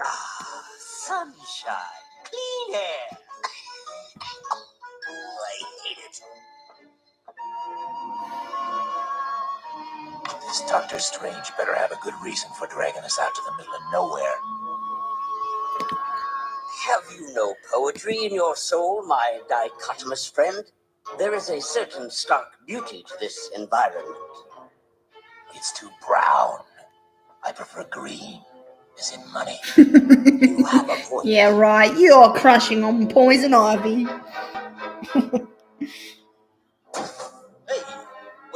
Ah, sunshine, clean air. Oh, I hate it. This Doctor Strange better have a good reason for dragging us out to the middle of nowhere. Have you no poetry in your soul, my dichotomous friend? There is a certain stark beauty to this environment. It's too brown. I prefer green, as in money. You have a point. Yeah, right. You're crushing on Poison Ivy. Hey,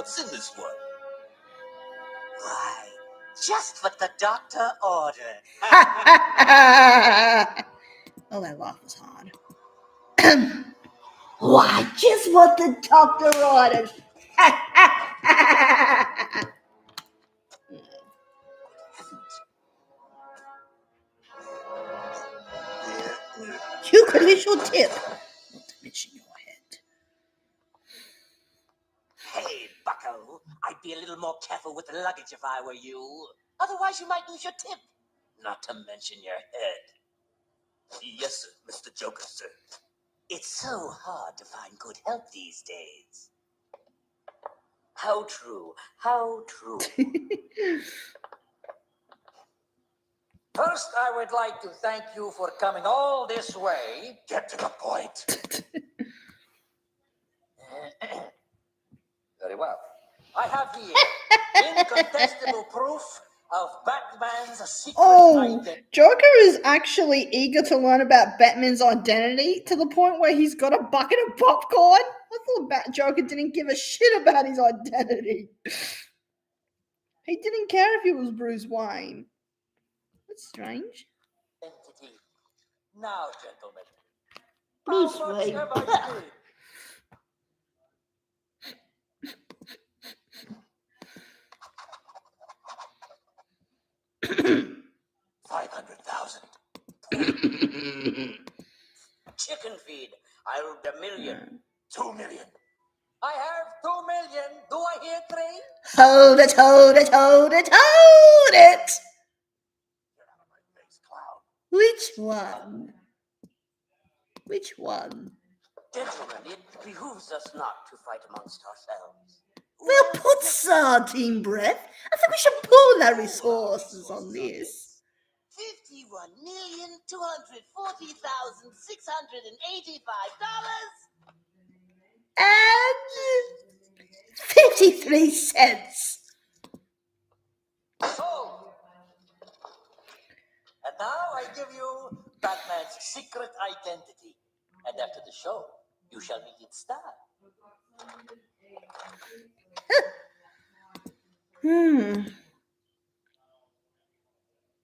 What's in this one? Why, just what the doctor ordered. Oh, that laugh was hard. Why, just what the doctor ordered. You could use your tip. Not to mention your head. Hey, bucko, I'd be a little more careful with the luggage if I were you. Otherwise, you might lose your tip. Not to mention your head. Yes, sir, Mr. Joker, sir. It's so hard to find good help these days. How true. How true. First, I would like to thank you for coming all this way. Get to the point. Very well. I have here incontestable proof of Batman's secret identity. Joker is actually eager to learn about Batman's identity to the point where he's got a bucket of popcorn. I thought Joker didn't give a shit about his identity. He didn't care if he was Bruce Wayne. That's strange. Identity. Now, gentlemen. Bruce how much Wayne. have I paid? $500,000. Chicken feed. I'll $1 million. $2 million. I have 2 million. Do I hear 3? Hold it, hold it, hold it, hold it! Which one? Which one? Gentlemen, it behooves us not to fight amongst ourselves. Well put, Sardine Breath. I think we should pool our resources on this. $51,240,685. And 53 cents. So, and now I give you Batman's secret identity. And after the show, you shall meet its star.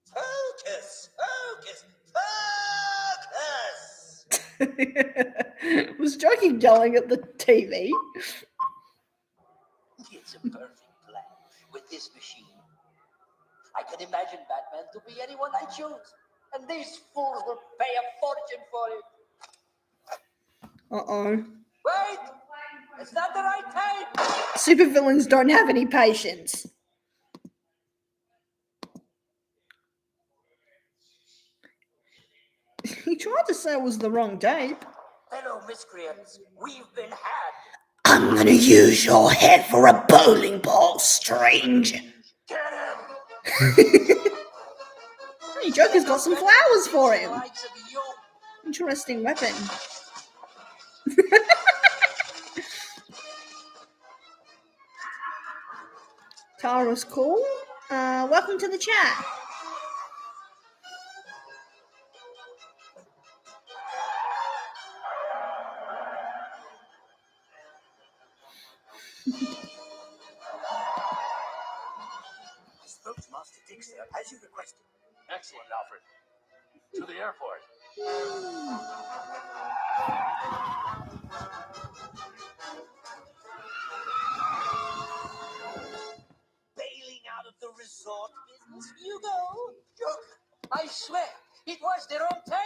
Focus, focus, focus! Was Joker yelling at the TV? It's a perfect plan. With this machine, I can imagine Batman to be anyone I choose. And these fools will pay a fortune for it. Uh-oh. Wait! It's not the right time! Supervillains don't have any patience. He tried to say it was the wrong date. Hello, miscreants. We've been had. I'm gonna use your head for a bowling ball, Strange. Get him! Hey, Joker's got some flowers for him. Interesting weapon. Tara's cool. Welcome to the chat. I spoke to Master Dixter as you requested. Excellent, Alfred. To the airport. Bailing out of the resort business, Hugo? Look, I swear, it was the wrong time.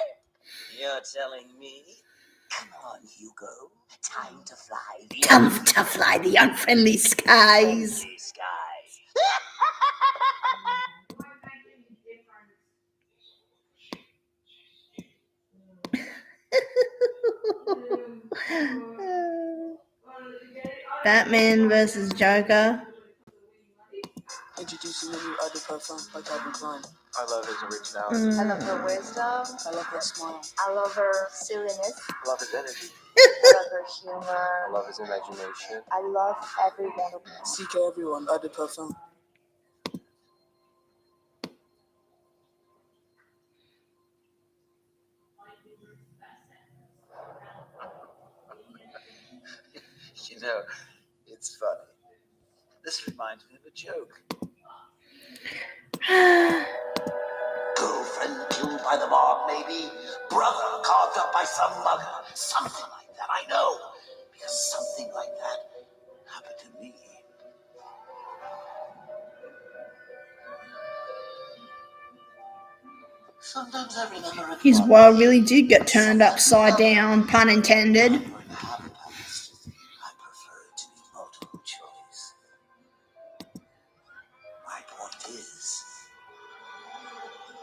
You're telling me? Come on, Hugo. Time to fly the Come to fly the unfriendly skies. unfriendly skies. Batman versus Joker. Introducing the new Eau de Parfum by Calvin Klein. I love his originality. I love her wisdom. I love her smile. I love her silliness. I love his energy. I love her humor. I love his imagination. I love every one of them. CK everyone, Eau de Parfum. You know, it's funny. This reminds me of a joke. Girlfriend killed by the mob, maybe. Brother carved up by some mugger. Something like that, I know. Because something like that happened to me. Sometimes I remember it. His world really did get turned upside down, pun intended. I prefer to be multiple choice. My point is,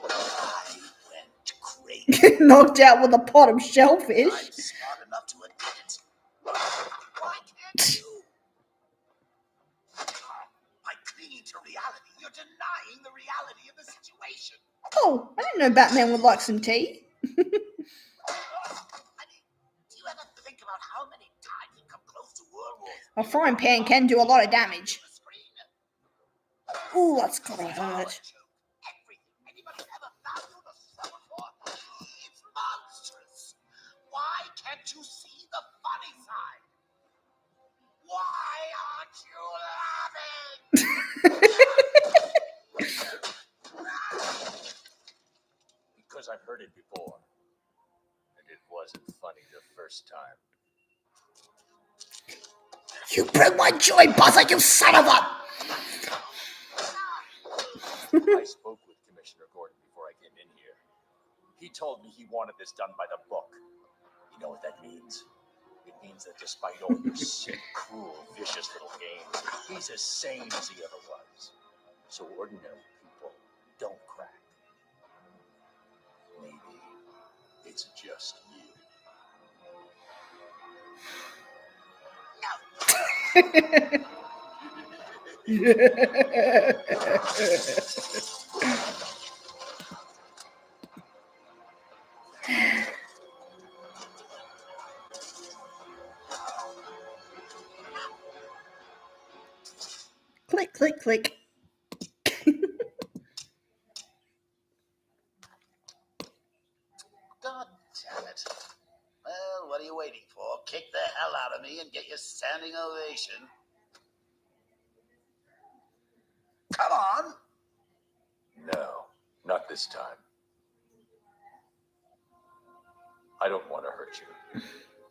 I went crazy. Knocked out with a pot of shellfish. I'm smart enough to admit it. Why can't you? By clinging to reality, you're denying the reality of the situation. Oh, I didn't know Batman would like some tea. Do you ever think about how many times you come close to World War A frying pan can do a lot of damage. Ooh, that's gotta hurt. Anybody ever valued a struggle for? It's monstrous. Why can't you see the funny side? Why aren't you laughing? Because I've heard it before. And it wasn't funny the first time. You broke my joy, Buzzer, you son of a... I spoke with Commissioner Gordon before I came in here. He told me he wanted this done by the book. You know what that means? It means that despite all your sick, cruel, vicious little games, he's as sane as he ever was. So ordinary people don't crack. Maybe it's just you. Click, click, click. God damn it. Well, what are you waiting for? Kick the hell out of me and get your standing ovation. Come on! No, not this time. I don't want to hurt you.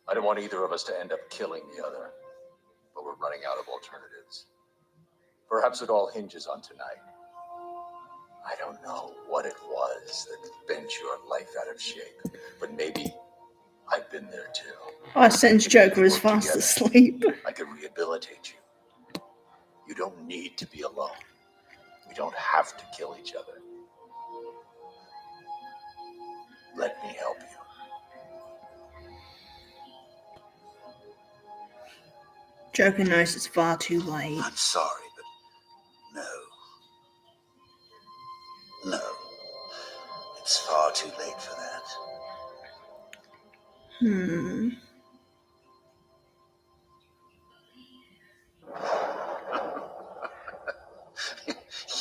I don't want either of us to end up killing the other. But we're running out of alternatives. Perhaps it all hinges on tonight. I don't know what it was that bent your life out of shape, but maybe I've been there too. I sense Joker is fast asleep. I could rehabilitate you. You don't need to be alone. We don't have to kill each other. Let me help you. Joker knows it's far too late. I'm sorry, but no. No. It's far too late for that.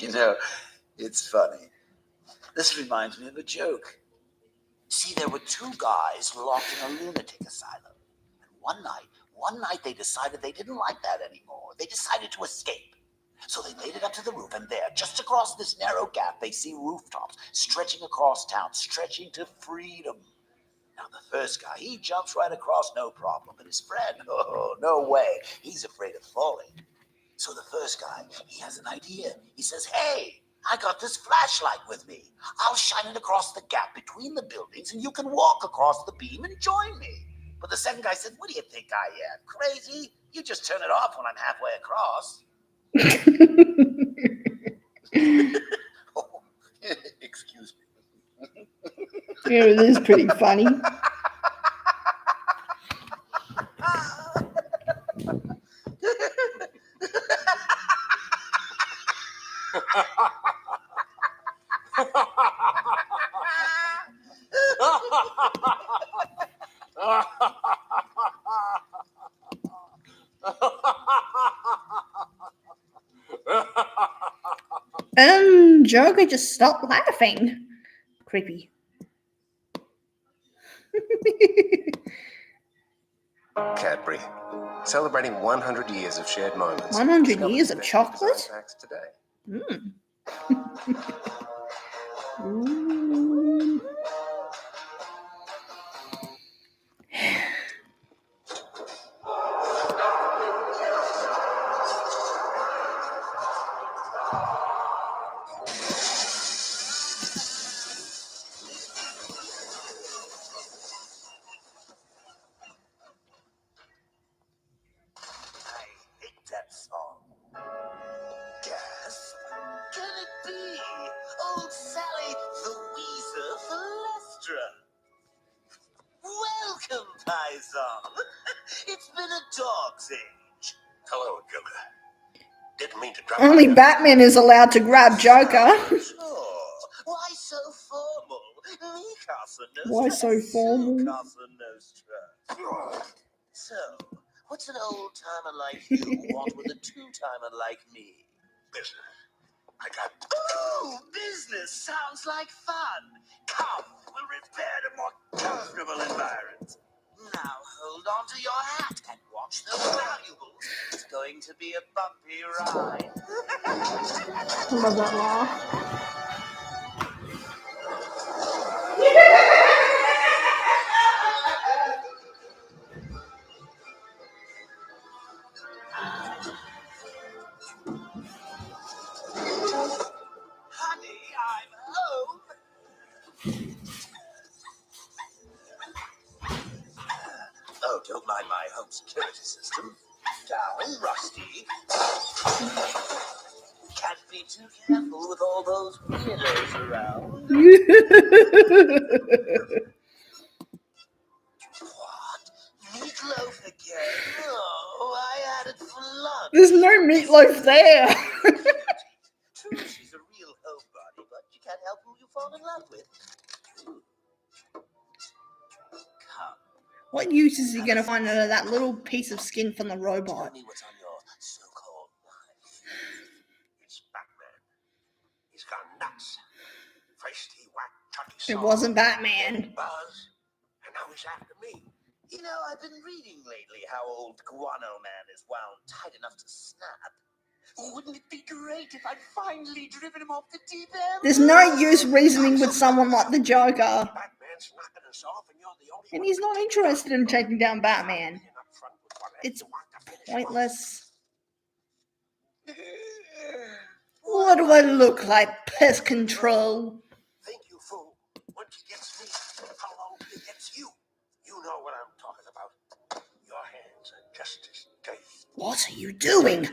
You know, it's funny. This reminds me of a joke. See, there were two guys locked in a lunatic asylum. And one night they decided they didn't like that anymore. They decided to escape. So they made it up to the roof, and there, just across this narrow gap, they see rooftops stretching across town, stretching to freedom. Now, the first guy, he jumps right across, no problem. But his friend, oh, no way. He's afraid of falling. So the first guy, he has an idea. He says, hey, I got this flashlight with me. I'll shine it across the gap between the buildings, and you can walk across the beam and join me. But the second guy said, what do you think I am? Crazy? You just turn it off when I'm halfway across. Oh, excuse me. Yeah, it is pretty funny. Joker just stopped laughing. Creepy. Cadbury, Celebrating 100 years of shared moments. 100 Discover years the of best chocolate? design facts today. Ooh. I hate that song. Gasp! Can it be? Old Sally the Weezer Philestra. Welcome, Paisan. It's been a dog's age. Hello, Joker. Didn't mean to drop Only by. Batman is allowed to grab Joker. Sure. Why so formal? Me Casa Nostra. Why so formal? Su Casa Nostra. So, what's an old timer like you want with a two-timer like me? Business. I got. Ooh, business sounds like fun. Come, we'll repair a more comfortable environment. Now hold on to your hat and watch those valuables. It's going to be a bumpy ride. I love that laugh. Honey, I'm home. Oh, don't mind my home security system. Down, Rusty. Can't be too careful with all those weirdos around. What? Meatloaf again? Oh, I had it for lunch. There's no meatloaf there. True, she's a real homebody, but you can't help who you fall in love with. Come. What use is he going to find out of that little piece of skin from the robot? Tell me what's on your so-called mind. It's Batman. He's gone nuts. First he whacked Chucky It Saw, wasn't Batman. Buzz, and now he's after me. You know, I've been reading lately how old Guano Man is wound tight enough to snap. Wouldn't it be great if I'd finally driven him off the deep end? There's no use reasoning with someone like the Joker. Batman's knocking us off, and you're the only And one he's not interested in taking down Batman. being upfront with whatever It's you want to finish off. pointless. What do I look like? Pest control. Think you fool. Once he gets me, how long till he gets you? You know what I'm talking about. Your hands are just as dirty. What are you doing?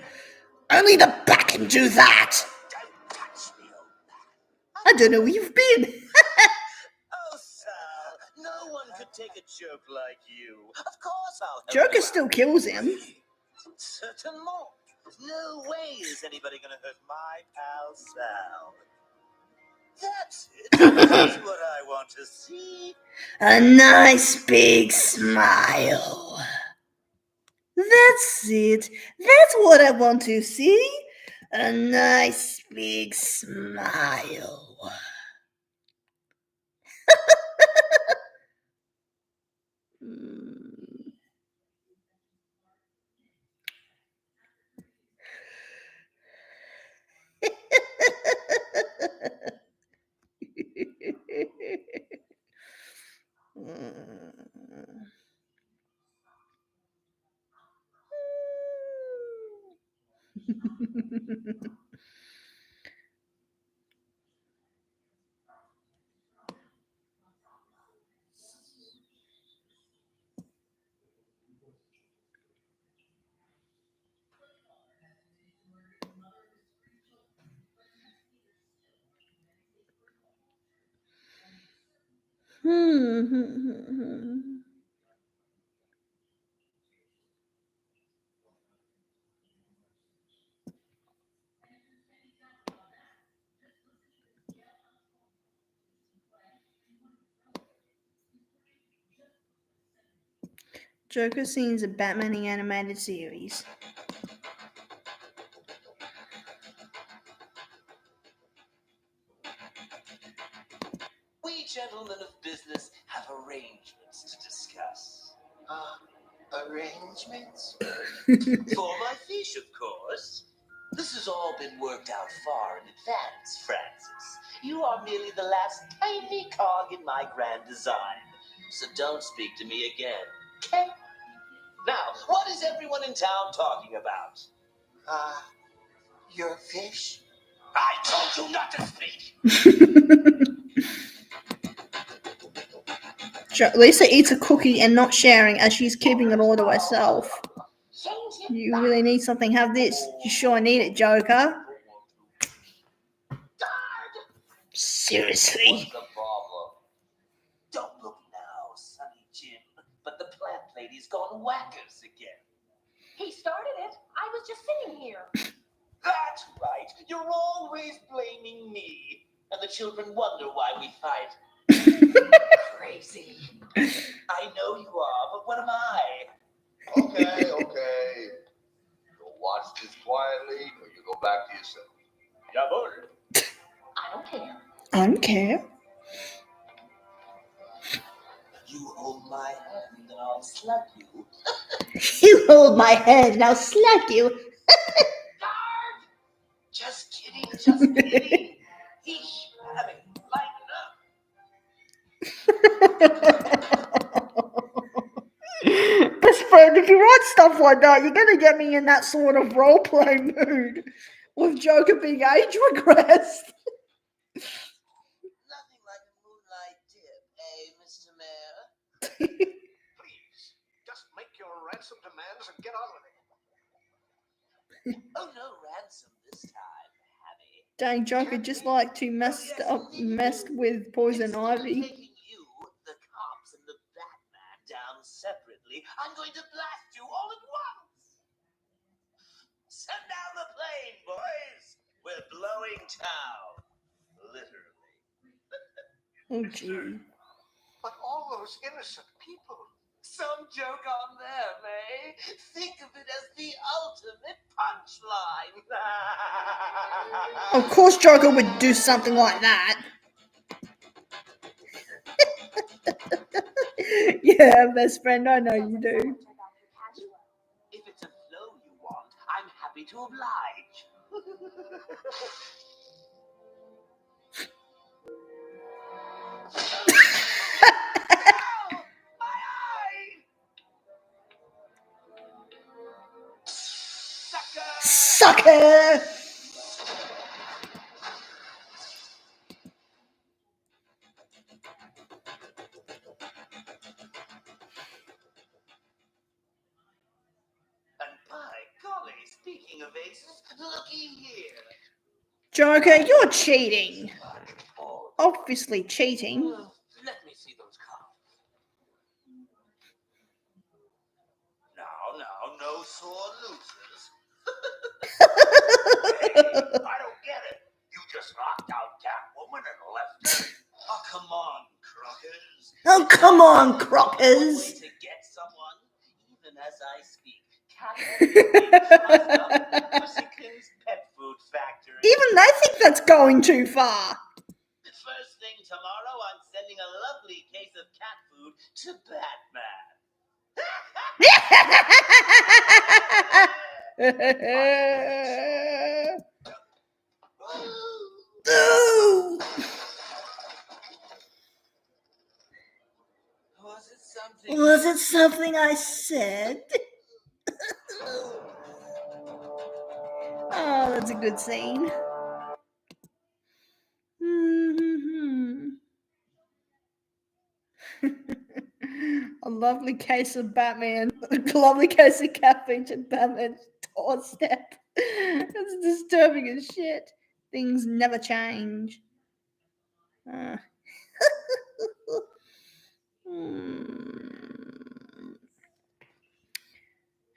Only the Bat can do that. Don't touch me, old man. I don't know where you've been. Oh, Sal, no one could take a joke like you. Of course I'll help Joker you still kills him. out. Certainement. No way is anybody gonna hurt my pal Sal. That's it. That's what I want to see. A nice big smile. That's it. That's what I want to see. A nice big smile. Joker scenes a Batman the animated series. We gentlemen of business have arrangements to discuss. Arrangements? For my fish, of course. This has all been worked out far in advance, Francis. You are merely the last tiny cog in my grand design. So don't speak to me again, okay? Now, what is everyone in town talking about? Your fish? I told you not to speak! Lisa eats a cookie and not sharing as she's keeping it all to herself. You really need something, have this. You sure need it, Joker. Seriously. What's the problem? Don't look now, Sonny Jim, but the plant lady's gone whackers again. He started it. I was just sitting here. That's right. You're always blaming me. And the children wonder why we fight. Crazy. I know you are, but what am I? Okay. You'll watch this quietly or you go back to your cell. Jawohl. I don't care. I don't care. You hold my hand and I'll slap you. You hold my hand and I'll slap you. Just kidding, just kidding. Eesh, I mean, Best friend, if you write stuff like that, you're going to get me in that sort of role-play mood with Joker being age regressed. nothing like a moonlight dip, eh, Mr. Mayor? Please, just make your ransom demands and get on with it. Oh, no ransom this time, Hammy. Dang, Joker just like to messed with Poison Ivy. Taking you, the cops, and the Batman down separately, I'm going to blast you all at once. Send down the plane, boys. We're blowing town. Literally. Oh, gee. But all those innocent people. Some joke on them, eh? Think of it as the ultimate punchline. Of course Joker would do something like that. Yeah, best friend, I know you do. If it's a flow you want, I'm happy to oblige. Sucker! And by golly, speaking of aces, looky here. Joker, you're cheating. Obviously cheating. Let me see those cards. Now, no sore losers. Hey, I don't get it. You just knocked out Catwoman and left her. Oh, come on, Crockers. Oh, come on, One Crockers. way to get someone, even as I speak. Catwoman Pussykin's Pet Food Factory. Even they think that's going too far. First thing tomorrow, I'm sending a lovely case of cat food to Batman. Ooh. Was it something I said? Oh, that's a good scene. A lovely case of Batman. A lovely case of caffeine to Batman's doorstep. It's disturbing as shit. Things never change.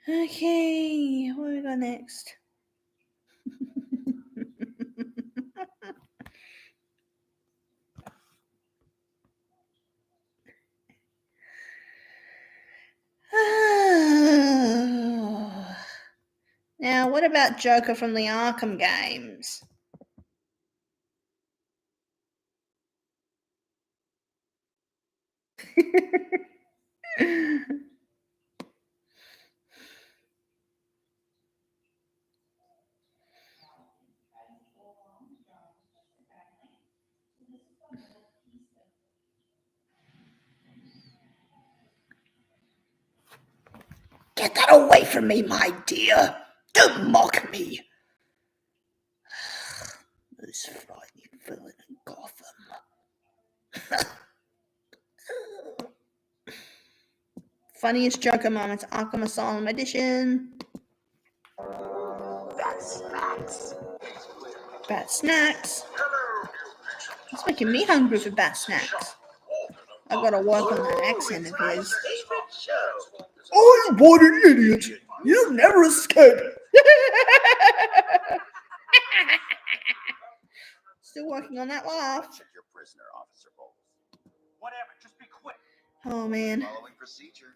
Okay, what do we got next? Now, what about Joker from the Arkham games? from me, my dear. Don't mock me. This frightening villain in Gotham. Funniest Joker moments, Arkham Asylum Edition. Bat snacks. It's making me hungry for bat snacks. I gotta work on that accent of his. Oh, you what an idiot! You'll never escape! Still working on that laugh. Check your prisoner, Officer Bowles. Whatever, just be quick. Oh man. Following procedure.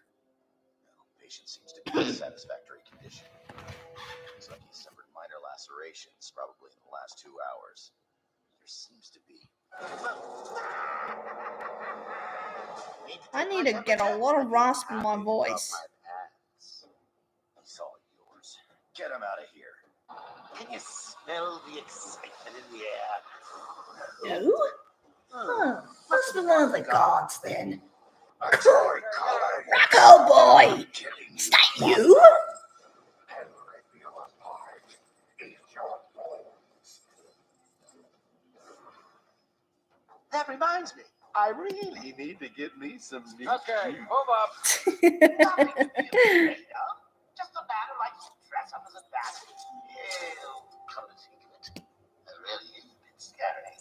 No, patient seems to be in satisfactory condition. Looks like he suffered minor lacerations, probably in the last 2 hours. There seems to be. I need to get a lot of rasp in my voice. He's all yours. Get him out of here. Can you smell the excitement in the air? No? Oh, what's the one of the gods then? Rocco boy! Is that you? That reminds me, I really need to get me some new Okay, shoes. move up. Nothing to be afraid of. Just a man who likes to dress up as a bat. Ew, come to think of it, it really is a bit scary.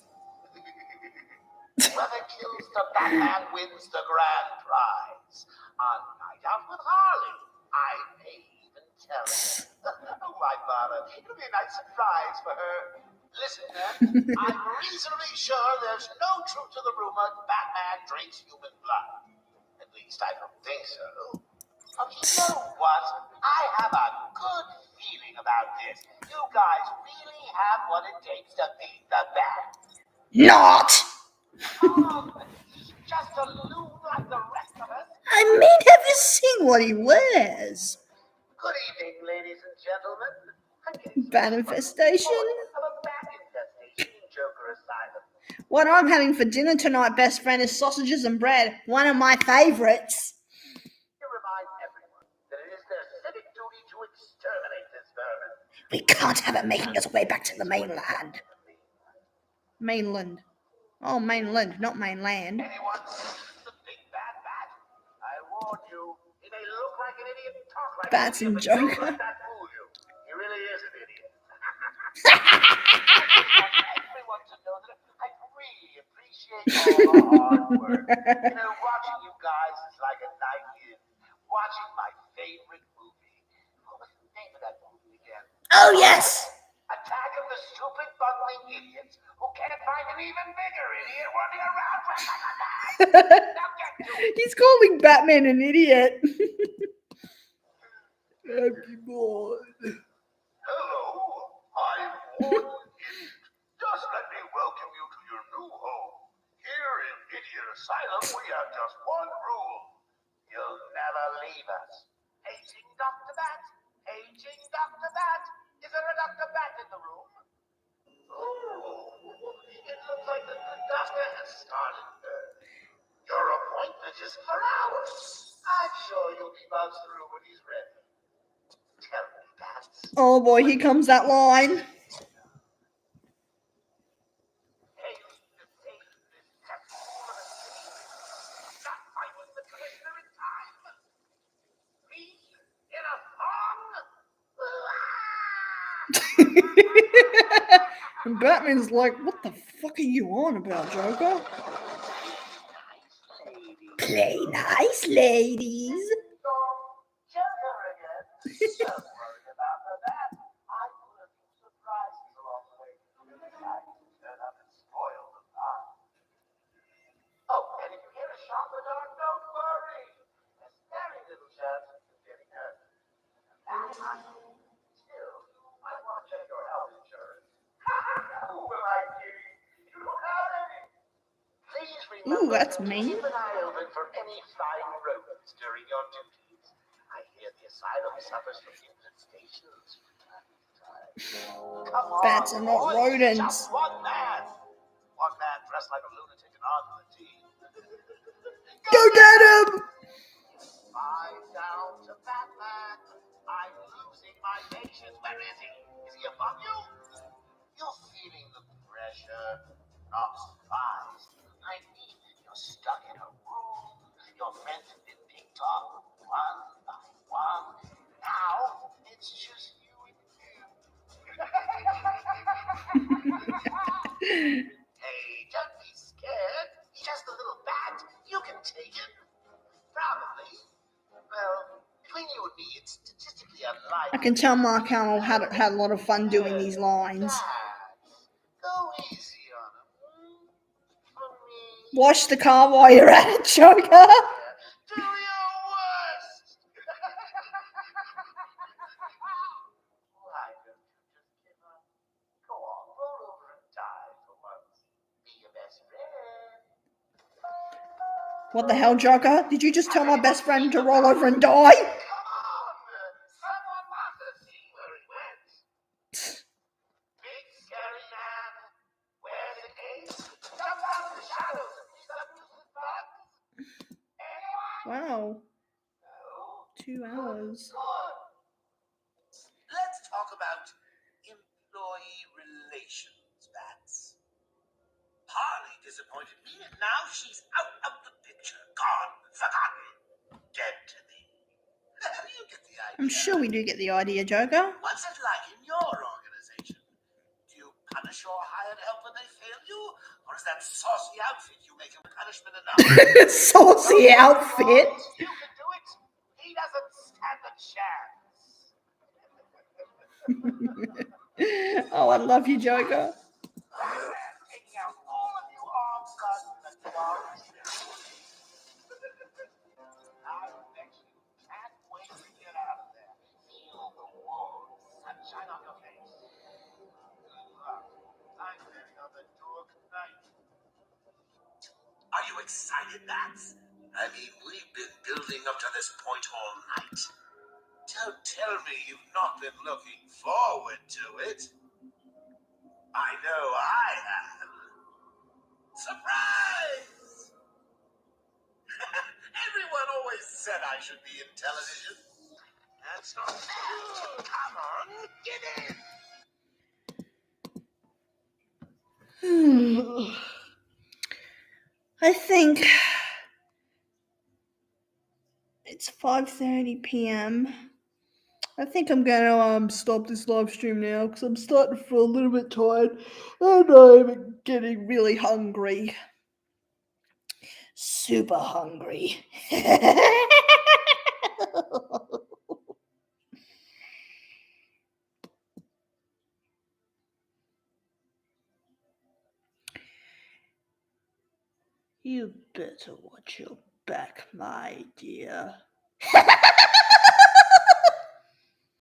Whoever kills the Batman wins the grand prize. On Night Out with Harley, I may even tell her. Why bother? It'll be a nice surprise for her. Listen, man, I'm reasonably sure there's no truth to the rumor Batman drinks human blood. At least I don't think so. Oh, you know what? I have a good feeling about this. You guys really have what it takes to beat the Bat. Not! He's just a loon like the rest of us. I mean, have you seen what he wears? Good evening, ladies and gentlemen. Manifestation? Of a bat infestation in Joker Asylum. What I'm having for dinner tonight, best friend, is sausages and bread. One of my favorites. To remind everyone that it is their civic duty to exterminate this vermin. We can't have it making its way back to the mainland. Mainland. Oh, mainland, not mainland. Anyone sees the big bad bat? I warn you, he may look like an idiot and talk like Bats an and idiot, but Joker. don't let that fool you. He really is an idiot. Everyone to know that I really appreciate all the hard work. You know, watching you guys is like a night in. Watching my favorite movie. What was the name of that movie again? Oh, yes! Attack of the Stupid Bungling Idiots who can't find an even bigger idiot running around like a bat. Now get to it. He's calling Batman an idiot. Happy boy. Hello, I'm Warden Idiot. Just let me welcome you to your new home. Here in Idiot Asylum, we have just one rule. You'll never leave us. Paging Dr. Bat. Paging Dr. Bat. Is there a Dr. Bat in the room? Oh, it looks like the doctor has started. Your appointment is for hours. I'm sure you'll be bounced through when he's ready. Tell me, Bats. Oh boy, here comes that line. And Batman's like, what the fuck are you on about, Joker? Play nice, ladies. Oh, and if you hear a shot in the dark, don't worry. There's very little chance of you getting hurt. Still, I want to check your health insurance. Who am I kidding? You don't have any. Please remember Ooh, that's to mean. keep an eye open for any flying rodents during your duties. I hear the asylum suffers from infestations from time to time. Come on, Bats are not boys, rodents. Just one man. One man dressed like a lunatic and on the team. Go get him! Bye down to Batman. I my patience. Where is he? Is he above you? You're feeling the pressure. Not surprised. I mean, you're stuck in a room. Your friends have been picked off one by one. Now it's just you and him. Hey, don't be scared. He's just a little bat. You can take it. Probably. Well, between you and me, it's statistically unlikely. I can tell Mark Hamill had a lot of fun doing these lines. Go easy on him. For me. Wash the car while you're at it, Joker. Do your worst. Why don't you just give up? Go on, roll over and die for once. Be your best friend. What the hell, Joker? Did you just tell my best friend to roll over and die? Someone must have seen where he went. Big scary man. Wears a cape. Jumps out of the shadows and picks up Bruce's buttons. Anyone? Wow. 2 hours. Let's talk about employee relations, Bats. Harley disappointed me, and now she's out of the picture. Gone, forgotten, dead to me. You get the idea. I'm sure we do get the idea, Joker. What's it like in your organization? Do you punish your hired help when they fail you? Or is that saucy outfit you make him punishment enough? Saucy outfit. You can do it. He doesn't stand a chance. Oh, I love you, Joker. Taking out all of you armed guns and dogs. I bet you can't wait to get out of there. Feel the warm sunshine on your face. Good luck. I'm heading on the door tonight. Are you excited, Bats? I mean, we've been building up to this point all night. Don't tell me you've not been looking forward to it. I know I have. Surprise! Everyone always said I should be in television. That's not true. Come on, get in. I think it's 5:30 p.m. I think I'm gonna stop this live stream now because I'm starting to feel a little bit tired and I'm getting really hungry. Super hungry. You better watch your back, my dear.